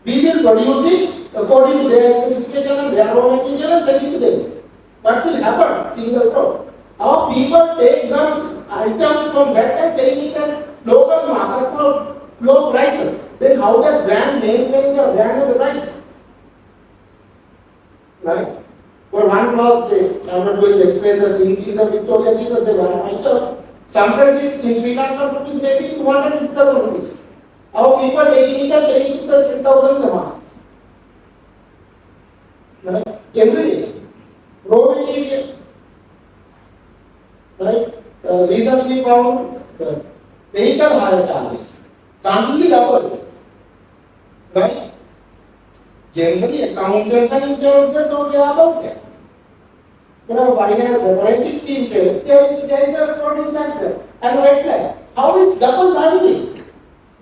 We will produce it according to their specification and their raw material and send it to them. What will happen? Single fraud. Our people take some items from that and selling it at local market for low prices. Then how that brand maintain the brand and the price? Right? For one cloth, say, I'm not going to explain the things in the Victoria's Secret, say one item. Sometimes in Sri Lanka rupees maybe 250,000 rupees. Our people taking it and selling it at 10,000 in the market. Right? Every day. Raw material. Right? Recently found the vehicle hire charges. Suddenly doubled. Right? Generally, accountants and interpreters don't care about that. But our finance, the forensic team there is a produce factor and a red flag. How it's doubled suddenly?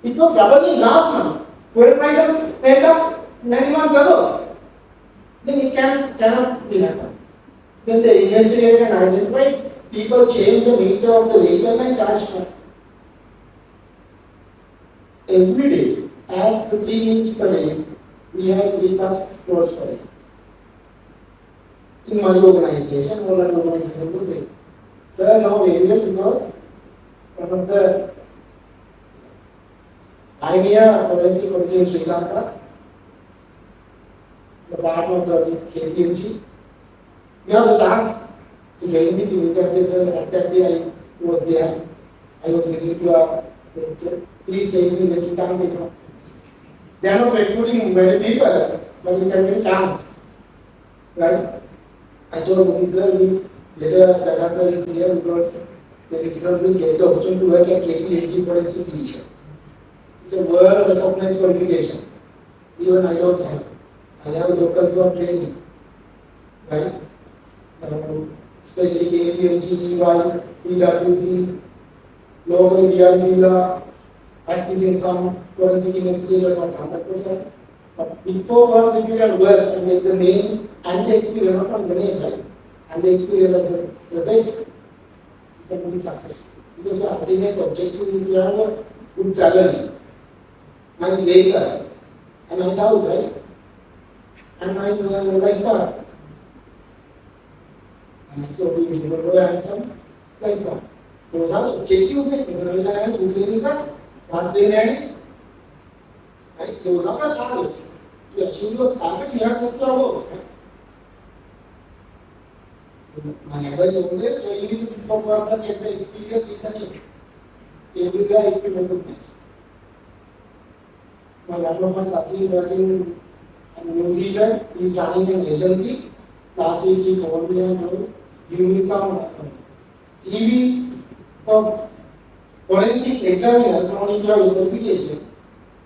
It was doubling last month. Fuel prices went up many months ago. Then it cannot be happen. Then they investigated and identified people change the meter of the vehicle and charge more. Every day, as the 3 minutes per day, we have 3+ crores per day. In my organization, all other organizations will say, sir, no variable because one of the pioneer forensic origin in Sri Lanka, the part of the KPMG, you have the chance to join with you. You can say, sir, at that day I was there, I was listening to a lecture, please take me, then you can't take me. They are not recruiting many people, but you can get a chance. Right? I told him, sir, later Jagan sir is here because the visitor will get the opportunity to work at KPMG forensic division. It's a world recognized qualification. Even I don't have. I have a local job training. Right? Especially KPMG, EY, PwC, local DRC, practicing some forensic investigation, not 100%. But big four firms, if you can work and make the name and the experience, not on the name, right? And the experience as a result, you can be successful. Because your ultimate objective is to have a good salary, nice vehicle, a nice house, right? And nice life partner. And so we will go and some life partner. Those are the objectives, right? Those are the targets. To achieve those targets, you have set your goals. Right? My advice is always you need to look for firms and get the experience with the name. Every guy it will recognize. One of my cousins working in New Zealand, he is running an agency. Last week he called me and told, give me some CVs of forensic examiners, not in your qualification.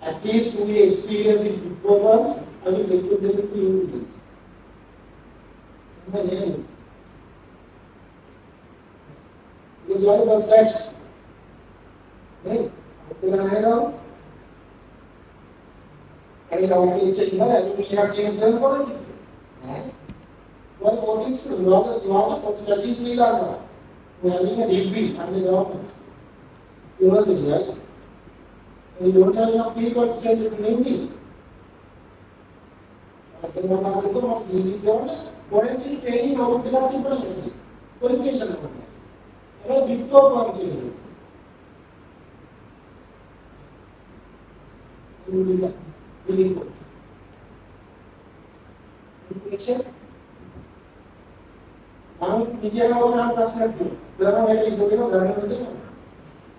At least 2 years experience in big programs, I will recruit them to use it. My name. Because you are the first batch. Right? And I will check my we have changed them forensic. Well, what is you are the studies Sri Lanka. We are having a degree under the government. University, right? You don't have enough people to send it to New Zealand. Forensic training out there people qualification about that. Big four firms in it. You design, very good. Information. I'm media now trust you. There are many things you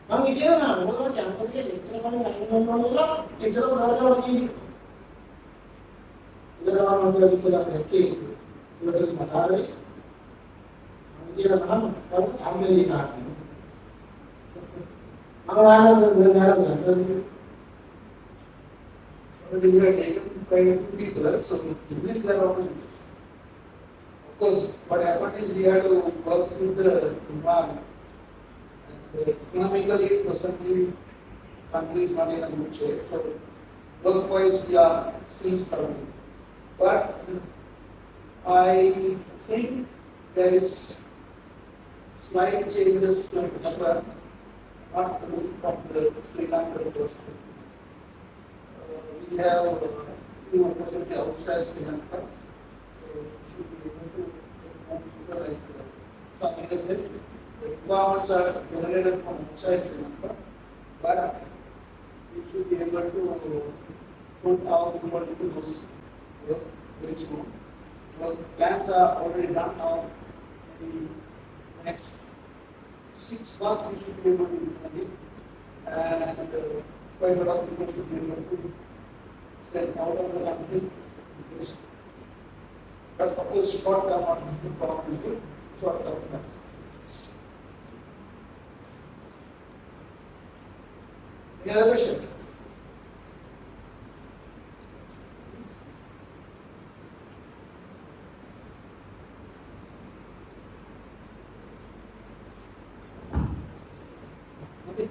I'm here now. What are campus? It's not going it's not there are answers that are key. Whether it's Matari, I'm here now. I'm really happy. I'm answers that are we are taken by people, so we limit their opportunities. Of course, what happened is we have to work with the environment. Economically, presently, country is not in a good shape. So, work-wise, we are still struggling. But I think there is slight changes to happen, not only from the Sri Lanka perspective. We have few opportunity outside Sri Lanka, so we should be able to like some leadership. requirements are generated from outside, remember, but we should be able to put our people into this work very soon. The plans are already done now. Maybe next 6 months we should be able to implement it, and quite a lot of people should be able to send out of the country. But of course, short term or probably short term. Any other questions? Okay.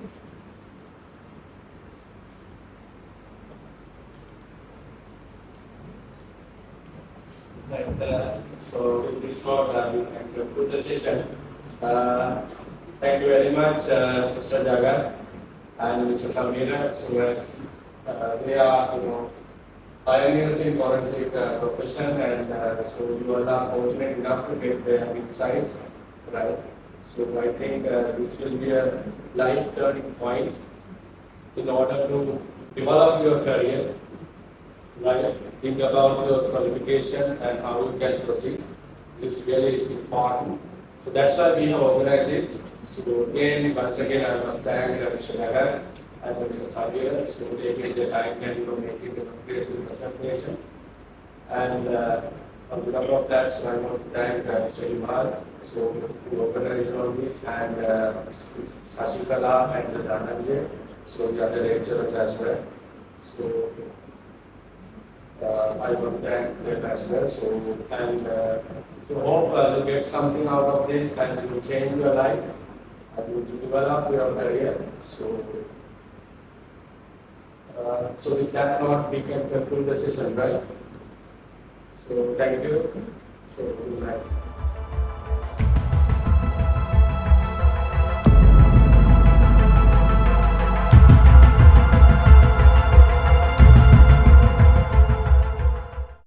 So with this note, we can conclude the session. Thank you very much, Mr. Jagat and Mr. Samira. So as they are, pioneers in forensic profession, and so you all are fortunate enough to get their insights, right? So I think this will be a life turning point in order to develop your career. Right? Think about those qualifications and how you can proceed, which is really important. So that's why we have organized this. So again, once again, I must thank Mr. Nagar and Mr. Sabir for taking the time and making the comprehensive presentations. And on the top of that, so I want to thank Mr. Imar, so who organized all this, and Shashikala and the Dhananjay, so the other lecturers as well. So I want to thank them as well. So, and so hope you get something out of this and it will change your life and you will develop your career. So, so with that note, we can conclude the session, right? So, thank you.